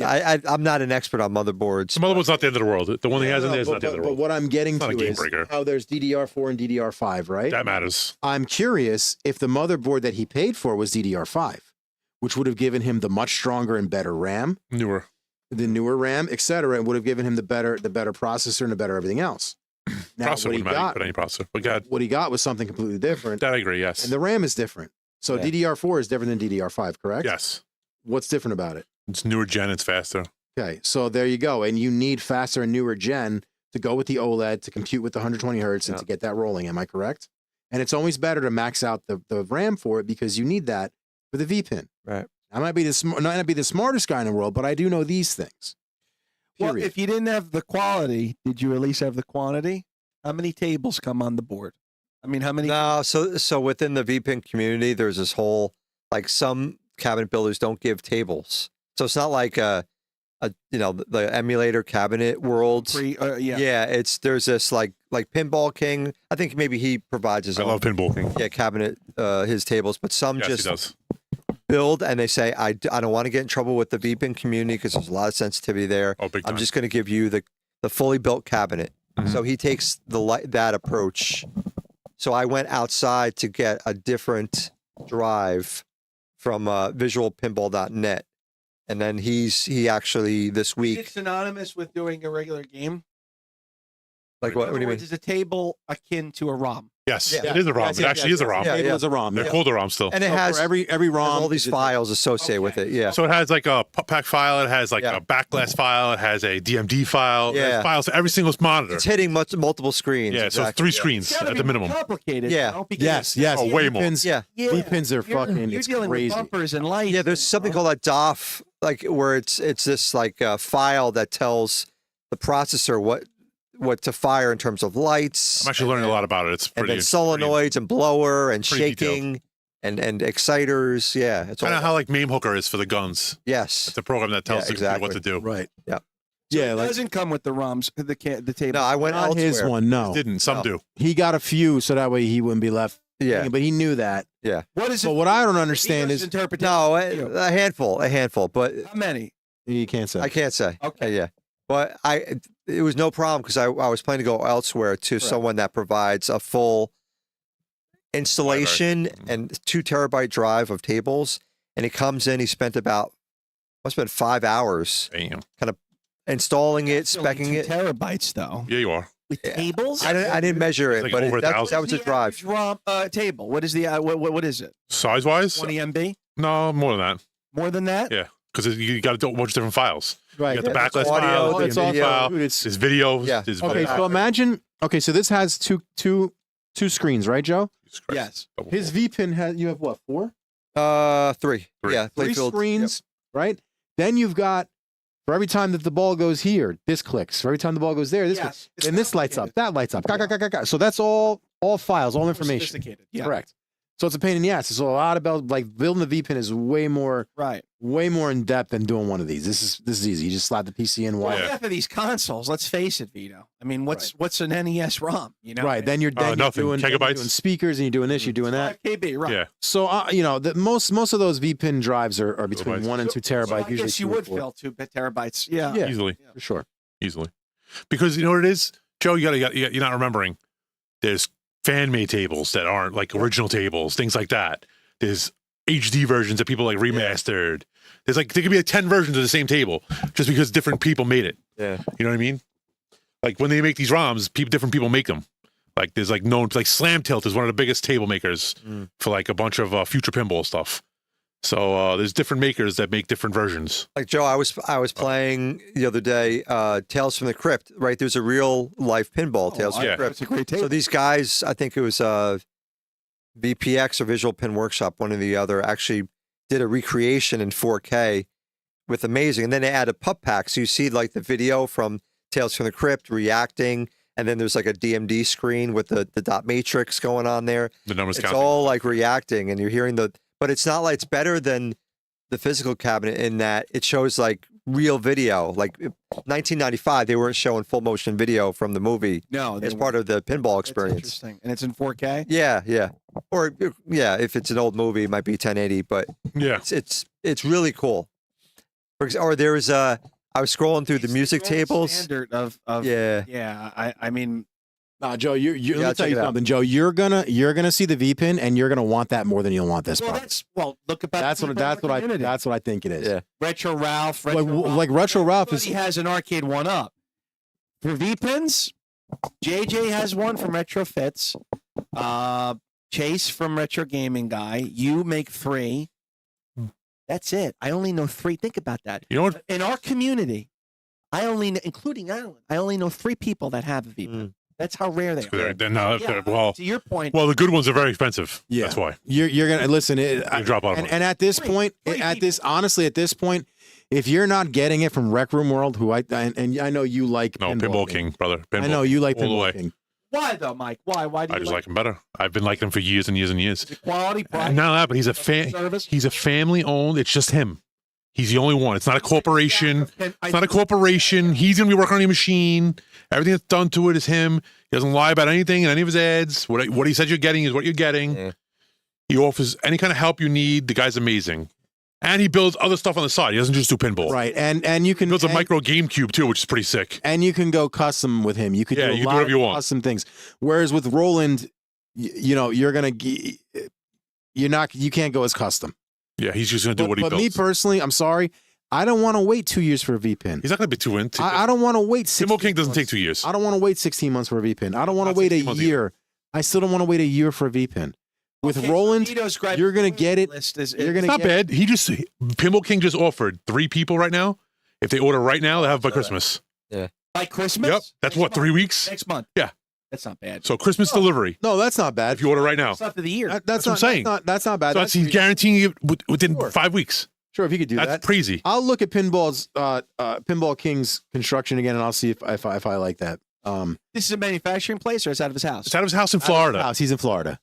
I'm not an expert on motherboards. The motherboard's not the end of the world. The one he has in there is not the end of the But world. what I'm getting It's not to a game is breaker. how there's DDR4 and DDR5, right? That matters. I'm curious if the motherboard that he paid for was DDR5, which would have given him the much stronger and better RAM, Newer. the newer RAM, etc., and would have given him the better processor and the better everything else. Now, Processor what he wouldn't matter. got, But any processor. But God, what he got was something completely different, that I agree. Yes. and the RAM is different. So Yeah. DDR4 is different than DDR5, correct? Yes. What's different about it? It's newer gen. It's faster. Okay, so there you go, and you need faster and newer gen to go with the OLED to compute with the 120 hertz and Yeah. to get that rolling. Am I correct? And it's always better to max out the RAM for it because you need that for the V-pin. Right. I might not be the smartest guy in the world, but I do know these things. Well, Period. if you didn't have the quality, did you at least have the quantity? How many tables come on the board? I mean, how many? No, so within the VPN community, there's this whole like some cabinet builders don't give tables, so it's not like a the emulator cabinet world. Yeah, there's this like Pinball King. I think maybe he provides his own. I love Pinball King. Yeah, cabinet his tables, but some Yes, just he does. build and they say I don't want to get in trouble with the VPN community because there's a lot of sensitivity there. Oh, big time. I'm just going to give you the fully built cabinet. Mm-hmm. So he takes that approach. So I went outside to get a different drive from visualpinball.net. And then he actually this Is week. it synonymous with doing a regular game? Like what do you mean? Is a table akin to a ROM? Yes, Yeah. it is a ROM. Yes, It yes, actually yes, is a ROM. Yeah, It was a ROM. They're yeah. called a ROM still. And it So has for every ROM, all these files associated with it. Yeah. So it has like a pack file. It has like Yeah. a backglass file. It has a DMD file. Yeah. There's files for every single monitor. It's hitting multiple screens. Yeah, so it's 3 screens It's gotta at be the minimum. complicated. Yeah. you know, because Yes, yes. Oh, way more. V-pins, Yeah. V-pins are fucking. You're It's dealing crazy. with bumpers and lights. Yeah, there's something called a DOF, like where it's this like file that tells the processor what to fire in terms of lights. I'm actually learning a lot about it. It's And pretty. then solenoids and blower and pretty detailed. shaking and exciters. Yeah, it's all Kind of how like MAME Hooker is for the guns. yes. It's a program that tells Yeah, the computer what to do. Right. Yeah. Yeah, It like doesn't come with the ROMs, the table. No, I went not elsewhere. his one. No, Didn't some No. do? he got a few so that way he wouldn't be left. Yeah. hanging, but he knew that. What is But it? what I don't understand is interpretation. No, a handful, but How many? you can't say. I can't say. Okay. Yeah. But it was no problem because I was planning to go elsewhere to someone that provides a full installation and 2 terabyte drive of tables. And he comes in, he spent must have been 5 hours Damn. kind of installing it, That's only specking 2 it. terabytes, though. Yeah, you are. With tables? I didn't measure it, like but over that 1,000. was a drive. average ROM table. What is the what is it? Size wise? 20 MB? No, more than that. More than that? Yeah, because you got to do a bunch of different files. Right. You got the Yeah, backlash audio, file, the the it's all video. file, dude, it's there's videos. Yeah. There's okay. So imagine. Okay, so this has two screens, right, Joe? Yes. His V pin has. You have what? 4? 3. Yeah, 3 playfield. screens, right? Then you've got for every time that the ball goes here, this clicks. For every time the ball goes there, this clicks. It's And this lights up, complicated. that lights up. Ga, ga, ga, ga, ga. So that's all files, all information. Sophisticated. Yeah. Correct. So it's a pain in the ass. So a lot about like building the V pin is way more in depth than doing one of these. This is easy. You just slide the PC in. Well, Wire. half of these consoles, let's face it, Vito. I mean, what's an NES ROM? You know, Right. Then you're nothing. doing Gigabytes. doing speakers and you're doing this, you're doing that. 5 KB, right? Yeah. So most of those V pin drives are between Gigabytes. 1 and 2 terabytes. So I usually guess you 2 or would 4. fill 2 terabytes. Yeah. Yeah. Easily. For sure. Easily. Because you know what it is, Joe. You're not remembering. There's fan made tables that aren't like original tables, things like that. There's HD versions that people like remastered. There could be 10 versions of the same table just because different people made it. Yeah. You know what I mean? Like when they make these ROMs, different people make them. Like there's like Slam Tilt is one of the biggest table makers for like a bunch of future pinball stuff. So there's different makers that make different versions. Like Joe, I was playing the other day, Tales from the Crypt. Right, there's a real life pinball, Tales from yeah. the Crypt. It's a great table. So these guys, I think it was VPX or Visual Pin Workshop, one or the other, actually did a recreation in 4K with amazing. And then they added pup packs. So you see like the video from Tales from the Crypt reacting, and then there's like a DMD screen with the dot matrix going on there. The numbers It's counting. all like reacting, and you're hearing but it's not like it's better than the physical cabinet in that it shows like real video. Like 1995, they weren't showing full motion video from the movie. No, It's part of the pinball That's experience. interesting, and it's in 4K. Yeah. Or yeah, if it's an old movie, it might be 1080, but Yeah. it's really cool. Or there was I was scrolling through the music Gold tables. Standard of Yeah. I mean, Nah, Joe, let me check tell you it out. something, Joe. You're gonna see the V pin, and you're gonna want that more than you'll want this. probably. look about That's what I think it is. Yeah. Retro Ralph. Like Retro Ralph is. He has an arcade one up for V pins. JJ has one from Retro Fits. Chase from Retro Gaming Guy. You make 3. That's it. I only know 3. Think about that. You know what? In our community, including Alan, I only know 3 people that have a V pin. That's how rare they are. Well, to your point. well, the good ones are very expensive. Yeah. That's why. You're gonna listen. You drop out. And at this point, honestly, at this point, if you're not getting it from Rec Room World, who I know you like No, Pinball King, brother. Pinball I know you like all the Pinball way. King. Why though, Mike? Why? Why do you I just like him better. I've been liking him for years and years and years. Is it quality, price, And not that, but service? he's a family owned. It's just him. He's the only one. It's not a corporation. It's not a corporation. He's gonna be working on your machine. Everything that's done to it is him. He doesn't lie about anything in any of his ads. What he said you're getting is what you're getting. Yeah. He offers any kind of help you need. The guy's amazing. And he builds other stuff on the side. He doesn't just do pinball. Right, and you can He builds a micro GameCube too, which is pretty sick. and you can go custom with him. You could Yeah, do a you can do lot whatever of you want. custom things. Whereas with Roland, you know, you can't go as custom. Yeah, he's just gonna do what he But builds. me personally, I'm sorry, I don't want to wait 2 years for a V pin. He's not gonna be too into. I don't want to wait. 16 Pinball King doesn't months. take 2 years. I don't want to wait 16 months for a V pin. I don't want to Not wait a 16 months year. I still don't want to wait a year for a V pin. With Okay, so Roland, Vito's gripe you're gonna get it. list is- You're It's gonna not get bad. Pinball King just offered 3 people right now. If they order right now, they have it by Christmas. by Christmas. Yep, that's Next what, month. 3 weeks. Next month. Yeah. That's not bad. So Christmas delivery. No, that's not bad. If you order right now, It's not for the year. That's what I'm saying. That's not bad. so that's he's guaranteeing it within Sure. 5 weeks. Sure, if you could do That's that. crazy. I'll look at Pinball King's construction again, and I'll see if I like that. This is a manufacturing place, or it's out of his house? It's out of his house in Florida. House. He's in Florida.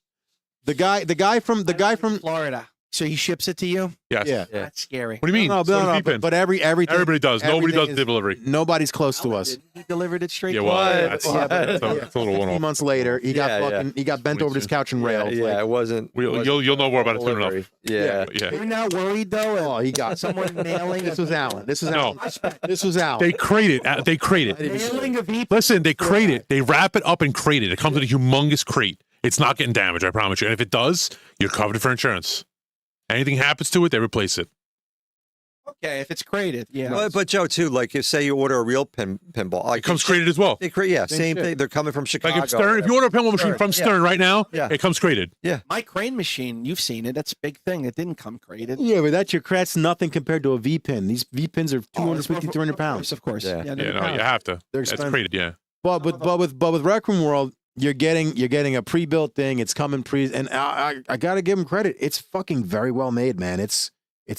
The guy from Florida. So he ships it to you. Yes. yeah. That's scary. What do you mean? No, So does V-Pin. but everything Everybody does. Nobody everything does is- delivery. nobody's close to us. He delivered it straight. Yeah, to well, you. that's, What? that's a little 15 one-off. months later, he got Yeah, yeah. he got bent over his couch and railed. Yeah, Like, it wasn't. You'll know more about it soon enough. delivery. Yeah. But yeah. You're not worried though. oh, he got someone nailing. This was Alan. This was No. Alan. This was Alan. They crate it. They crate it. Nailing a V. Listen, they crate it. They wrap it up and crate it. It comes in a humongous crate. It's not getting damaged, I promise you. And if it does, you're covered for insurance. Anything happens to it, they replace it. Okay, if it's crated, yeah. But Joe, too, like if say you order a real pinball, like It comes crated as well. They create, same shit. thing. They're coming from Chicago. Like if Stern, if you order a pinball machine from Stern right now, Yeah. it comes crated. My crane machine, you've seen it. That's a big thing. It didn't come crated. yeah, but that's nothing compared to a V pin. These V pins are 250, 300 pounds. Of course. Yeah. Yeah, they're no, pounds. you have to. They're It's expensive. crated, yeah. But with Rec Room World, you're getting a pre-built thing. It's coming and I gotta give them credit. It's fucking very well made, man. It's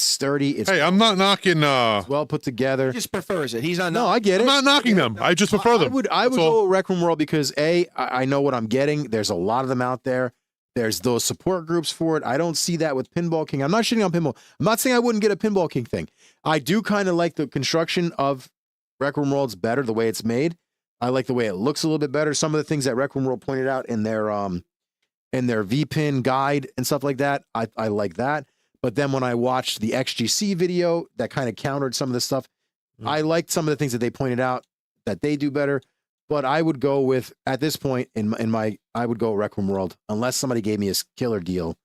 sturdy. It's Hey, I'm not knocking. well put together. He just prefers it. He's not. No, I get I'm it. not knocking them. I just prefer them. I would That's all. go with Rec Room World because I know what I'm getting. There's a lot of them out there. There's those support groups for it. I don't see that with Pinball King. I'm not shitting on Pinball. I'm not saying I wouldn't get a Pinball King thing. I do kind of like the construction of Rec Room World's better, the way it's made. I like the way it looks a little bit better. Some of the things that Rec Room World pointed out in their V-Pin guide and stuff like that, I like that. But then when I watched the XGC video that kind of countered some of the stuff, I liked some of the things that they pointed out that they do better. But I would go with, at this point I would go Rec Room World unless somebody gave me a killer deal.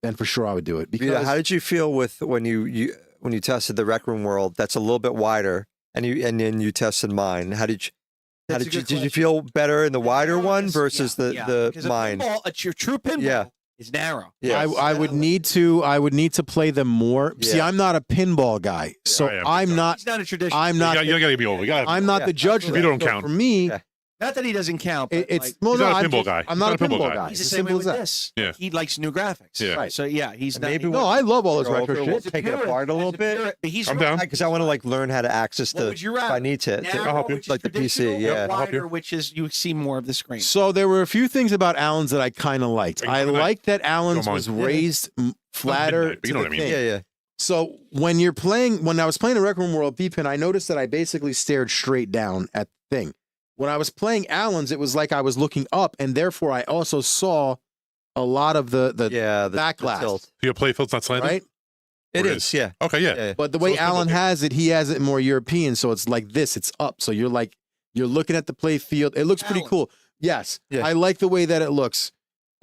Then for sure I would do it. Because How did you feel with when you tested the Rec Room World? That's a little bit wider, and then you tested mine. How did you feel better in the wider one versus the Because mine? A pinball, your true pinball Yeah. is narrow. Yeah. I would need to play them more. See, Yeah. I'm not a pinball guy, so I am. I'm not. He's not a traditional. I'm not. You gotta be over. You gotta. I'm not Yeah, the judge. of You that. don't So count. For me, Yeah. Not that he doesn't count. But it's like, well, He's no, not a I'm pinball just- guy. I'm not a pinball guy. he's It's the as same way simple with as that. this. Yeah. Like, he likes new graphics. Yeah. Right. So yeah, he's not. Maybe No, I love all those We'll retro we'll shit. take it apart a little bit. But he's I'm down. Because I want to like learn how to access What the. would you If rather? I need to. Narrow, I'll help you. which is Like the PC, traditional, yeah. or I'll help you. wider, which is you see more of the screen. So there were a few things about Allen's that I kind of liked. I liked that Allen's Don't was mind. raised flatter. Midnight, but you to know the what I mean. thing. Yeah, yeah. So when I was playing the Rec Room World V-Pin, I noticed that I basically stared straight down at the thing. When I was playing Allen's, it was like I was looking up, and therefore I also saw a lot of the backlash, tilt. So your playfield's not slanted. right? It Or is, yeah. Okay, yeah. Yeah. But the So way it's Allen Pinball King. has it, he has it more European, so it's like this, it's up. So you're looking at the play field. It looks pretty Allen. cool. Yes, Yeah. I like the way that it looks.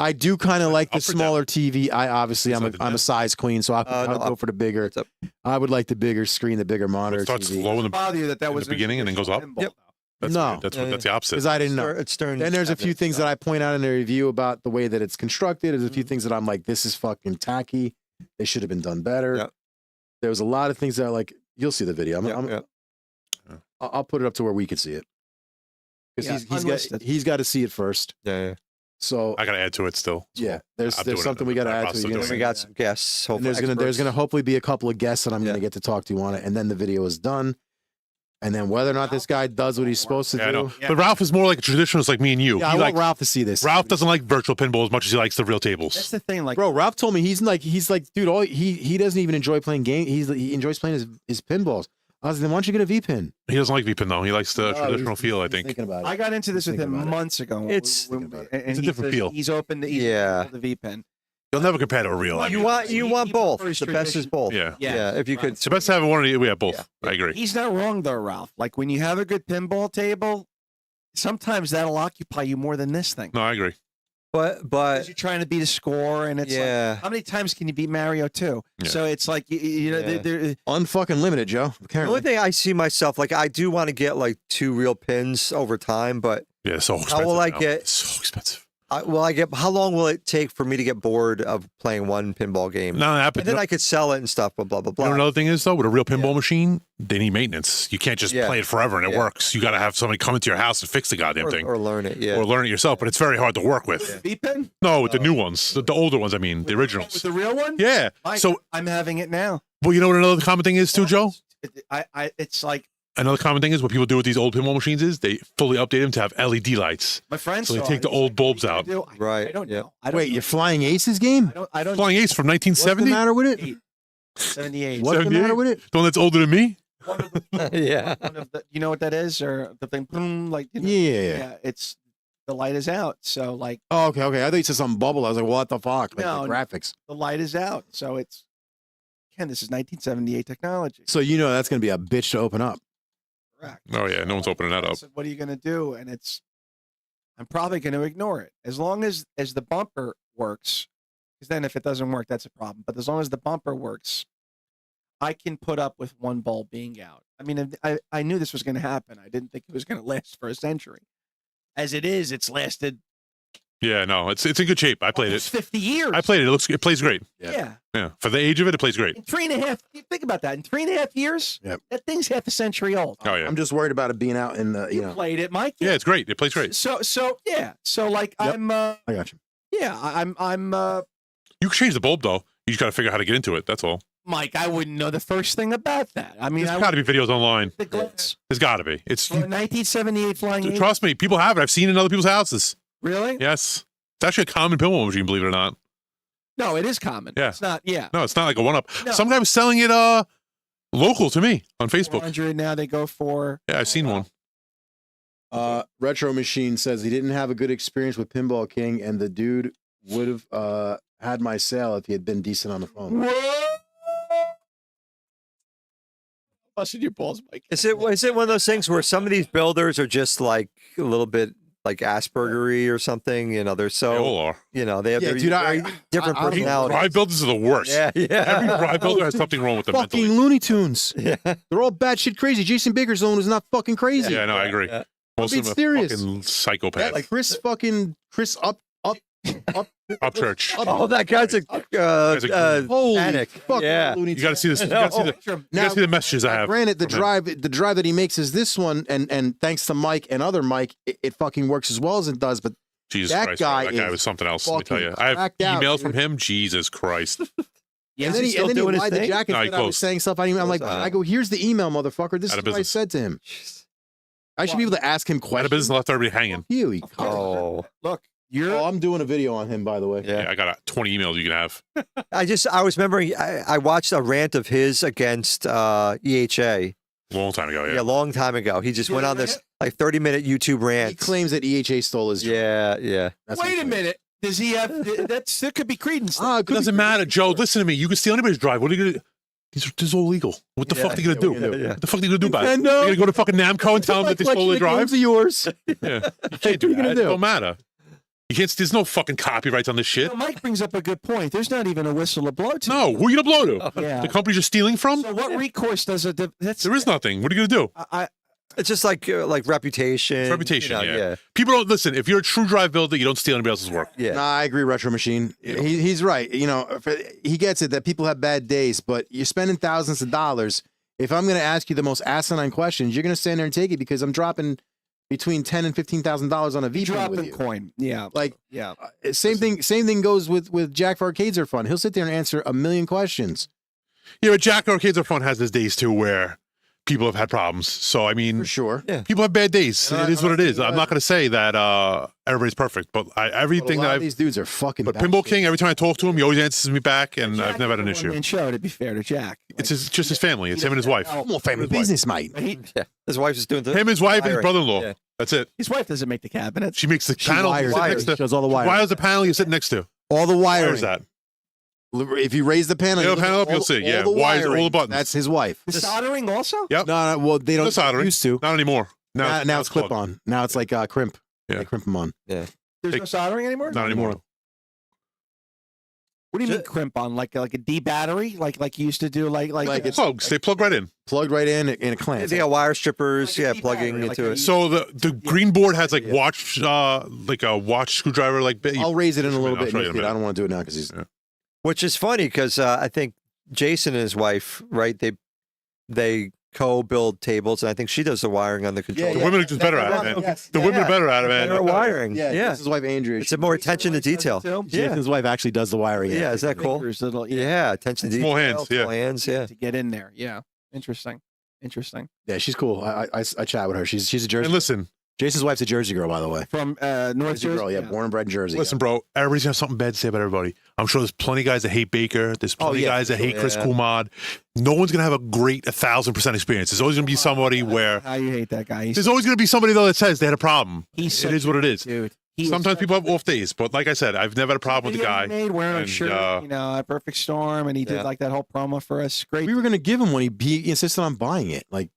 I do kind of like the Up or down? smaller TV. I'm Upside a down. size queen, so I No, would go up. for the bigger. It's up. I would like the bigger screen, the bigger It monitor starts TV. low in the, bother you that in was the beginning and then goes up. pinball, Yep. though. That's No. weird. That's Yeah, that's the opposite. Because I didn't know. It's Stern. Then there's a few things that I point out in the review about the way that it's constructed. There's a Mm-hmm. few things that I'm like, this is fucking tacky. They should have been done better. Yeah. There was a lot of things that you'll see the video. Yeah. I'll put it up to where we could see it. Because Yeah, unlisted. he's got to see it first. Yeah. So I gotta add to it still. yeah, there's I'm doing it something in we the got to add to process it. of You're doing gonna We see- got some guests. and there's gonna hopefully be a couple of guests that I'm Yeah. gonna get to talk to on it, and then the video is done. And then whether or not this guy does what he's supposed to Yeah, I do. know. But Ralph is more like a traditionalist like me and you. Yeah, I He want like, Ralph to see this. Ralph doesn't like virtual pinball as much as he likes the real tables. That's the thing. Like, Bro, Ralph told me he's like, dude, he doesn't even enjoy playing games. He enjoys playing his pinballs. I was like, then why don't you get a V-pin? He doesn't like V-pin though. He likes the Oh, traditional he's feel, I he's think. Thinking about it. I got into this with Thinking him about it. months ago. It's- and It's a he different says feel. He's open to the V-pen. You'll never compare to a real. I You mean. want He both. prefers The best is tradition. both. Yeah. Yeah. If you could. It's the best to have one. We have both. Yeah. I agree. He's not wrong though, Ralph. Like when you have a good pinball table, sometimes that'll occupy you more than this thing. No, I agree. But Because you're trying to beat a score, and it's Yeah. like, how many times can you beat Mario too? Yeah. So it's like you know, Yeah. they're Unfucking limited, Joe. the Apparently. only thing I see myself like I do want to get like 2 real pins over time, but Yeah, it's so expensive. will I now. get- It's so expensive. how long will it take for me to get bored of playing one pinball game? No, that happens. And then I could sell it and stuff, blah blah You know blah. what another thing is though, with a real pinball machine, they need maintenance. You can't just Yeah. play it forever and it Yeah. works. You got to have somebody come into your house and fix the goddamn thing, or learn it. Yeah. or learn it yourself. But it's very hard to work with. V-pen No, with the new ones, the older ones. I mean, the with originals. the real one. Yeah. Mike, So, I'm having it now. well, you know what another common thing is too, Joe? It's like Another common thing is what people do with these old pinball machines is they fully update them to have LED lights. my friends. So they saw take it. the old bulbs What out. do I do? Right, I don't yeah. know. I don't Wait, know. you're Flying Aces game? I don't. Flying Ace from What's the 1970. matter with it? 78. What's the 78? matter with it? The one that's older than me. One of the, Yeah. one of the, you know what that is, or the thing, boom, like you know, Yeah. it's the light is out, so like Oh, okay. I thought you said something bubble. I was like, what the fuck? Like No. the graphics. the light is out, so it's Ken. This is 1978 technology. So you know that's going to be a bitch to open up. Correct. Oh yeah, no one's opening that I up. said, what are you going to do? And I'm probably going to ignore it as long as the bumper works. Because then if it doesn't work, that's a problem. But as long as the bumper works, I can put up with one bulb being out. I mean, I knew this was going to happen. I didn't think it was going to last for a century. As it is, it's lasted Yeah, no, it's in good shape. I played almost it. 50 years. I played it. It plays great. Yeah. Yeah, for the age of it, it plays great. In 3.5, think about that. In 3.5 years, Yep. that thing's half a century old. Oh yeah, I'm just worried about it being out in the, You played it, Mike. yeah, it's great. It plays great. So yeah. So like Yep. I'm I got you. yeah, I'm You can change the bulb though. You just got to figure out how to get into it. That's all. Mike, I wouldn't know the first thing about that. I mean, There's got to be videos online. the glitz. There's got to be. It's 1978 flying. Ace. trust me, people have it. I've seen it in other people's houses. Really? Yes, it's actually a common pinball machine. Believe it or not. No, it is common. Yeah. It's not. Yeah. No, it's not like a one-up. No. Some guy was selling it local to me on Facebook. 400 now they go for. Yeah, I've seen one. Retro Machine says he didn't have a good experience with Pinball King, and the dude would have had my sale if he had been decent on the phone. Busted your balls, Mike. Is it one of those things where some of these builders are just like a little bit like Aspergery or something? You know, they're They all so are. you know they have Yeah, their dude, very different I don't know. personalities. Drive builders are the worst. Yeah, Every yeah. drive builder has something wrong with them Fucking mentally. Looney Tunes. Yeah. They're all batshit crazy. Jason Baker's own is not fucking crazy. Yeah, no, I agree. Yeah. Most I'm of them being are serious. fucking psychopaths. Like Chris Up church. Oh, that guy's a Holy panic. fuck, Yeah. Looney You got to see this. You No. got to see the messages I have. Granted, the from him. drive that he makes is this one, and thanks to Mike and other Mike, it fucking works as well as it does. But Jesus that Christ, guy that guy is was something else. Let me tell you. fucking I have cracked out, emails dude. from him. Jesus Christ. Yeah. and then still he doing his lied to thing? Jack and No, he said I was closed. saying stuff. I'm like, Closed. I go, here's the email, motherfucker. This Out is of what I business. said to him. I should be able to ask him Out of questions. business, left everybody hanging. You, he Oh, Look, you're. Oh, I'm doing a video on him, by the way. yeah. Yeah, I got 20 emails you can have. I was remembering I watched a rant of his against EHA Long time ago, yeah. a long time ago. He just Did went he on this rant? like 30-minute YouTube He rant. claims that EHA stole his job. Yeah. That's what he Wait a claims. minute. Does he have? That could be credence. Ah, It doesn't matter, Joe. Listen to me. You can steal anybody's drive. What are you going to do? This is all legal. What the Yeah. fuck are you going to Yeah, do? yeah. What the fuck are you going to do about it? Nintendo. You're going to go to fucking Namco and tell them that they stole their drive? Are yours. Yeah. You can't What do are you that. gonna It do? don't matter. You can't. There's no fucking copyrights on this shit. You know, Mike brings up a good point. There's not even a whistle to blow to. No. Who are you going to blow to? Yeah. The company you're stealing from? So what recourse does it? That's There is nothing. What are you going to do? It's just like reputation. It's reputation, you know, yeah. People don't listen. If you're a true drive builder, you don't steal anybody else's work. Yeah. Nah, I agree, Retro Machine. He's right. You know, he gets it that people have bad days, but you're spending thousands of dollars. If I'm going to ask you the most asinine questions, you're going to stand there and take it because I'm dropping between $10,000 and $15,000 on a VP with dropping you. coin. Yeah. Like, Yeah. same thing goes with Jack for Arcades Are Fun. He'll sit there and answer a million questions. Yeah, but Jack Arcades Are Fun has his days too where people have had problems. So I mean, For sure. Yeah. people have bad days. And It is what it is. I'm not going to say that everybody's perfect, but everything But a lot that of I've. these dudes are fucking. But bad Pinball shit. King, every time I talk to him, he always answers me back, and I've never had an issue. And show, to be fair to Jack. It's just his family. It's him and his wife. More family business, mate. Yeah. His wife is doing the Him, his wife, and his wiring. brother-in-law. Yeah. That's it. His wife doesn't make the cabinet. She makes the She panel you wires sit it. next to. She does all the She wiring. wires the panel you sit next to. All the Why wiring. is that? If you raise the panel, Yeah, you the look panel at up, you'll all- see. all Yeah, the wires, all the wiring. buttons. That's his wife. The soldering also? Yep. No, well, they No don't soldering. used to. Not anymore. Now it's clip plugged. on. Now it's like crimp. Yeah. They crimp them on. There's Hey, no soldering anymore? Not anymore. What do you mean crimp on? Like a D battery? Like you used to do like Like Plugs. They plug right in. Plugged right in a clamp. They got wire strippers, Like a yeah, deep plugging battery, into like a- it. So the green board has like watch like a watch screwdriver like bit. I'll raise it in a little I'll bit. show you in a I minute. don't want to do it now because he's. Yeah. Which is funny because I think Jason and his wife, right? They co-build tables, and I think she does the wiring on the controller. The women are just better at it, man. Yes. The women are better at it, man. Better wiring. Yeah, Yeah. Jason's wife Andrea. It's a more attention to detail. too? Yeah. Jason's wife actually does the wiring. Yeah, is that cool? Fingers that'll- Yeah, attention to Small detail. hands, yeah. Small hands, yeah. to get in there. Yeah. Interesting. Yeah, she's cool. I chat with her. She's a Jersey. And listen, Jason's wife's a Jersey girl, by the way. From North Jersey girl, Jersey. yeah, born and bred in Jersey. listen, bro. Everybody's gonna have something bad to say about everybody. I'm sure there's plenty of guys that hate Baker. There's plenty of yeah, guys that hate Chris yeah. Kumad. No one's gonna have a great 1,000% experience. There's always gonna be somebody where. How you hate that guy? There's always gonna be somebody though that says they had a problem. He's It is what it is. dude. He was Sometimes such people have off days, but like I said, I've never had a problem with the video guy. he made wearing a and, shirt, at Perfect Storm, and he did Yeah. like that whole promo for us. Great, We were gonna give him one. He insisted on buying it. Like,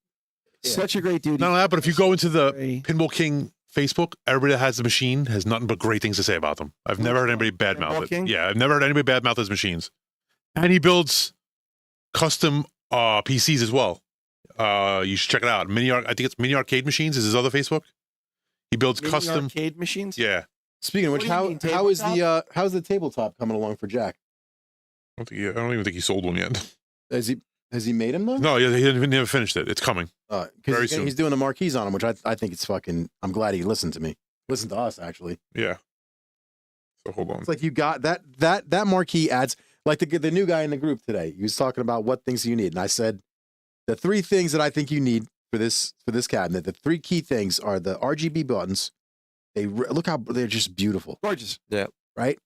such a great dude. Not only that, but if you go into the Very- Pinball King Facebook, everybody that has the machine has nothing but great things to say about them. I've never heard anybody badmouth Pinball it. King? Yeah, I've never heard anybody badmouth his machines. And he builds custom PCs as well. You should check it out. I think it's Mini Arcade Machines is his other Facebook. He builds Mini custom. arcade machines. Yeah. speaking of which, What do you mean, how's the tabletop coming along for Jack? I don't even think he sold one yet. Has he made him though? No, he never finished it. It's coming. Because Very soon. he's doing the marquees on him, which I think it's fucking. I'm glad he listened to me. Listen to us actually. Yeah. So hold on. It's like you got that marquee adds like the new guy in the group today. He was talking about what things you need, and I said the 3 things that I think you need for this cabinet. The 3 key things are the RGB buttons. Look how they're just beautiful, Gorgeous. right?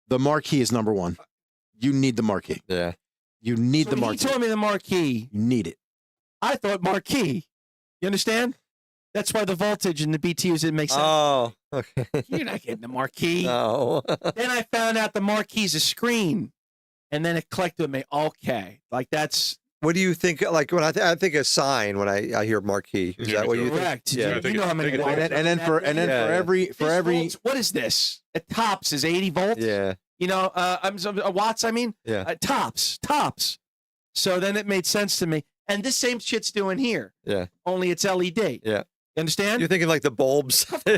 The marquee is number 1. You need the marquee. Yeah. You need So the when marquee. he told me the marquee, You need it. I thought marquee. You understand? That's why the voltage in the BTUs didn't make sense. Oh, okay. You're not getting the marquee. No. Then I found out the marquee's a screen, and then it clicked with me. Okay, like that's What do you think? Like when I think a sign when I hear marquee. Is Yeah, that me what too. you think? correct. Yeah. I You think know it- how many I think it- volts And then that for thing and then Yeah. for every This for every volts, what is this? At tops is 80 volts. Yeah. You know, watts. I mean, Yeah. tops. So then it made sense to me. And this same shit's doing here. Yeah. Only it's LED. Yeah. You understand? You're thinking like the bulbs, yeah,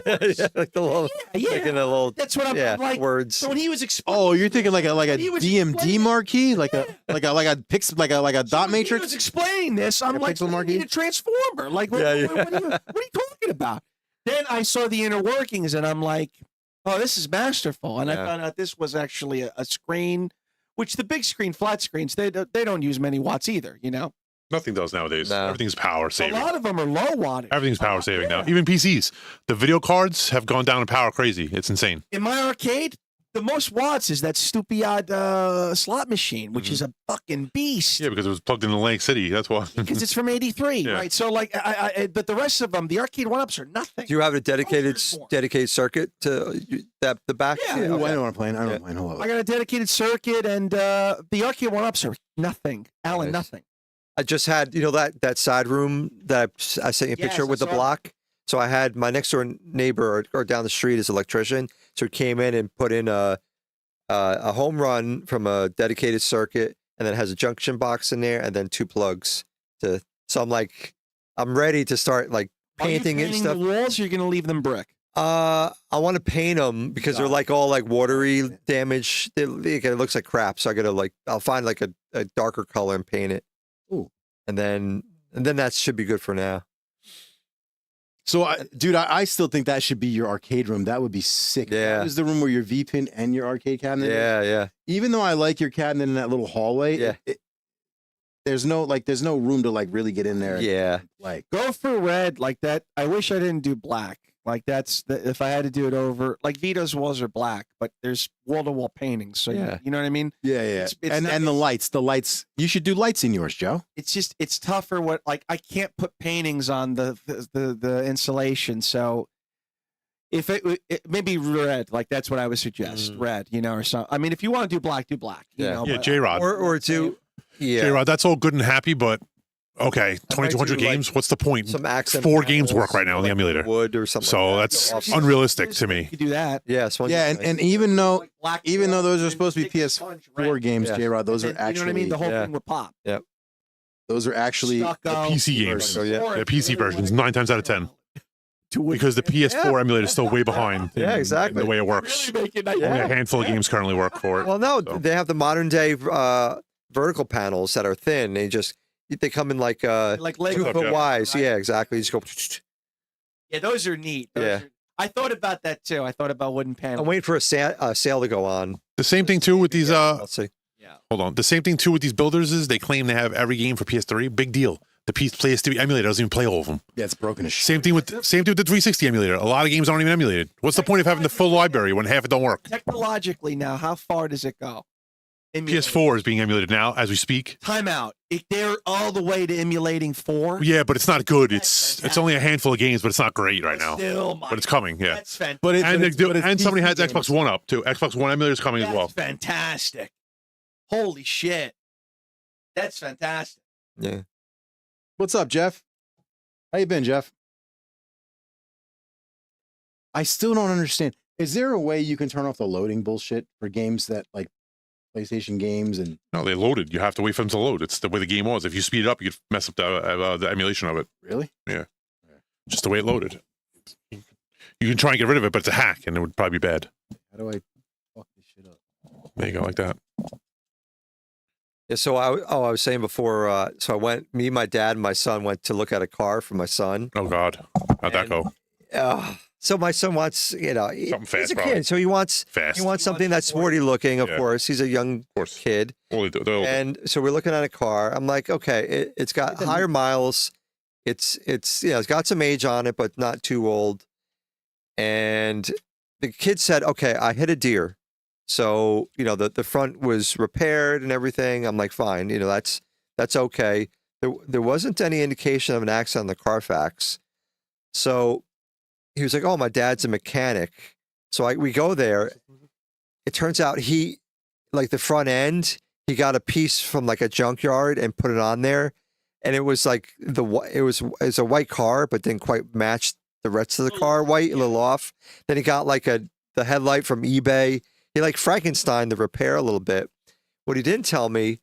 like the little, yeah. thinking the little, That's what I'm like. words. So when he was explaining, oh, you're thinking like a He was DMD explaining- marquee, like a dot When he matrix. was explaining this, I'm Like a like, pixel I marquee? need a transformer. Like, what, Yeah, what are you talking about? Then I saw the inner workings, and I'm like, oh, this is masterful. And I Yeah. found out this was actually a screen, which the big screen, flat screens, they don't use many watts either. You know, Nothing does nowadays. No. Everything's power a saving. lot of them are low wattage. Everything's power saving now. Even PCs. The video cards have gone down in power crazy. It's insane. In my arcade, the most watts is that stupid slot machine, which is a fucking beast. Yeah, because it was plugged into Atlantic City. That's why. Because it's from '83, Yeah. right? So, like, but the rest of them, the arcade one-ups are nothing. Do you have a dedicated circuit to the back? Yeah. Ooh, okay. I know what I'm playing. I know what I'm playing. Hold on. I got a dedicated circuit, and the arcade one-ups are nothing. Alan, Nice. nothing. I just had, that side room that I sent you a Yes, picture I with the saw that. block. So I had my next door neighbor or down the street is an electrician. So he came in and put in a home run from a dedicated circuit, and then has a junction box in there, and then 2 plugs. So I'm ready to start like painting Are and you stuff. the walls, or you're going to leave them brick? I want to paint them because they're like all like watery damage. It looks like crap. So I'll find like a darker color and paint it. Ooh. And then that should be good for now. So, dude, I still think that should be your arcade room. That would be sick. Yeah. That was the room where your V pin and your arcade cabinet. is. Yeah. Even though I like your cabinet in that little hallway, Yeah. there's no room to like really get in there. Yeah. Like Go for red like that. I wish I didn't do black. Like if I had to do it over, like Vito's walls are black, but there's wall to wall paintings. So Yeah. you know what I mean? yeah. It's And not- the lights. You should do lights in yours, Joe. It's tougher. What like I can't put paintings on the insulation. So if it maybe red, like that's what I would suggest. Red, or something. I mean, if you want to do black, do black. You know, Yeah, but- J-Rod. Or do yeah. J-Rod, that's all good and happy, but okay, 2200 do, like, games. What's the point? some accent 4 games panels, work right now on the like emulator. wood or something. So like that's that. unrealistic to me. You could do that. Yeah. So Yeah, and even though Black those are supposed to be PS4 games, Yeah. J-Rod, those are You know actually what I mean? The whole Yeah. thing would pop. those are actually Stucco. PC games. So, yeah. The PC versions, 9 times out of 10. Because the PS4 emulator is still way behind. Yeah, in exactly. the way it works. Really make it nice. Only a handful of games currently work for it. Well, no, So. they have the modern day vertical panels that are thin. They come in like Like Lego. 2 foot wise. Yeah, exactly. You just go. Yeah, those are neat. Yeah. I thought about that too. I thought about wooden I'm panels. waiting for a sale to go on. The same thing too with these. Let's see. Hold on. The same thing too with these builders is they claim they have every game for PS3. Big deal. The PS3 emulator doesn't even play all of them. yeah, it's broken as shit. Same thing with the 360 emulator. A lot of games aren't even emulated. What's the point of having the full library when half it don't work? Technologically now, how far does it go? PS4 is being emulated now as we speak. Time out. If they're all the way to emulating 4. Yeah, but it's not good. It's only a handful of games, but it's not great right now. Still, But it's coming. Yeah. That's fantastic. But And it's somebody PC has games. Xbox One up too. Xbox One emulator is coming as well. That's fantastic. Holy shit. That's fantastic. Yeah. What's up, Jeff? How you been, Jeff? I still don't understand. Is there a way you can turn off the loading bullshit for games that like PlayStation games and No, they loaded. You have to wait for them to load. It's the way the game was. If you speed it up, you could mess up the emulation of it. really? Just the way it loaded. You can try and get rid of it, but it's a hack, and it would probably be bad. How do I fuck this shit up? There you go, like that. Yeah. So I was saying before. So I went. Me, my dad, and my son went to look at a car for my son. Oh God, how'd that go? So my son wants, Something fast, he's a probably. kid, so he wants Fast. something that's sporty looking. Of Yeah. course, he's a young Of course. kid, Well, they'll- and so we're looking at a car. I'm like, okay, it's got higher miles. It's got some age on it, but not too old. And the kid said, okay, I hit a deer. So, the front was repaired and everything. I'm like, fine, that's okay. There wasn't any indication of an accident on the Carfax. So he was like, oh, my dad's a mechanic. So we go there. It turns out like the front end, he got a piece from like a junkyard and put it on there. And it was like it was a white car, but didn't quite match the rest of the car, white, a little off. Then he got like the headlight from eBay. He like Frankenstein the repair a little bit. What he didn't tell me,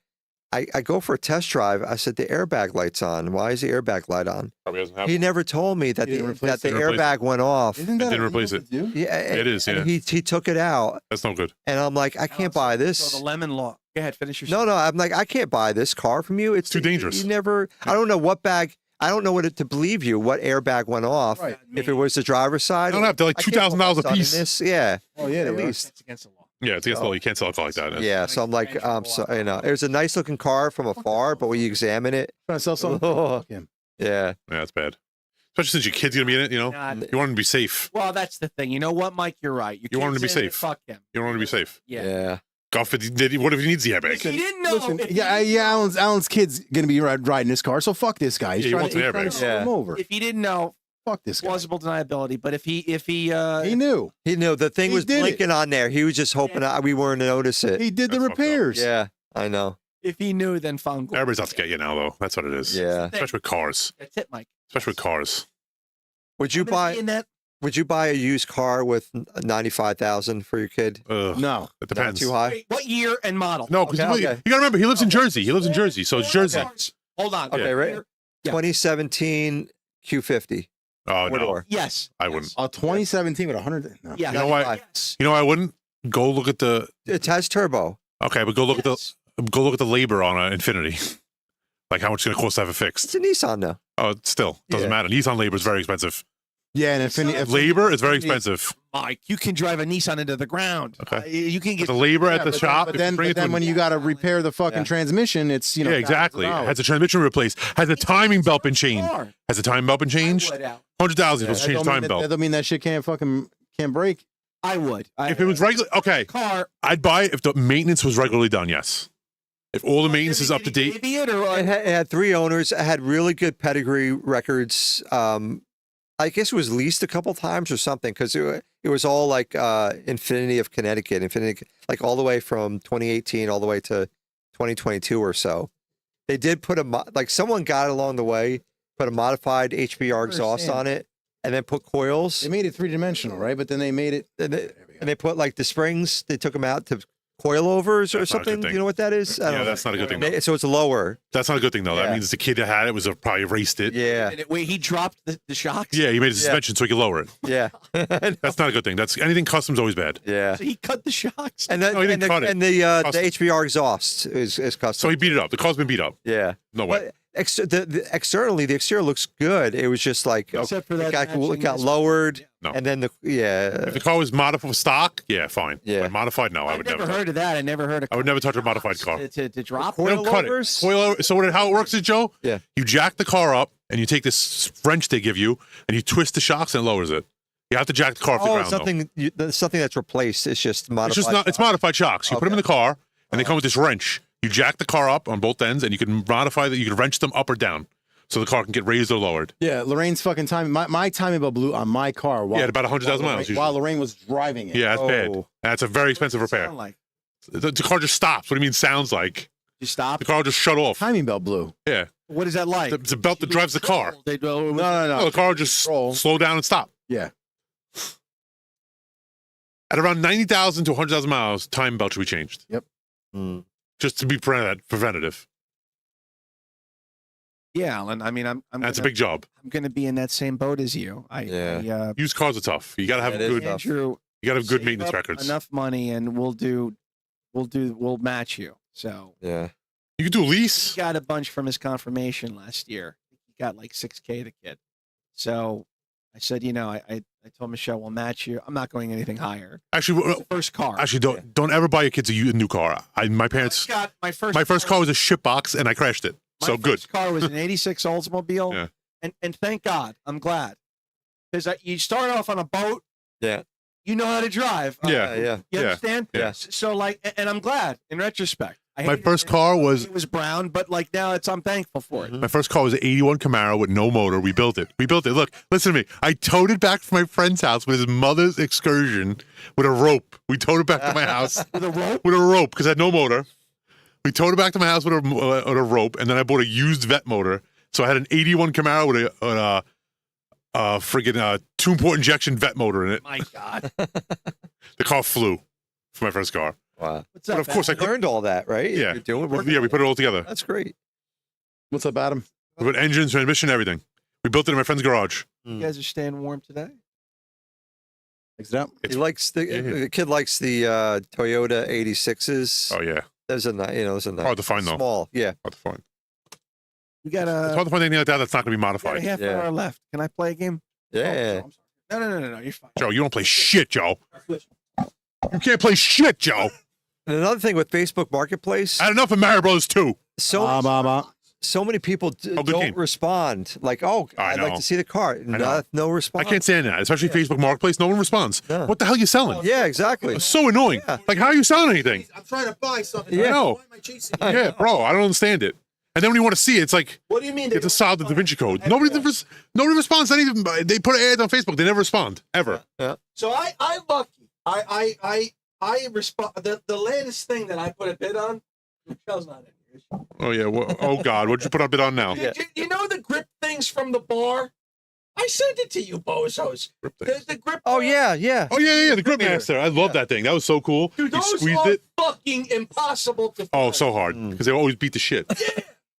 I go for a test drive. I said, the airbag light's on. Why is the airbag light on? probably doesn't have He never told me that He didn't the replace airbag went off. Isn't that didn't illegal replace to it. do? Yeah, It is, and yeah. he took it out, That's no good. and I'm like, I can't buy So this. the lemon law. Go ahead, finish your No, I'm like, I can't buy this car from you. It's Too dangerous. You never. I don't know what bag. I don't know to believe you. What airbag went off? Right. If it was the driver's side, I don't have to like I can't $2,000 put a my son in piece. This. Yeah, Oh yeah, at they are. least. It's against the law. Yeah, it's against the law. You can't sell a car like that. Yeah, so I'm like, so it was a nice looking car from afar, but when you examine it, Trying to sell something. Fuck him. yeah, Yeah, that's bad. Especially since your kid's gonna be in it. You want him to be safe. Well, that's the thing. You know what, Mike? You're right. You want him to be kid's in it, safe. Fuck him. You want him to be safe. Yeah. God forbid, what if he needs the airbag? He didn't know. Listen, if he yeah, Alan's kid's gonna be riding this car, so fuck this guy. He's Yeah, he trying wants to, an he's trying to airbag. screw him Yeah. over. If he didn't know, Fuck this guy. plausible deniability. But if he He knew. he knew the thing He was did it. blinking on there. He was just hoping we weren't to notice it. He did the That's fucked up. repairs. Yeah, I know. if he knew, then found gold. Everybody's out to get you now, though. That's what it is. Yeah. Especially with cars. That's it, Mike. Especially with cars. Would you I'm gonna be buy? in that? Would you buy a used car with 95,000 for your kid? Ugh, No. it Not depends. too high. Wait, what year and model? No, because Okay, you okay. gotta remember, he lives in Jersey. He lives in Jersey, so it's Jersey. Hold on. Okay, right. Yeah. 2017 Q50. Oh Four no, door. Yes. I wouldn't. A 2017 with 100. No. Yeah. You know why? Yes. You know why I wouldn't? Go look at the. It has turbo. Okay, but go look Yes. at the labor on an Infinity. Like how much it's gonna cost to have it fixed. It's a Nissan though. Oh, still doesn't Yeah. matter. Nissan labor is very expensive. Yeah, and Infinity. Labor is very expensive. Mike, you can drive a Nissan into the ground. Okay. You can But get the labor at the but shop. But if you then, bring but it to then a- when you got to repair the fucking transmission, it's yeah, exactly. Has the transmission replaced? Has the timing belt been changed? Has the timing belt been changed? 100,000 was changed timing That belt. don't mean that shit can't break. I would. If it was regular, okay. Car. I'd buy it if the maintenance was regularly done. Yes. If all the maintenance is up to date. It had 3 owners. It had really good pedigree records. I guess it was leased a couple times or something because it was all like Infinity of Connecticut, like all the way from 2018 all the way to 2022 or so. They did put like someone got it along the way, put a modified HBR exhaust on it, and then put coils. They made it 3-dimensional, right? But then they made it. And they put like the springs. They took them out to coilovers or something. You know what that is? I don't know. That's not a good thing. So it's lower. That's not a good thing though. That Yeah. means the kid that had it was probably erased it. Yeah. Wait, he dropped the shocks? Yeah, he made a suspension so he could lower it. Yeah. That's not a good thing. That's anything custom's always bad. Yeah. So he cut the shocks. And No, he didn't cut it. and the Custom. HBR exhaust is custom. So he beat it up. The car's been beat up. Yeah. No way. But externally, the exterior looks good. It was just like Except for that it got matching lowered, No. and then If the car was modified stock, yeah, fine. Yeah. But modified, no, I I've would never never. heard of that. I never heard of I would never touch a modified car. to drop. They don't cut it. Coilovers? So how it works is, Joe? Yeah. You jack the car up and you take this wrench they give you and you twist the shocks and it lowers it. You have to jack the car off the ground. something that's replaced. It's just modified. It's just not. It's modified shocks. You put them in the car and they come with this wrench. You jack the car up on both ends and you can modify that. You can wrench them up or down so the car can get raised or lowered. Yeah, Lorraine's fucking timing. My timing belt blew on my car. Yeah, at about 100,000 miles. usually. While Lorraine was driving it. Yeah, that's bad. That's a very expensive repair. Sound like The car just stops. What do you mean sounds like? you stop. The car just shut off. Timing belt blew. Yeah. What is that like? It's a belt that drives the car. They No, No, the car will just slow down and stop. Yeah. At around 90,000 to 100,000 miles, time belt should be changed. Yep. Just to be preventative. Yeah, Alan. I mean, That's a big job. I'm going to be in that same boat as you. Used cars are tough. You got to have good. Andrew, You got to have good save maintenance up records. Enough money, and we'll match you. So Yeah. You could do a lease. he got a bunch from his confirmation last year. He got like $6K the kid. So I said, I told Michelle we'll match you. I'm not going anything higher. Actually, It's the first car. Actually, don't ever buy your kids a new car. My parents. got my first car was a ship box, and I crashed it. So good. First car was an '86 Oldsmobile. Yeah. And thank God, I'm glad because you start off on a boat. Yeah. You know how to drive. Yeah. Yeah. You understand? Yeah. So and I'm glad in retrospect. I My hated first it. car was It was brown, but like now I'm thankful for it. my first car was an '81 Camaro with no motor. We built it. Look, listen to me. I towed it back from my friend's house with his mother's excursion with a rope. We towed it back to my house With a rope. with a rope because I had no motor. We towed it back to my house with a rope, and then I bought a used vet motor. So I had an '81 Camaro with a friggin' two-port injection vet motor in it. My God. The car flew for my first car. Wow. What's But up? of course, I Learned all that, right? Yeah. You're doing Yeah, we put it all together. That's great. What's up, Adam? We put engines, transmission, everything. We built it in my friend's garage. You guys are staying warm today. Mix it up. He likes the kid likes the Toyota 86s. Oh yeah, Those are not, those are not hard to find though. small. Yeah. Hard to find. We got It's hard to find anything like that that's not going to be got a modified. half Yeah. hour left. Can I play a game? Yeah. Oh, no. You're fine. Joe, you don't play shit, Joe. You can't play shit, Joe. And another thing with Facebook Marketplace, I had enough of Mario Bros. 2. so many people good don't game. respond. Like, I'd like know. to see the car. No I response. can't stand that, especially Facebook Marketplace. No one responds. What the hell are you selling? Yeah, exactly. It's so annoying. Like, how are you selling anything? I'm trying to buy something. I know. Why am I chasing you? Yeah, bro, I don't understand it. And then when you want to see it, it's like, What do you mean? you have to solve the Da Vinci Code. Nobody responds to anything. They put ads on Facebook. They never respond, ever. So I lucky. I respond. The latest thing that I put a bid on, Michelle's not in here. Oh, yeah. Oh, God. What'd you put a bid on now? You know the grip things from the bar? I sent it to you, bozos. The grip. Oh, yeah. Oh, yeah. The Grip Master. I love that thing. That was so cool. Dude, You those squeezed are it. fucking impossible to find. Oh, so hard. Because they always beat the shit.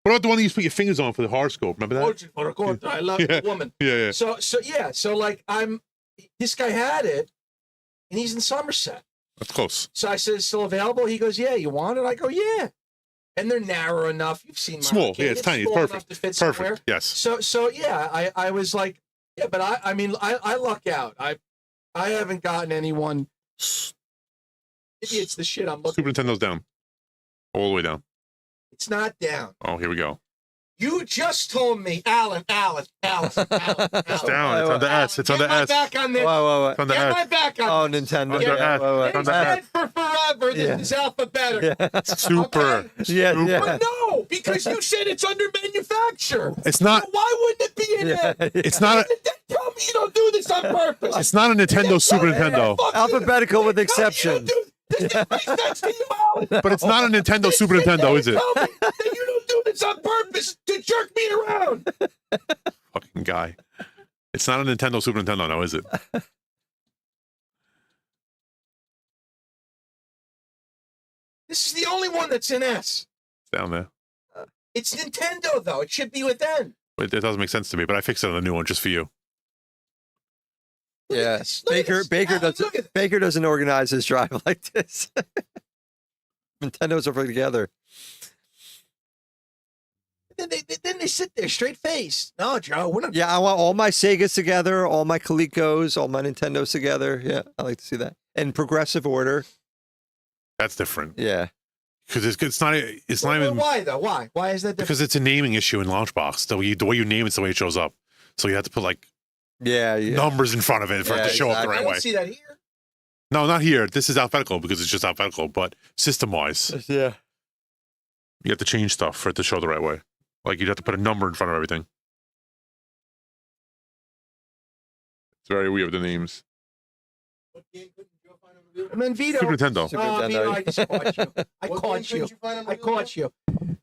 What about the one that you put your fingers on for the horoscope? Remember that? I love the woman. Yeah. So like this guy had it, and he's in Somerset. That's close. So I said, "It's still available?" He goes, "Yeah, you want it?" I go, "Yeah." And they're narrow enough. You've seen mine. Small. Okay? Yeah, it's tiny. It's small enough perfect. to fit Perfect. somewhere. Yes. So yeah, I was like, Yeah, but I mean, I luck out. I haven't gotten anyone. Maybe it's the shit I'm looking. Super Nintendo's down, all the way down. It's not down. Oh, here we go. You just told me, Alan. It's down. It's on the S. It's on the Get S. my back on this. Whoa. It's on the Get S. my back on Oh, this. Nintendo. Under S. Wait. On It's the S. meant for forever. Yeah. This is alphabetical. Yeah. Super. Yeah. But no, because you said it's under manufacture. It's not. So why wouldn't it be in there? It's not. Tell me you don't do this on purpose. It's not a Nintendo Super Nintendo. Alphabetical with exception. Does that make sense to you, Alan? But it's not a Nintendo Super Nintendo, is it? Tell me that you don't do this on purpose to jerk me around. Fucking guy. It's not a Nintendo Super Nintendo, now, is it? This is the only one that's in S. It's down there. It's Nintendo, though. It should be with N. It doesn't make sense to me, but I fixed it on the new one just for you. Yeah. Look at this. Baker Alan, look at doesn't. this. Baker doesn't organize his drive like this. Nintendo's over together. Then they sit there straight faced. No, Joe, we're not. Yeah, I want all my Segas together, all my Colecos, all my Nintendos together. Yeah, I like to see that in progressive order. That's different. Yeah. Because it's not even Why though? Why? Why is that different? because it's a naming issue in Launchbox. The way you name it's the way it shows up. So you have to put like Yeah. numbers in front of it for it Yeah, to show up the exactly. I right don't way. see that here. No, not here. This is alphabetical because it's just alphabetical, but system wise, Yeah. you have to change stuff for it to show the right way. Like you'd have to put a number in front of everything. It's very weird, the names. What game couldn't you find on the wheel? And then Vito. Super Nintendo. Super Oh, Vito, Nintendo. I just caught you. I What caught game you. couldn't you find on the I wheel? caught you.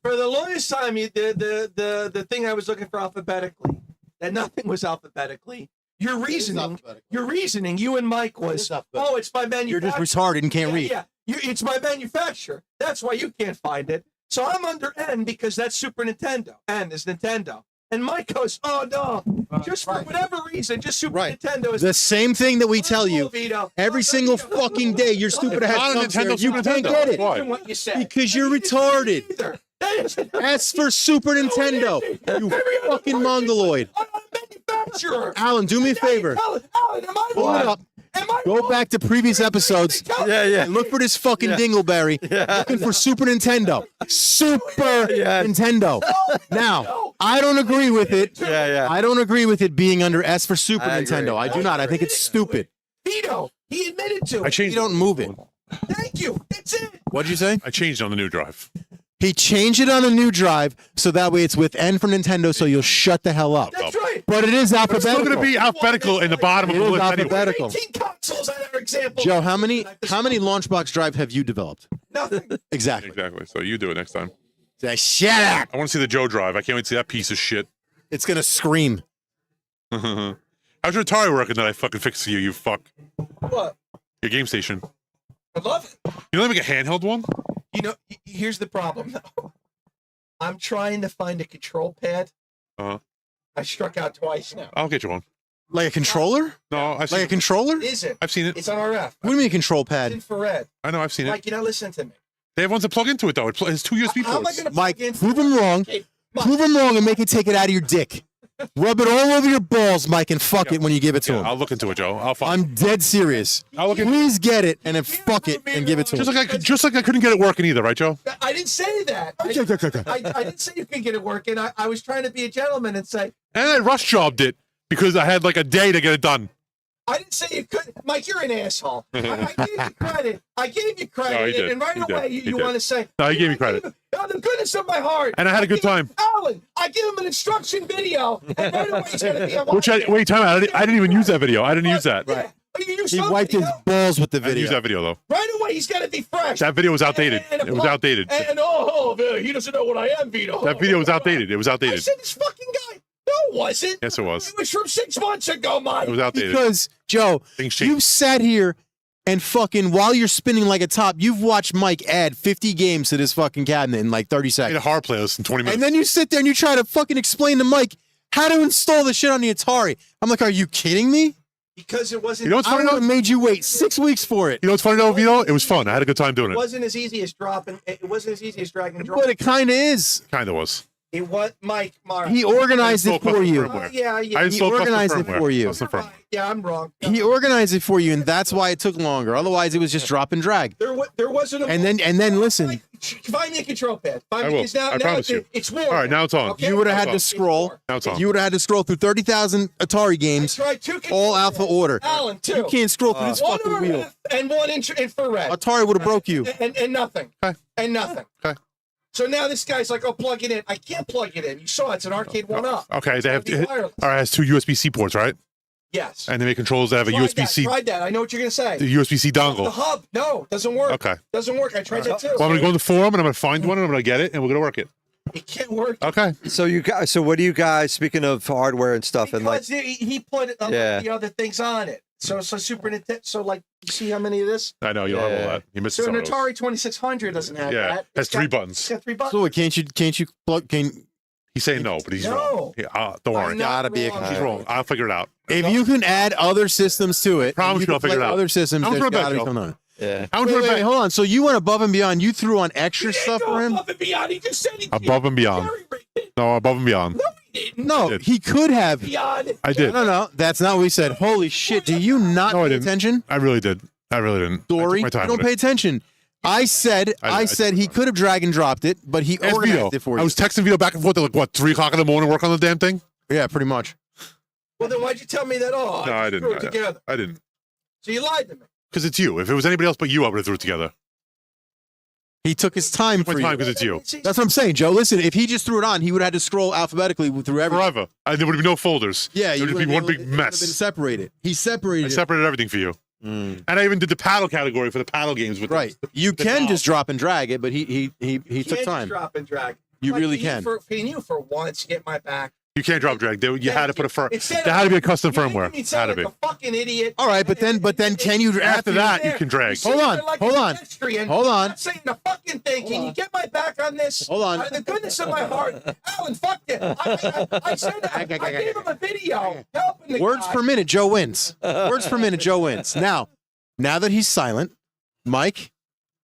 For the longest time, the thing I was looking for alphabetically, that nothing was alphabetically. Your reasoning, you and Mike was, oh, it's my manufacturer. You're just retarded and can't read. Yeah, it's my manufacturer. That's why you can't find it. So I'm under N because that's Super Nintendo. N is Nintendo. And Mike goes, oh no, just for whatever reason, just Super Right. Nintendo is The same thing that we tell you Vito. every single fucking day. Your stupid ass Not a comes here, Nintendo you Super can't Nintendo. get it Why? What you said. because you're retarded. Either. That isn't That's for Super Nintendo. You fucking mongoloid. I'm a manufacturer. Alan, do me a favor. Alan, am I Pull it wrong? up. Am I Go wrong? back to previous episodes Yeah. and look for this fucking dingleberry looking for Super Nintendo. Super Nintendo. Now, I don't agree with it. Yeah. I don't agree with it being under S for Super I agree. Nintendo. I do not. I think it's stupid. Vito, he admitted to I it. changed. You don't move it. Thank you. That's it. What'd you say? I changed on the new drive. He changed it on a new drive so that way it's with N for Nintendo so you'll shut the hell up. That's right. But it is It's alphabetical. still going to be alphabetical in the bottom of It the is list anyway. alphabetical. 18 consoles on our example. Joe, how many Launchbox drive have you developed? Nothing. Exactly. Exactly. So you do it next time. Shut up. I want to see the Joe drive. I can't wait to see that piece of shit. It's gonna scream. How's your Atari working that I fucking fixed for you, you fuck? What? Your game station. I love it. You know, they make a handheld one? You know, here's the problem, though. I'm trying to find a control pad. Uh-huh. I struck out twice now. I'll get you one. Like a controller? No, I've Like seen a controller? It isn't. I've seen it. It's on RF. What do you mean a control It's pad? infrared. I know, I've seen it. Mike, you're not listening to me. They have ones that plug into it, though. It has two USB How am I ports. going to Mike, prove him wrong. Prove him wrong and make it take it out of your dick. Rub it all over your balls, Mike, and fuck it when you give it to him. I'll look into it, Joe. I'll find I'm dead serious. I'll look into Please get it and then fuck it and give it to him. just like I couldn't get it working either, right, Joe? I didn't say that. I didn't say you can get it working. I was trying to be a gentleman and say, And I rush jobbed it because I had like a day to get it done. I didn't say you couldn't. Mike, you're an asshole. I gave you credit. I gave you credit. No, he did. And right He did. away, He you did. want to say, No, he gave me I credit. him, out of the goodness of my heart. And I had a good time. Alan, I give him an instruction video. And right away, he's going to be a Wait, time out. I didn't even use that video. I didn't use that. Right. He wiped his balls with the I didn't use video. that video, though. Right away, he's got to be fresh. That video was outdated. It was outdated. And he doesn't know what I am, Vito. That video was outdated. It was I outdated. said this fucking guy. No, it wasn't. Yes, it was. It was from 6 months ago, Mike. It was outdated. Because, Joe, Things change. you sat here and fucking, while you're spinning like a top, you've watched Mike add 50 games to this fucking cabinet in like 30 I made a seconds. hard playlist in 20 minutes. And then you sit there and you try to fucking explain to Mike how to install the shit on the Atari. I'm like, are you kidding me? Because it wasn't. You know what's I funny, don't know though? what made you wait 6 weeks for it. You know what's funny, though, Vito? It was fun. I had a good time doing It it. wasn't as easy as dropping. It wasn't as easy as drag and drop. But it kind of is. Kind of was. It was Mike. Mark. He organized it for you. Yeah. I He installed custom organized it firmware. for you. Custom firmware. Yeah, I'm wrong. He organized it for you, and that's why it took longer. Otherwise, it was just drop and drag. There wasn't a. And then listen. Find me a control pad. I Find will. me, 'cause now, I promise you. It's war. All right, now it's on. Okay? You would have had Now to it's scroll. Now it's on. You would have had to scroll through 30,000 Atari games, That's right, two control all alpha pads. order. Alan, two. You can't scroll through this One fucking wheel. RF and one infrared. Atari would have broke you. And nothing. Okay. And nothing. Okay. So now this guy's like, oh, plug it in. I can't plug it in. You saw it's an arcade one up. Okay, they have. It's gotta be wireless. All right, it has two USB-C ports, right? Yes. And they make controls that have a Tried USB-C, That. Tried that. I know what you're gonna say. the USB-C The dongle. hub. No, doesn't work. Okay. Doesn't work. I tried that too. Well, I'm gonna go in the forum and I'm gonna find one and I'm gonna get it and we're gonna work it. It can't work. Okay. So you guys, so what do you guys? Speaking of hardware and stuff, and like, Because he put the other things on it. So Super Nintendo. So like, you see how many of this? I know you don't have all that. You missed So some an of those. Atari 2600 doesn't have Yeah, that. has It's three got- buttons. It's got 3 buttons. So can't you plug? He's saying no, but he's No. wrong. Yeah, don't worry. I'm not Gotta be a wrong. He's wrong. I'll figure it out. If you can add other systems to it, Promise you you can I'll figure play it out. Other systems. How much There's for a bet, gotta be Joe? something on it. yeah. How much Wait, for a wait, bet? hold on. So you went above and beyond. You threw on extra He didn't stuff go for him. above and beyond. He just said he Above and beyond. No, above and beyond. No, he didn't. No, did. he could have. Beyond. I did. No, that's not what we said. Holy shit! Do you not No, I pay didn't. attention, I really did. I really didn't. Dory? I took my You time don't with pay it. attention. I said I he could have drag and dropped it, but he Ask organized Vito. it for you. I was texting Vito back and forth at like what 3 o'clock in the morning, work on the damn thing. Yeah, pretty much. Well, then why'd you tell me that? Oh, No, I threw didn't. it together. I didn't. So you lied to me. Because it's you. If it was anybody else but you, I would have threw it together. He took his time My for time you. because it's you. That's what I'm saying, Joe. Listen, if he just threw it on, he would have had to scroll alphabetically through everything. Forever. There would be no folders. Yeah, It would just be one big It would have been mess. separated. He I separated it. separated everything for you. And I even did the paddle category for the paddle games with Right. You the can knob. just drop and drag it, but he You took can't just time. drop and drag. You Like, really can can. Can you for once get my back? You can't drop drag. You had to put a there Instead had to be a custom you firmware. made me Had sound to be. like a fucking idiot. All right, but then can you After that, you can drag. Hold on, hold on. Hold on. I'm saying the fucking thing. Can you get my back on this? Hold on. Out of the goodness of my heart, Alan, fuck it. I said I gave him a video helping the Words guy. per minute, Joe wins. Words per minute, Joe wins. Now that he's silent, Mike,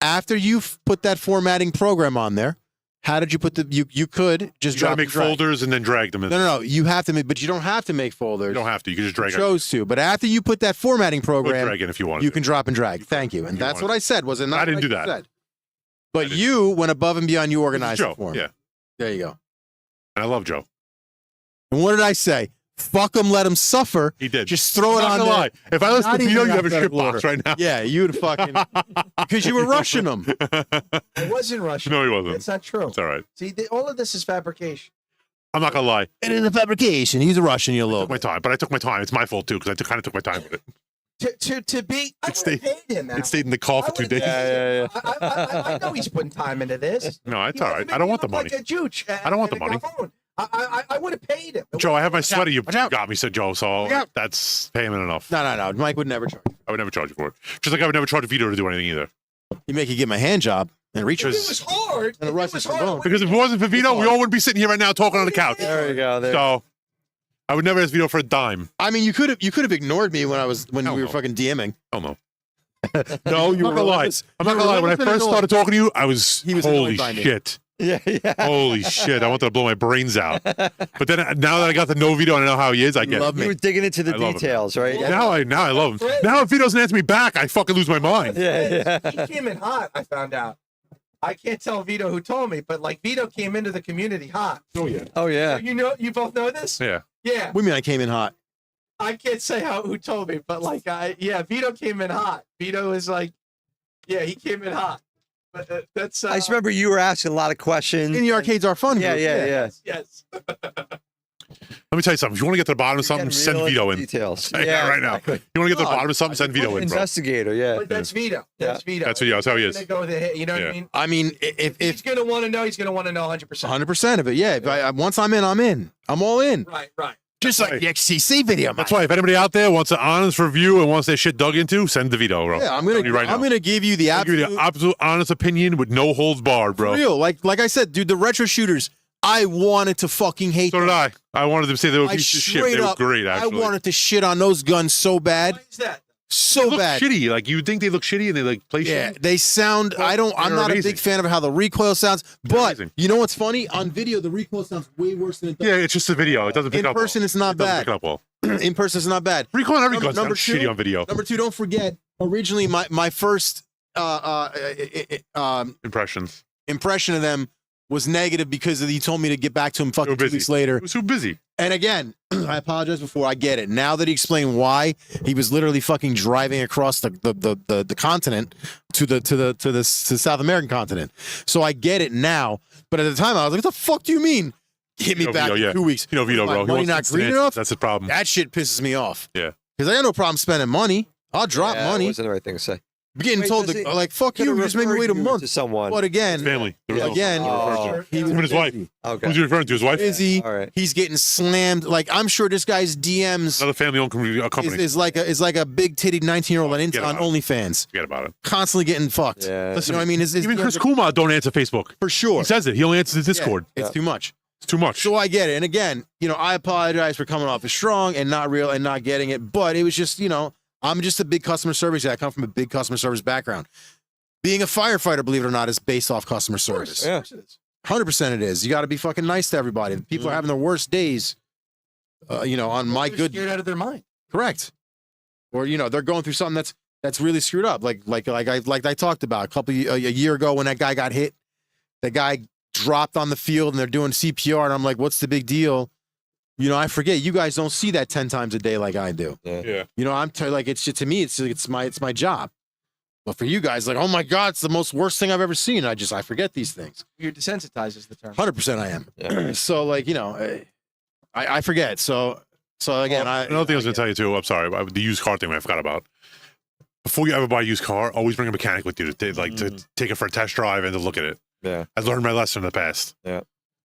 after you put that formatting program on there, how did you put you could just You drop gotta make and drag. folders and then drag them in. No. You have to make, but you don't have to make folders. You don't have to. You can just drag You it. chose to, but after you put that formatting Put program, drag in if you want. you can drop and drag. Thank you, and You that's want what I said. Was it not? I didn't what do you that. said? But you went above and beyond. You organized Joe. it for him. Yeah. There you go. And I love Joe. And what did I say? Fuck him, let him suffer. He did. Just throw it I'm on not gonna there. lie. If I listen Not to even Vito, you have a shit alphabetical box order. right now. Yeah, you'd fucking because you were rushing him. I wasn't rushing. No, he wasn't. It's not true. It's all right. See, all of this is fabrication. I'm not gonna lie. It is a fabrication. He's rushing you a I little took my bit. time, but I took my time. It's my fault too because I kind of took my time with it. To be, I It would have paid him. It stayed in the call for 2 days. I know he's putting time into this. No, it's He all doesn't right. I don't make want the me look money. like a jooch I don't want at the money. Gavone. I would have paid him. Joe, I have my sweater you Watch out. got me, said Joe. So Watch out. that's payment enough. No. Mike would never charge. I would never charge you for it. Just like I would never charge Vito to do anything either. He make you get my hand job and reach If it was hard. And the if rest it was is from hard, bone. Because if it wasn't for Vito, we all wouldn't be sitting here right now talking on the couch. There we go. There. So I would never ask Vito for a dime. I mean, you could have ignored me when Hell we were no. fucking DMing. Hell no. No, you I'm were not lie. I'm not gonna lie. When I first started talking to you, I was He was holy annoyed by me. shit. Yeah. Holy shit. I wanted to blow my brains out. But then now that I got to know Vito and I know how he is, I get Love it. You were digging into the I love him. details, right? Now I love him. Now if Vito doesn't answer me back, I fucking lose my mind. Yeah. He came in hot, I found out. I can't tell Vito who told me, but like Vito came into the community hot. Oh yeah. Oh yeah. You both know this? Yeah. Yeah. What do you mean I came in hot? I can't say who told me, but like Vito came in hot. Vito is like, yeah, he came in hot. But that's I just remember you were asking a lot of questions. In the arcades are fun. Yeah, group. yeah. yes. Let me tell you something. If you want to get to the bottom of something, Getting send real Vito into in. Details. Yeah, right now. exactly. You want to get to the Oh, bottom of something, send Vito in, bro. Investigator, yeah. But that's Vito. That's Vito. That's Vito. That's how he is. He's gonna go there, you know what Yeah. I mean? I mean, If if he's gonna want to know, he's gonna want to know 100%. 100% of it, yeah. If once I'm in, I'm in. I'm all in. Right. Just like the XCC video. That's why if anybody out there wants an honest review and wants their shit dug into, send the Vito, bro. Yeah, I'm telling you right now. gonna give you the I'll give you absolute the absolute honest opinion with no holds barred, bro. real. Like I said, dude, the retro shooters. I wanted to fucking hate. So did them. I. I wanted to say they were a I piece of shit. straight They were up, great, actually. I wanted to shit on those guns so bad. Why is that? So They look bad. shitty. Like you think they look shitty and they like play Yeah, shitty. they sound. I'm they're not amazing. a big fan of how the recoil sounds. But amazing. you know what's funny? On video, the recoil sounds way worse than it does. Yeah, it's just a video. It doesn't pick In up. person, well. it's not It doesn't bad. pick up well. In person, it's not bad. Recoil on every gun Number sounds shitty on video. Number two, don't forget. Originally, my first Impressions. impression of them was negative because he told me to get back to him fucking 2 busy. weeks later. It was too busy. And again, I apologize before. I get it. Now that he explained why, he was literally fucking driving across the continent to the South American continent. So I get it now. But at the time, I was like, "What the fuck do you mean? Hit me back in 2 weeks." You know, Vito, My bro. He money wants not instant green answers. enough? That's the problem. That shit pisses me off. Yeah. Because I got no problem spending money. I'll drop Yeah, money. wasn't the right thing to say. Getting Wait, told does to, he- like, fuck Could've you. You just made me wait a referred you month. to someone. But again, Family. There was no- again, Oh. he was Him and his wife. busy. Okay. Who's he referring to? His wife? Busy. All right. He's getting slammed. Like, I'm sure this guy's DMs Another family-owned company. is like a big titted 19-year-old on Forget about it. OnlyFans, Forget about it. constantly getting fucked. Yeah. You know what I mean? His Even DMs Chris are- Kumar don't answer Facebook. for sure. He says it. He only answers the Discord. It's too much. It's too much. So I get it. And again, I apologize for coming off as strong and not real and not getting it. But it was just, I'm just a big customer service guy. I come from a big customer service background. Being a firefighter, believe it or not, is based off customer service. Yeah. 100% it is. You got to be fucking nice to everybody. People are having their worst days, on my They're good. scared out of their mind. Correct. Or, they're going through something that's really screwed up. Like I talked about a year ago when that guy got hit. The guy dropped on the field and they're doing CPR and I'm like, what's the big deal? I forget. You guys don't see that 10 times a day like I do. Yeah. I'm like, it's just, to me, it's my job. But for you guys, like, oh my God, it's the most worst thing I've ever seen. I forget these things. You're desensitized is the term. 100% I am. Yeah. So like, I forget. So again, Another thing I was going to tell you too. I'm sorry. The used car thing I forgot about. Before you ever buy a used car, always bring a mechanic with you to take it for a test drive and to look at it. Yeah. I learned my lesson in the past. Yeah.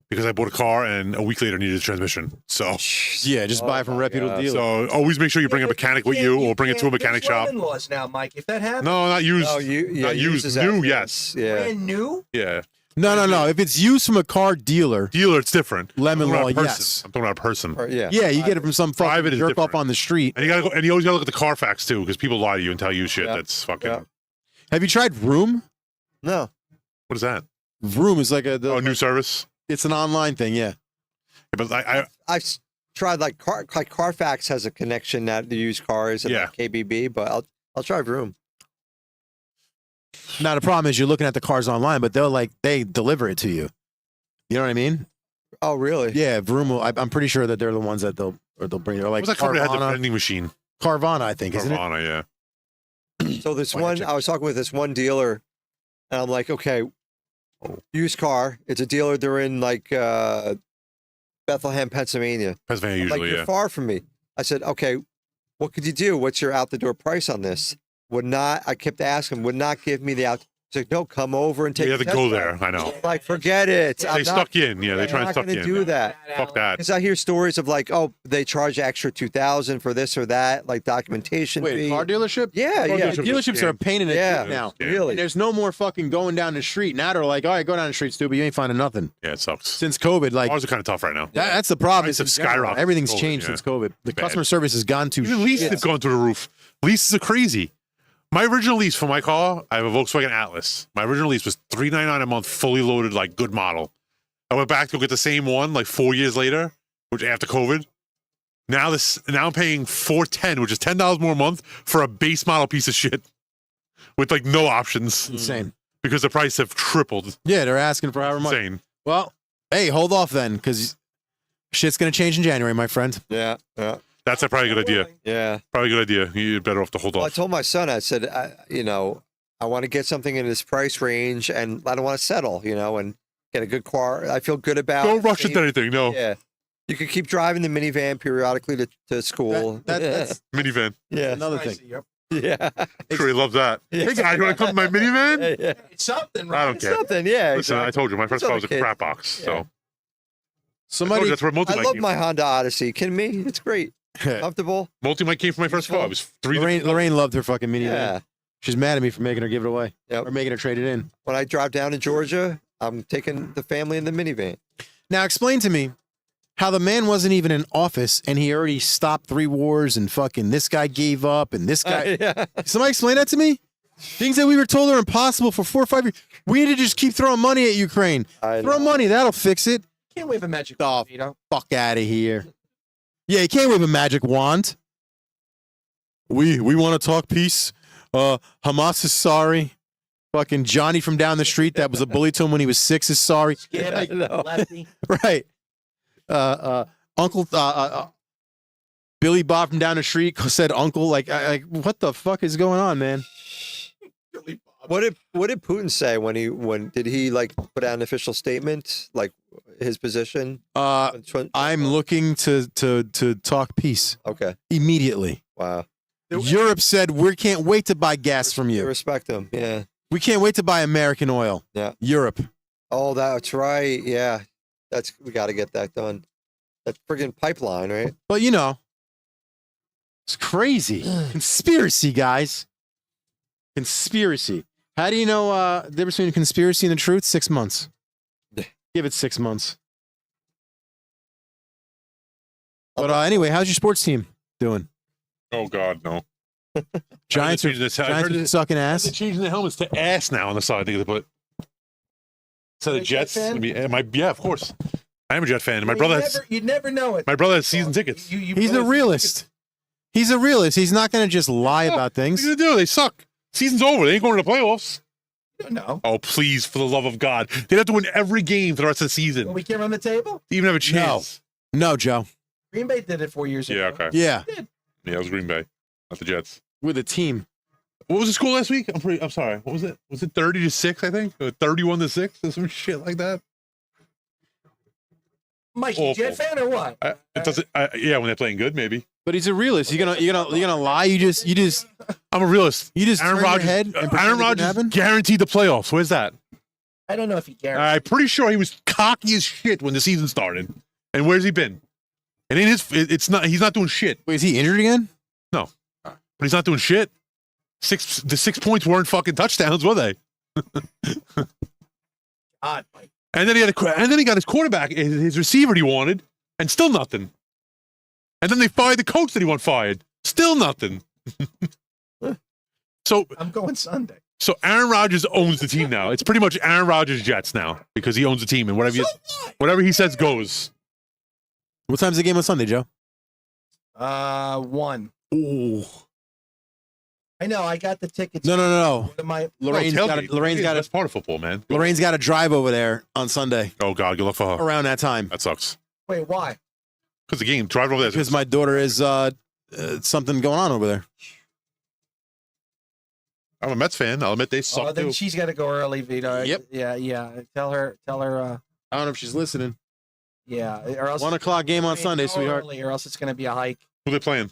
Because I bought a car and a week later needed a transmission. So yeah, just buy from reputable dealers. So always make sure you bring a mechanic with you or bring it to a mechanic shop. There's laws now, Mike. If that happens, No, not used. No, not used. is New, excellent. yes. Yeah. brand new. Yeah. No. If it's used from a car dealer, It's different. lemon I'm talking law, about a person. yes. I'm talking about a person. Or, yeah. Yeah, you get it from some fucking Private is jerk off different. on the street. And you gotta go, and you always gotta look at the Carfax too, because people lie to you and tell you shit Yeah. that's fucking. Yeah. Have you tried Vroom? No. What is that? Vroom is like New service. it's an online thing, yeah. Yeah, but I've tried like Carfax has a connection that the used cars and Yeah. like KBB, but I'll try Vroom. Now the problem is you're looking at the cars online, but they deliver it to you. You know what I mean? Oh, really? Yeah, Vroom will. I'm pretty sure that they're the ones that they'll bring. They're like what's that company that had the Carvana. vending machine? Carvana, I think, isn't it? Carvana, yeah. So this Why not one, check I was talking with this one dealer, and I'm like, okay, used car. It's a dealer. They're in like Bethlehem, Pennsylvania. Pennsylvania I'm like, usually, you're yeah. far from me. I said, okay, what could you do? What's your out the door price on this? I kept asking, would not give me the out. He's like, no, come over and take. You have a to test go drive. there. I know. Like, forget it. They stuck you in. Yeah, they try and I'm not stuck going you to in. do that. Fuck that. Because I hear stories of like, oh, they charge extra $2,000 for this or that, like documentation Wait, fee. car dealership? Yeah, Car yeah, dealership. Dealerships are a pain in the Yeah. dick now. Yeah. really. And there's no more fucking going down the street. Now they're like, all right, go down the street, stupid. You ain't finding nothing. Yeah, it sucks. Since COVID, like Cars are kind of tough right now. that's the problem. Prices It's have skyrocketed Everything's since COVID, changed yeah. since COVID. The Bad. customer service has gone to Even leases shit. have gone through the roof. Leases are crazy. My original lease for my car, I have a Volkswagen Atlas. My original lease was $399 a month, fully loaded, like good model. I went back to go get the same one like 4 years later, which after COVID. Now I'm paying $410, which is $10 more a month for a base model piece of shit with like no options Insane. because the price have tripled. Yeah, they're asking for however much. Insane. Well, hey, hold off then, because shit's gonna change in January, my friend. Yeah, yeah, That's probably a good idea. yeah. Probably a good idea. You're better off to hold Well, I off. told my son, I said, I want to get something in this price range, and I don't want to settle, and get a good car. I feel good about. Don't rush into anything. No. Yeah, you could keep driving the minivan periodically to school. That's Minivan. yeah, another thing. yeah. I'm sure he loves that. Yeah. Hey guys, you want to come to my minivan? yeah. It's something, I right? don't care. Something, yeah. Listen, I told you, my first It's car was a other kids. crap box. So I told Somebody, you, that's where I multi-mic love came my Honda Odyssey. Kidding me? It's great, comfortable. Multi-mic came from my first car. It was three. Lorraine loved her fucking minivan. Yeah. She's mad at me for making her give it away. Yep. Or making her trade it in. When I drive down to Georgia, I'm taking the family in the minivan. Now explain to me, how the man wasn't even in office and he already stopped 3 wars and fucking this guy gave up and this guy. Yeah. Somebody explain that to me? Things that we were told are impossible for 4 or 5 years. We need to just keep throwing money at Ukraine. Throw money, that'll fix it. Can't wave a magic Oh, wand, you know? fuck out of here. Yeah, you can't wave a magic wand. We want to talk peace. Hamas is sorry. Fucking Johnny from down the street that was a bully to him when he was 6 is sorry. Yeah, lefty. Right. Uncle Billy Bob from down the street said uncle. Like what the fuck is going on, man? What did Putin say when did he like put out an official statement, like his position? I'm looking to talk peace. Okay. Immediately. Wow. Europe said we can't wait to buy gas from you. Respect him. Yeah. We can't wait to buy American oil. Yeah. Europe. Oh, that's right. Yeah. We got to get that done. That friggin' pipeline, right? But it's crazy. Conspiracy, guys. Conspiracy. How do you know the difference between a conspiracy and the truth? 6 months. Give it 6 months. But anyway, how's your sports team doing? Oh God, no. Giants are sucking ass. They're changing the helmets to ass now on the side. I think they put. So the Jets. Yeah, of course. I am a Jet fan. My brother. You'd never know it. My brother has season tickets. He's a realist. He's a realist. He's not going to just lie about things. What are you gonna do? They suck. Season's over. They ain't going to the playoffs. No. Oh, please, for the love of God. They'd have to win every game for the rest of the season. Well, we can't run the table? To even have a chance. No, Joe. Green Bay did it 4 years ago. Yeah, okay. Yeah. Yeah, it was Green Bay, not the Jets. With a team. What was the score last week? I'm sorry. What was it? Was it 30-6, I think? Or 31-6 or some shit like that? Mike, you Jet fan or what? It doesn't. Yeah, when they're playing good, maybe. But he's a realist. You're gonna lie. You just. I'm a realist. You just Aaron turn your Rodgers. head and Aaron Rodgers guaranteed the playoffs. Where's that? I don't know if he guaranteed. I'm pretty sure he was cocky as shit when the season started. And where's he been? And in it's not. He's not doing shit. Wait, is he injured again? No, but he's not doing shit. The 6 points weren't fucking touchdowns, were they? God, Mike. And then he got his quarterback, his receiver he wanted, and still nothing. And then they fired the coach that he wanted fired. Still nothing. So I'm going Sunday. So Aaron Rodgers owns the team now. It's pretty much Aaron Rodgers' Jets now because he owns the team, and whatever he says goes. What time's the game on Sunday, Joe? 1. Ooh. I know. I got the tickets. No. My Lorraine's got That's part of football, man. Lorraine's got to drive over there on Sunday. Oh God, good luck for her. Around that time. That sucks. Wait, why? Because the game. Drive over there. Because my daughter is something going on over there. I'm a Mets fan. I'll admit they suck then too. she's got to go early, Vito. Yep. Yeah. Tell her. I don't know if she's listening. Yeah. Or else 1 o'clock game on Sunday, sweetheart. Early, or else it's going to be a hike. Who are they playing?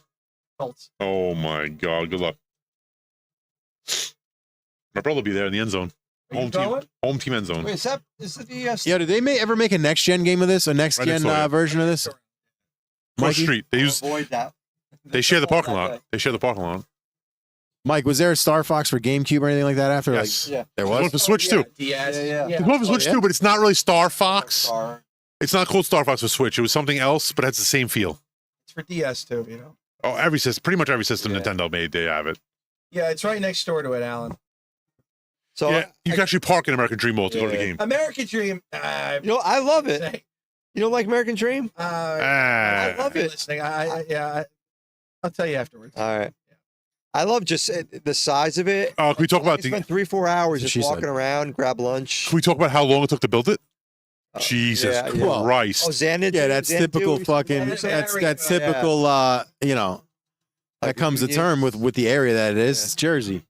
Colts. Oh my God, good luck. My brother will be there in the end zone. Home team end zone. Wait, is it the Yeah, did they ever make a next gen game of this? A next gen version of this? Cross the street. avoid that. They share the parking lot. They share the parking lot. Mike, was there a Star Fox for GameCube or anything like that after? Yes. There There's was? one for Switch too. DS. There's one for Switch too, but it's not really Star Fox. It's not called Star Fox for Switch. It was something else, but it has the same feel. It's for DS too, you know. Oh, every system, pretty much every system Nintendo made, they have it. Yeah, it's right next door to it, Alan. So yeah, you can actually park in American Dream Mall to go to the game. American Dream. I love it. You don't like American Dream? I love it. Listening. I'll tell you afterwards. All right. I love just the size of it. Oh, can we talk about spent 3-4 hours just walking around, grab lunch. Can we talk about how long it took to build it? Jesus Christ! Oh, Xanadu. Yeah, that's typical fucking. That's typical. You know, that comes to term with the area that it is. It's Jersey.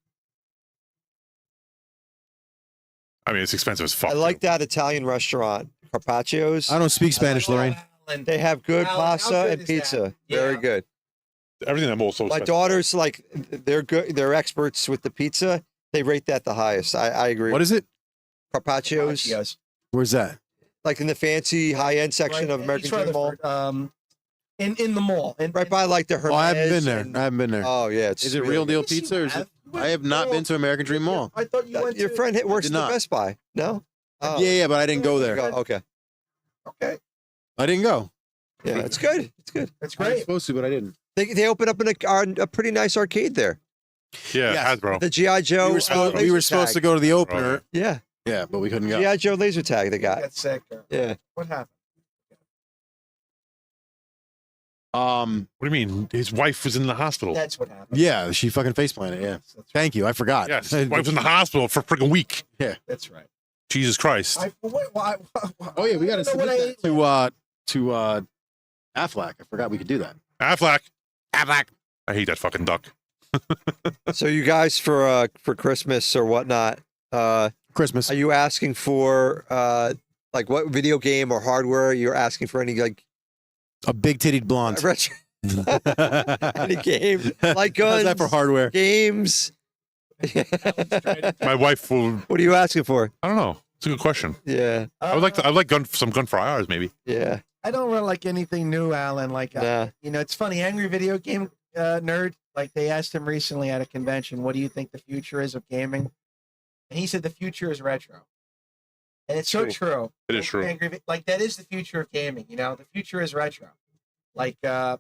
I mean, it's expensive as fuck. I like that Italian restaurant, Carpaccio's. I don't speak Spanish, Lorraine. They have good pasta and pizza. Very good. Everything I'm also. My daughter's like, they're good. They're experts with the pizza. They rate that the highest. I agree. What is it? Carpaccio's. Where's that? Like in the fancy high-end section of American Dream Mall. In the mall. Right by like the Hermes. Oh, I haven't been there. I haven't been there. Oh yeah, is it real deal pizza? Or is it? I have not been to American Dream Mall. I thought you went. Your friend works at the Best Buy. No. Yeah, but I didn't go there. Okay. Okay. I didn't go. Yeah, it's good. It's good. That's I was great. supposed to, but I didn't. They opened up a pretty nice arcade there. Yeah, Yes. Hasbro. The GI Joe. We were supposed to go to the opener. Yeah, Yeah, but we couldn't go. GI Joe laser tag. They got. Got sick. Or Yeah. what happened? What do you mean? His wife was in the hospital. That's what happened. Yeah, she fucking face planted. Yeah. That's Thank you. I forgot. Yes, his wife was in the hospital for a freaking week. That's right. Jesus Christ. Oh yeah, we got to I don't know what I submit that to Affleck. I forgot we could do that. Affleck. I hate that fucking duck. So you guys for Christmas or whatnot, Christmas. are you asking for like what video game or hardware? You're asking for any like A big tittied blonde. retro any game like How's guns that for hardware? games? My wife will. What are you asking for? I don't know. It's a good question. Yeah, I would like some gun for IRs maybe. yeah. I don't really like anything new, Alan. Like, Nah. you know, it's funny. Angry video game nerd. Like, they asked him recently at a convention, "What do you think the future is of gaming?" And he said the future is retro. And it's so true. It is true. Like, that is the future of gaming. You know, the future is retro. Like, I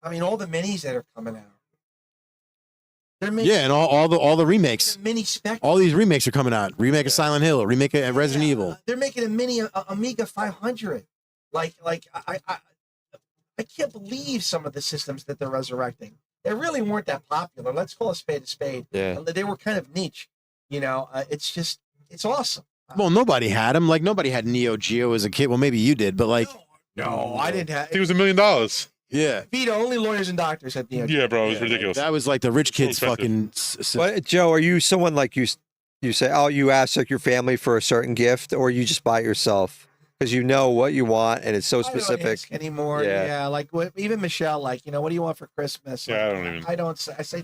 mean, all the minis that are coming out. They're making, Yeah, and all the remakes. mini spec. All these remakes are coming out. Remake of Silent Hill, remake of Resident Evil. They're making a mini Amiga 500. Like I can't believe some of the systems that they're resurrecting. They really weren't that popular. Let's call a spade a spade. Yeah. They were kind of niche. You know, it's awesome. Well, nobody had them. Like nobody had Neo Geo as a kid. Well, maybe you did, but like, No, I didn't have. It was $1 million. yeah, Vito, only lawyers and doctors had Neo Geo. Yeah, bro, it was ridiculous. that was like the rich kids So fucking. What, Joe? Are you someone like you say? Oh, you ask like your family for a certain gift, or you just buy it yourself because you know what you want and it's so I don't specific. ask anymore. Yeah. Yeah, like even Michelle, like, you know, what do you want for Christmas? Yeah, Like, I don't even- I don't say. I say.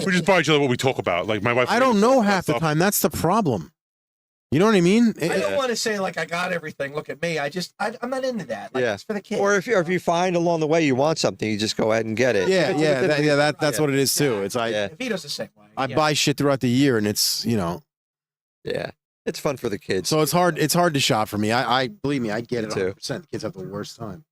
We just buy each other what we talk about. Like my wife. I don't know half the stuff. time. That's the problem. You know what I mean? I don't want to say like I got everything. Look at me. I'm not into that. Like, Yeah. it's for the kids. Or if you find along the way you want something, you just go ahead and get it. Yeah, that's what it is too. It's like Yeah. Vito's the same way. I Yeah. buy shit throughout the year, and it's Yeah, it's fun for the kids. so it's hard. It's hard to shop for me. I believe me, I get it. Me too. 100%. Kids have the worst time.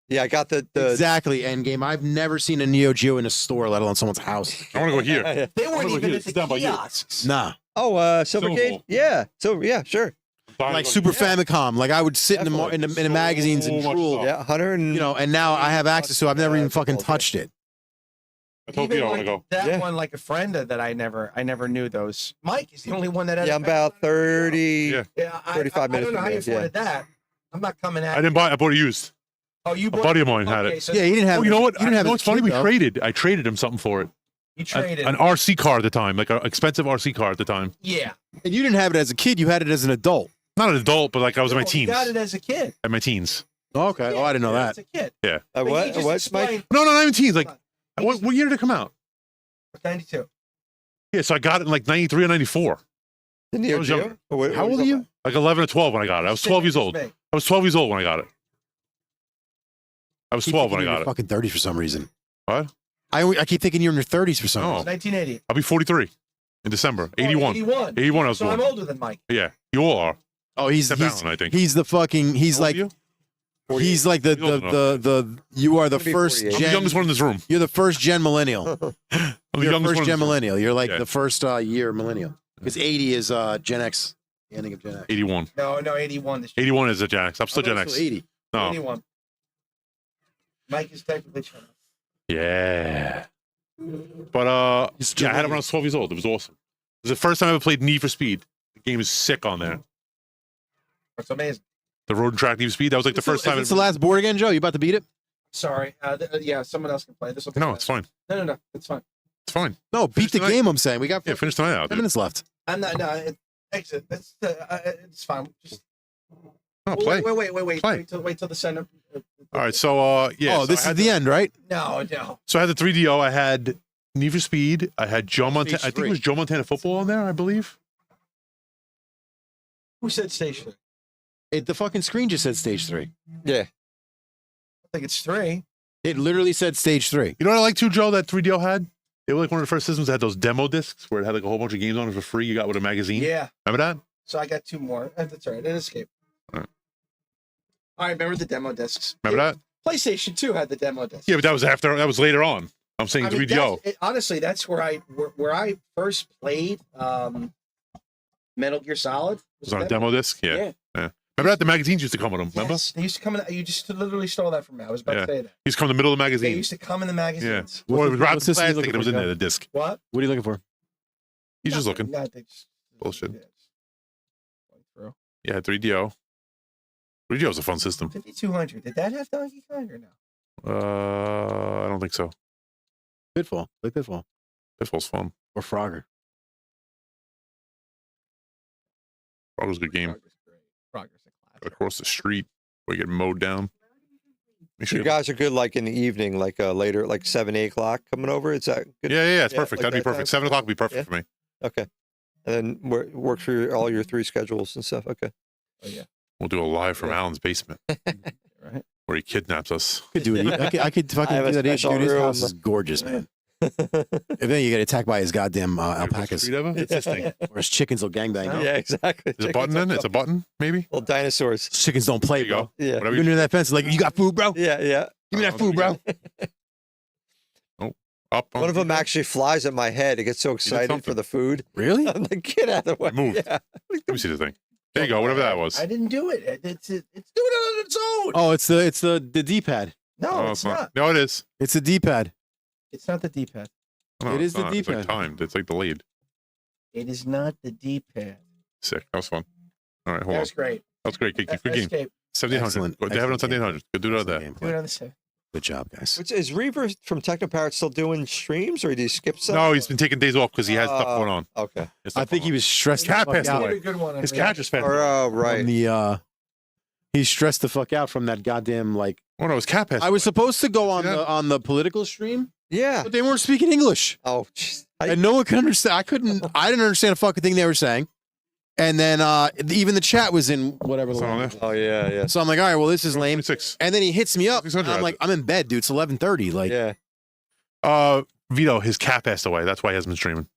Yeah, I got the Exactly. Endgame. I've never seen a Neo Geo in a store, let alone someone's house. I want to go here. They weren't Over even here. at the Sit down by you. kiosks. Nah. Oh, Silvergate. Silverbolt. Yeah. So yeah, sure. Like Super Famicom. Like I would sit in Definitely. the magazines and So much drool. stuff. Yeah, 100. And, You know, and now I have access to it. I've never even fucking touched it. I told Even you I want like to go. that Yeah. one, like a friend that I never knew those. Mike is the only one that had. yeah, I'm about 30. Yeah. Yeah, 35 I minutes don't know how from you there, yeah. afforded that. I'm not coming at. I didn't buy it. I bought it used. Oh, you A bought. buddy of mine had Okay, it. so Yeah, you didn't have. Oh, you know what? You didn't have. know it what's as a funny? kid, We though. traded. I traded him something for it. you traded. An RC car at the time, like an expensive RC car at the time. Yeah. And you didn't have it as a kid. You had it as an adult. Not an adult, but like I was in my No, you teens. got it as a kid. At my teens. Okay. Oh, I didn't know As that. a kid. Yeah. But he What? just What's Mike? explained- No, not even teens. Like, He what just- year did it come out? 92. Yeah, so I got it in like 93 or 94. The I Neo was Geo? younger. Or what- How what old was are that? you? Like 11 or 12 when I got it. I was 12 years old. I was 12 years old when I got it. I was 12 when I got it. Fucking 30 for some reason. What? I keep thinking you're in your 30s for some No. reason. 1980. I'll be 43 in December. 81. 81. 81 I was So born. I'm older than Mike. Yeah, you all are. Oh, he's Step down, I think. he's the fucking he's How old like are you? he's like He's old the you are the Gonna be first 48. I'm the gen. youngest one in this room. You're the first gen millennial. I'm the You're youngest first one in gen this room. millennial. You're like Yeah. the first year millennial. Because 80 is Gen X. The ending of Gen X. 81. No, 81. This year. 81 is a Gen X. I'm still Gen X. 80. No. 81. Mike is technically Gen X. Yeah. But yeah, I had it when I was 12 years old. It was awesome. It was the first time I ever played Need for Speed. The game is sick on there. That's amazing. The Road and Track Need for Speed. That was like the first time. It's the last board again, Joe. You about to beat it? Sorry. Yeah, someone else can play this. No, it's fine. No. It's fine. It's fine. No, beat Finish the tonight. game. I'm saying we got Yeah, finish tonight out. 10 Dude. minutes left. I'm not. No, exit. That's it's fine. Just Oh, play. wait. Play. Wait till the center. All right. So yeah. Oh, so this I is had the end, right? No. So I had the 3DO. I had Need for Speed. I had Joe Montana. I think it was Joe Montana football on there. I believe. Who said stage 3? The fucking screen just said stage 3. Yeah. I think it's 3. It literally said stage 3. You know what I like too, Joe? That 3DO had. They were like one of the first systems that had those demo discs where it had like a whole bunch of games on it for free. You got with a magazine. Yeah. Remember that? So I got 2 more. That's all right. It escaped. All right. I remember the demo discs. Remember that? PlayStation 2 had the demo disc. Yeah, but that was after. That was later on. I'm saying 3DO. Honestly, that's where I first played Metal Gear Solid. Was on a demo disc. Yeah. Remember that the magazines used to come with them. Remember? Yes, they used to come in. You just literally stole that from me. I was about to say that. He used to come in the middle of the They magazine. used to come in the magazines. Or it was wrapped in this plastic looking and it was for, in Joe? there, the disc. What? What are you looking for? He's just looking. No, they just, Bullshit. yeah, just going through. Yeah, 3DO. 3DO was a fun system. 5200. Did that have Donkey Kong or no? I don't think so. Pitfall. Like Pitfall. Pitfall's fun. Or Frogger. Frog was a good game. Frog was great. Frog was a classic. Across the street, we get mowed down. Make sure You guys are good, like in the evening, like later, like 7, 8 o'clock coming over. Is that good? Yeah, it's perfect. like That'd be that perfect. time? 7 o'clock would be perfect Yeah. for me. Okay. And then work for all your 3 schedules and stuff. Okay. Oh yeah. We'll do a live from Alan's basement Right. where he kidnaps us. Could do it. I could fucking have do a that. Dude, special his room. house is gorgeous, man. And then you get attacked by his goddamn alpacas. Street ever? It's this thing. Or his chickens will gangbang. No. Yeah, exactly. Is it a button then? It's a button, maybe? Little dinosaurs. Chickens don't play, There you bro. go. Yeah. Whatever You're you near that fence, like, you got food, bro? Yeah, yeah. Give me that Oh, food, there bro. you up. One of them actually flies at my head. It gets so excited for something. the food. Really? I'm like, get out of the way. Moved. Yeah. Let me see the thing. There you go. Whatever that was. I didn't do it. It's doing it on its own. Oh, it's the D-pad. No, Oh, it's not. No, it is. It's the D-pad. It's not the D-pad. No, It it's is the not. It's like D-pad. timed. It's like delayed. It is not the D-pad. Sick. That was fun. All right, hold That on. was great. That was great. Good game. Escape. 7800. Excellent. They have it on Excellent game. 7800. Go do it on Excellent there. Do it on the side. Good job, guys. Is Reaver from Technoparrot still doing streams, or did he skip some? No, he's been taking days off because he has stuff going on. Okay. His stuff I think going he was stressed the Cat fuck passed out away. A good one. on. His Reaver. cat just passed Or, away. from right. the he's stressed the fuck out from that goddamn, like, Oh, no, his cat passed I was away. supposed to go on Yeah. the political stream, Yeah. but they weren't speaking English. Oh, jeez. And no one could understand. I didn't understand a fucking thing they were saying. And then even the chat was in whatever. It's on language. there. Oh, yeah, yeah. So I'm like, all right, well, this is lame. 26. And then he hits me up. 600 I'm has like, it. I'm in bed, dude. It's 11:30. Like, Yeah. Vito, his cat passed away. That's why he hasn't been streaming.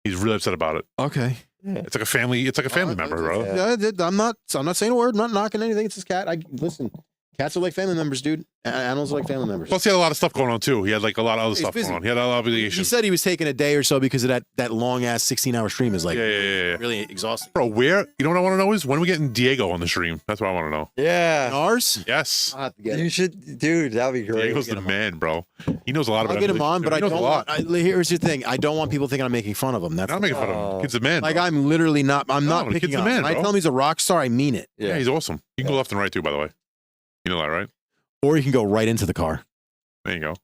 He's really upset about it. okay. It's like a family. It's like a family member, bro. Yeah. I'm not saying a word. I'm not knocking anything. It's his cat. Listen. Cats are like family members, dude. Animals are like family members. Plus, he had a lot of stuff going on too. He had like a lot of other He's stuff busy. going on. He had a lot of He obligations. said he was taking a day or so because of that long ass 16-hour stream is like Yeah. really exhausting. Bro, where? You know what I want to know is when are we getting Diego on the stream? That's what I want to know. Yeah. Ours? Yes. I'll have to get You him. should, dude, that'd be great. Diego's the man, bro. He knows a lot about I'll get him on, but he I knows don't a lot. want. Here's the thing. I don't want people thinking I'm making fun of him. That's I'm not making fun of him. Kid's a man. like bro. I'm literally not. I'm No, not the picking kid's the on man, him. When I bro. tell him he's a rock star, I mean it. Yeah, he's awesome. You can go left and right too, by the way. You know that, right? Or you can go right into the car. There you go.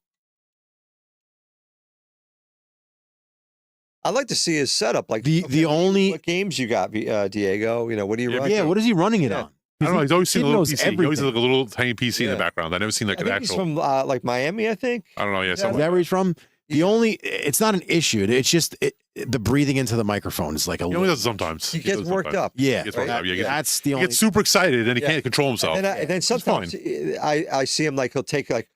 I'd like to see his setup. Like The only what games you got, Diego? You know, what do you Yeah, run? yeah. What is he running it Yeah. on? I don't know. He's always seen a Kid little knows PC. He always has everything. like a little tiny PC in Yeah. the background. I never seen like I an think he's actual. from like Miami, I think. I don't know. Yeah, Is somewhere. that where he's from? The only. It's not an issue. It's just the breathing into the microphone is like a. He only does it sometimes. He gets does it worked sometimes. up. Yeah, He gets worked up. Yeah, he gets, that's the he only. gets super excited and he Yeah. can't control himself. And then sometimes I see him like he'll take like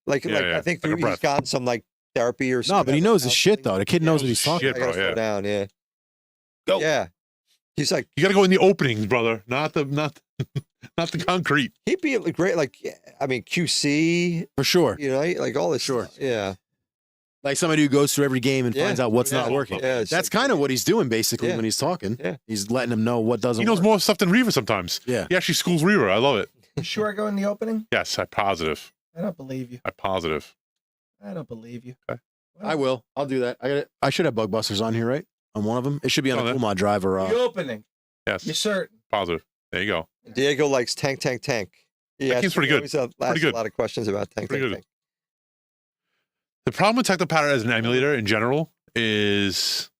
okay Yeah, I think like a he's breath. gotten some like therapy or something. No, but he knows his shit though. The kid knows what he's talking. Shit, I gotta bro, slow yeah. down. Yeah. Go. Yeah. He's like You got to go in the openings, brother. Not the concrete. he'd be great. Like I mean QC, For sure. you know, like all this. Sure. Stuff. Yeah. Like somebody who goes through every game and Yeah. finds out what's Yeah. not working. Yeah. It's That's like- kind of what he's doing basically Yeah. when he's talking. Yeah. He's letting him know what doesn't He knows work. more stuff than Reaver sometimes. Yeah. He actually schools Reaver. I love it. You sure I go in the opening? Yes, I'm positive. I don't believe you. I'm positive. I don't believe you. Okay. I will. I'll do that. I should have Bug Busters on here, right? On one of them. It should be on Oh, a that- Cool Mod Drive or The opening. Yes, You're certain? positive. There you go. Diego likes tank. Yeah, game's pretty good. He's asked Pretty good. a lot of questions about tank. Pretty good. The problem with Technoparrot as an emulator in general is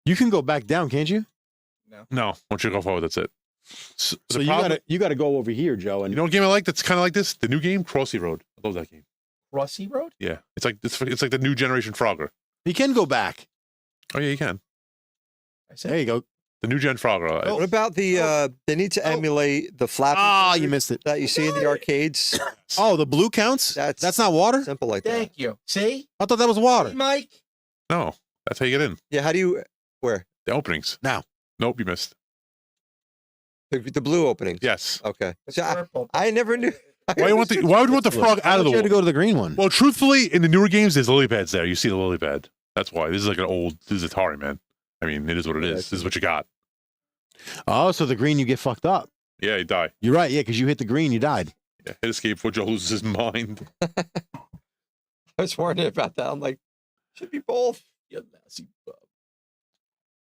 You can go back down, can't you? no. Once you go forward, that's it. So, So the you problem, gotta go over here, Joe. And you know what game I like that's kind of like this? The new game, Crossy Road. I love that game. Rossi Road? Yeah, it's like the new generation Frogger. he can go back. Oh yeah, you can. I said, There you go. The new gen Frogger. What about the? They need to emulate the flap. Ah, you missed it. that you see in the arcades. Oh, the blue counts? That's not water? Simple like that. thank you. See? I thought that was water. Mike? No, that's how you get in. Yeah. How do you? Where? The openings. Now. Nope, you missed. The blue openings. Yes. Okay. So I never knew. Why would you want the frog out of the You had to water? go to the green one. Well, truthfully, in the newer games, there's lily pads there. You see the lily pad. That's why. This is like this is Atari, man. I mean, it is what it is. This is what you got. Oh, so the green you get fucked up. Yeah, you die. You're right. Yeah, because you hit the green, you died. Yeah, hit escape before Joe loses his mind. I was wondering about that. I'm like, should be both. You lousy bum.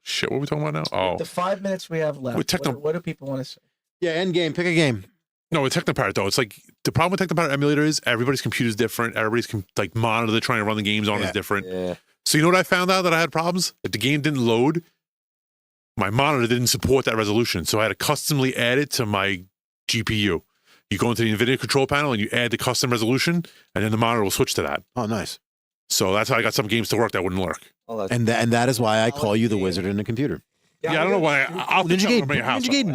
Shit, what are we talking about now? Oh. The 5 minutes we have left. With What do people want to say? Yeah, end game. Pick a game. No, with Technoparrot, though, it's like the problem with Technoparrot emulator is everybody's computer is different. Everybody's like monitor they're trying to run the games on is different. Yeah. So you know what I found out that I had problems? If the game didn't load, my monitor didn't support that resolution. So I had to customly add it to my GPU. You go into the NVIDIA control panel and you add the custom resolution, and then the monitor will switch to that. Oh, nice. So that's how I got some games to work that wouldn't work. Oh, And that is why I call you the wizard in the computer. Yeah, I don't know why. I'll Ninja fix Gaiden. that when I'm at Ninja your Gaiden.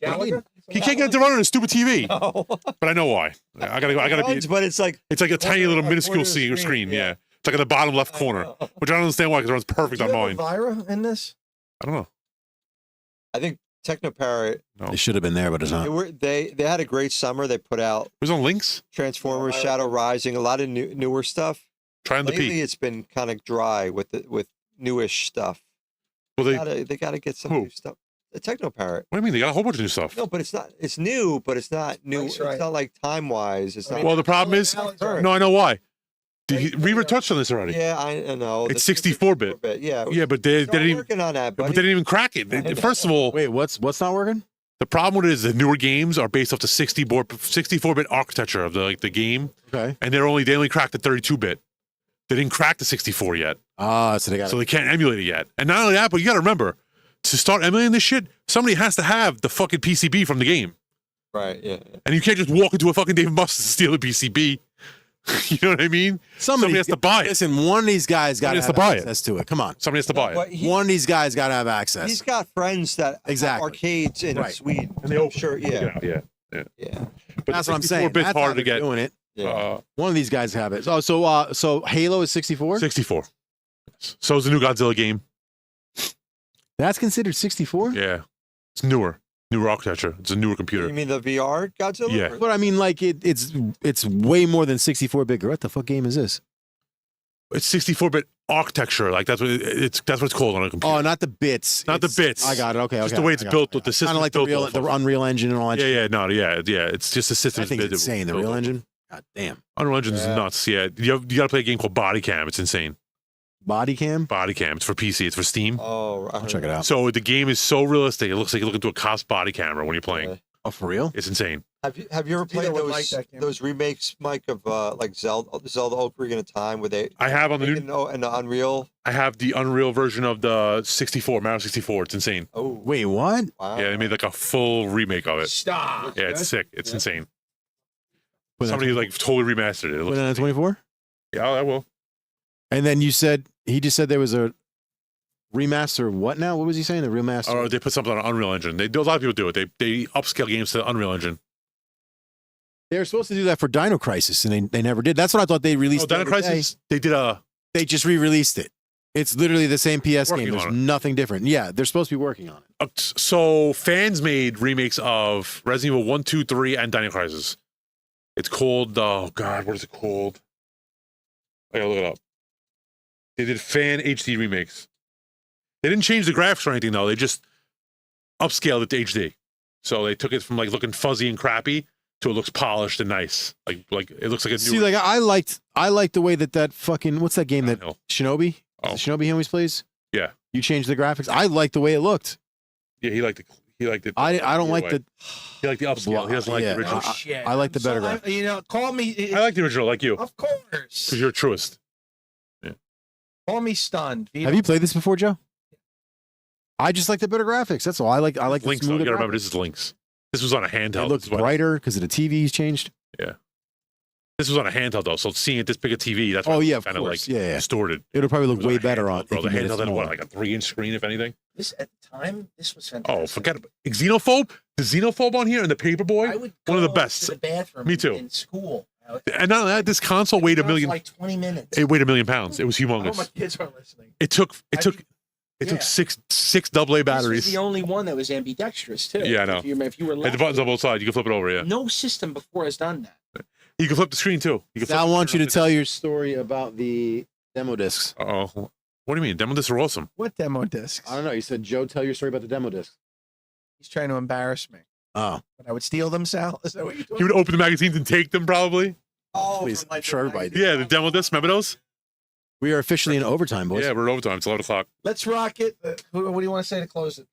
house. Ninja Gaiden. He can't get it to run on a stupid TV. No. But I know why. I gotta be. But it's like a tiny little minuscule corner of the screen. screen, Yeah. It's like at the bottom left corner, which I don't understand why because it runs perfect Do on you mine. have Elvira in this? I don't know. I think Technoparrot. It should have been there, but it's not. They had a great summer. They put out It was on Lynx. Transformers, Shadow Rising, a lot of newer stuff. Try on the Lately, P. it's been kind of dry with newish stuff. Well, They gotta get some new stuff. The Technoparrot. What do you mean? They got a whole bunch of new stuff. No, but it's not. It's new, but it's not new. Mike's It's right. not like time wise. It's not. Well, the problem is, no, I know why. Reaver touched on this already. Yeah, I know. It's 64-bit. Yeah. Yeah, but they Start didn't even. working on that, But buddy. they didn't even crack it. First of all, Wait, what's not working? the problem with it is the newer games are based off the 64-bit architecture of the game, Okay. and they only cracked the 32-bit. They didn't crack the 64 yet, Ah, so they got. so they can't emulate it yet. And not only that, but you got to remember, to start emulating this shit, somebody has to have the fucking PCB from the game, Right. Yeah. and you can't just walk into a fucking Dave & Buster's and steal a PCB. You know what I mean? Somebody has to buy it. Listen, one of these guys got to has have to buy it. access to it. Come on. Somebody has to buy But it. he, One of these guys got to have access. he's got friends that have Exactly. arcades in Right. Sweden. And they I'm open sure. Yeah. Yeah. Yeah. But That's the what I'm saying. 64-bit's That's how harder to they're get. doing it. Yeah. One of these guys have it. Oh, so Halo is 64. 64. So is the new Godzilla game. That's considered 64. Yeah, it's newer architecture. It's a newer computer. You mean the VR Godzilla? Yeah. But I mean, like it's way more than 64 bit. What the fuck game is this? It's 64-bit architecture. Like that's what it's called on a computer. Oh, not the bits. Not the It's- bits. I got it. Okay, Just okay. the way it's built with the system. Kind of like the Unreal Engine and all that. Yeah, yeah. It's just the system. I think it's insane. The Real Engine. God damn. Unreal Engine is nuts. Yeah, you got to play a game called Body Cam. It's insane. Body cam. Body Cam. It's for PC. It's for Steam. Oh, I'll check it out. So the game is so realistic. It looks like you look into a cop's body camera when you're playing. Really? Oh, for real? It's insane. Have you ever Peter played would like that game. those remakes, Mike, of like Zelda Ocarina of Time, where they I have on the new. and the Unreal? I have the Unreal version of the 64, Mario 64. It's insane. Oh, Wait, what? wow. Yeah, they made like a full remake of it. Stop. Yeah, it's sick. It's insane. Put that- Somebody like totally remastered it. It Put looks, it on 24. yeah, I will. And then he just said there was a remaster. What now? What was he saying? The remaster. Or they put something on Unreal Engine. They do. A lot of people do it. They upscale games to Unreal Engine. They were supposed to do that for Dino Crisis, and they never did. That's what I thought they released. Oh, Dino the other day. Crisis. They did a. They just re-released it. It's literally the same PS Working game. There's on it. nothing different. Yeah, they're supposed to be working on it. So fans made remakes of Resident Evil 1, 2, 3, and Dino Crisis. It's called. Oh God, what is it called? I gotta look it up. They did fan HD remakes. They didn't change the graphics or anything though. They just upscaled it to HD. So they took it from like looking fuzzy and crappy to it looks polished and nice. Like it looks like a new. See, like I liked the way that fucking what's that game that Downhill. Shinobi? Oh. Is it Shinobi he always plays? Yeah. You changed the graphics. I liked the way it looked. Yeah, he liked it. I don't like way. the. He liked the upscale. He doesn't like Yeah. the original. Oh shit. I like the better So, graphics. you know, call me. I like the original, like you, Of course. because you're a truest. Call me stunned. Have you played this before, Joe? I just like the better graphics. That's all. I like the Links, though. You smoother gotta remember, graphics. this is Links. This was on a handheld. It looks This is why- brighter because of the TV's changed. This was on a handheld though, so seeing it this big a TV, that's why Oh it's yeah, of kind of course. like Yeah. distorted. It'll probably It look was way a better handheld, on. bro. if The you made it handheld had what, smaller. like a 3-inch screen, if anything. This at the time. This was fantastic. Oh, forget it. Xenophobe, the Xenophobe on here and the Paperboy, I would one of the go best. To the bathroom. Me too. In school. And not only that, this console weighed a million. Like 20 minutes. It weighed 1 million pounds. It was I hope my humongous. kids are listening. It took It took six AA This batteries. was the only one that was ambidextrous too. Yeah, I know. If you were And the buttons on both sides. You can flip it over. Yeah. no system before has done that. You can flip the screen too. You can flip Now I the want you screen to tell your story about the demo discs. Oh, what do you mean? Demo discs are awesome. What demo discs? I don't know. You said, Joe, tell your story about the demo discs. He's trying to embarrass me. Oh, But I would steal them, Sal. Is that what you're You would open the magazines and take them, probably. please. I'm sure everybody did. Yeah, the demo discs. Remember those? We are officially in overtime, boys. Yeah, we're in overtime. It's 11 o'clock. Let's rock it. What do you want to say to close it?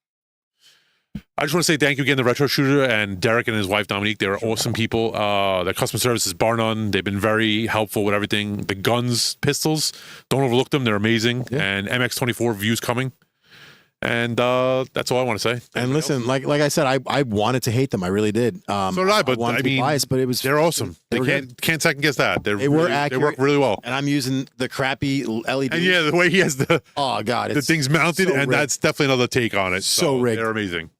I just want to say thank you again to Retro Shooter and Derek and his wife Dominique. They're awesome people. Their customer service is bar none. They've been very helpful with everything. The guns, pistols, don't overlook them. They're amazing. Yeah. And MX24 views coming. And that's all I want to say. And listen, like I said, I wanted to hate them. I really did. So did I, but wanted I to be mean, biased, but it was they're awesome. They They were can't second guess that. They were They accurate. work really well. and I'm using the crappy LED. And yeah, the way he has the Oh God, it's things mounted, so and rigged. that's definitely another take on it. So rigged. They're amazing.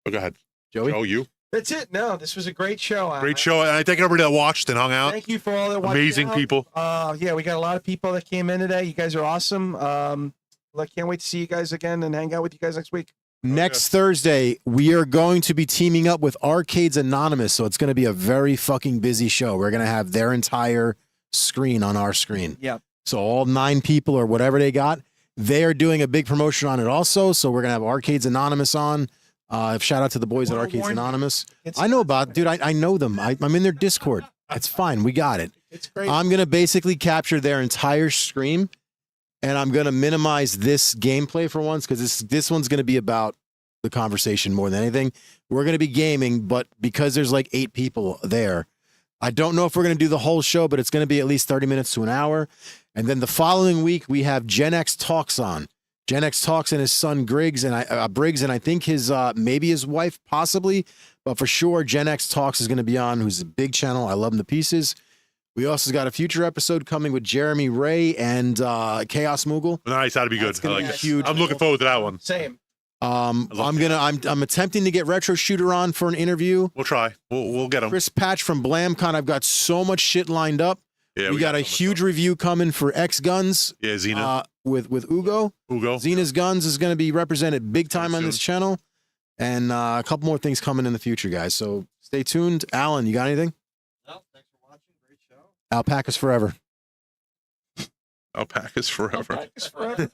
Oh, go ahead, Joey. Oh, you That's it. No, this was a great show. great show. And I thank everybody that watched and hung out. Thank you for all that watched Amazing out. people. Yeah, we got a lot of people that came in today. You guys are awesome. I can't wait to see you guys again and hang out with you guys next week. Next Thursday, we are going to be teaming up with Arcades Anonymous, so it's going to be a very fucking busy show. We're going to have their entire screen on our screen. Yeah. So all 9 people or whatever they got, they are doing a big promotion on it also. So we're going to have Arcades Anonymous on. Shout out to the boys at Well, Arcades Warren, Anonymous. it's- I know about, dude, I know them. I'm in their Discord. It's fine. We got it. It's great. I'm going to basically capture their entire stream, and I'm going to minimize this gameplay for once because this one's going to be about the conversation more than anything. We're going to be gaming, but because there's like 8 people there, I don't know if we're going to do the whole show, but it's going to be at least 30 minutes to an hour. And then the following week, we have Gen X Talks on. Gen X Talks and his son Briggs, and I think his maybe his wife possibly, but for sure Gen X Talks is going to be on. Who's a big channel. I love him to pieces. We also got a future episode coming with Jeremy Ray and Chaos Moogle. Nice, that'd be good. That's I gonna like be it. huge. I'm looking forward to that one. Same. I'm attempting to get Retro Shooter on for an interview. We'll try. We'll get them. Chris Patch from BlamCon. I've got so much shit lined up. Yeah, we got a huge review coming for X Guns. Yeah, Xena. With Ugo. Xena's Guns is going to be represented big time on this channel, and a couple more things coming in the future, guys. So stay tuned. Alan, you got anything? No, thanks for watching. Great show. Alpacas forever. Alpacas forever. Alpacas forever.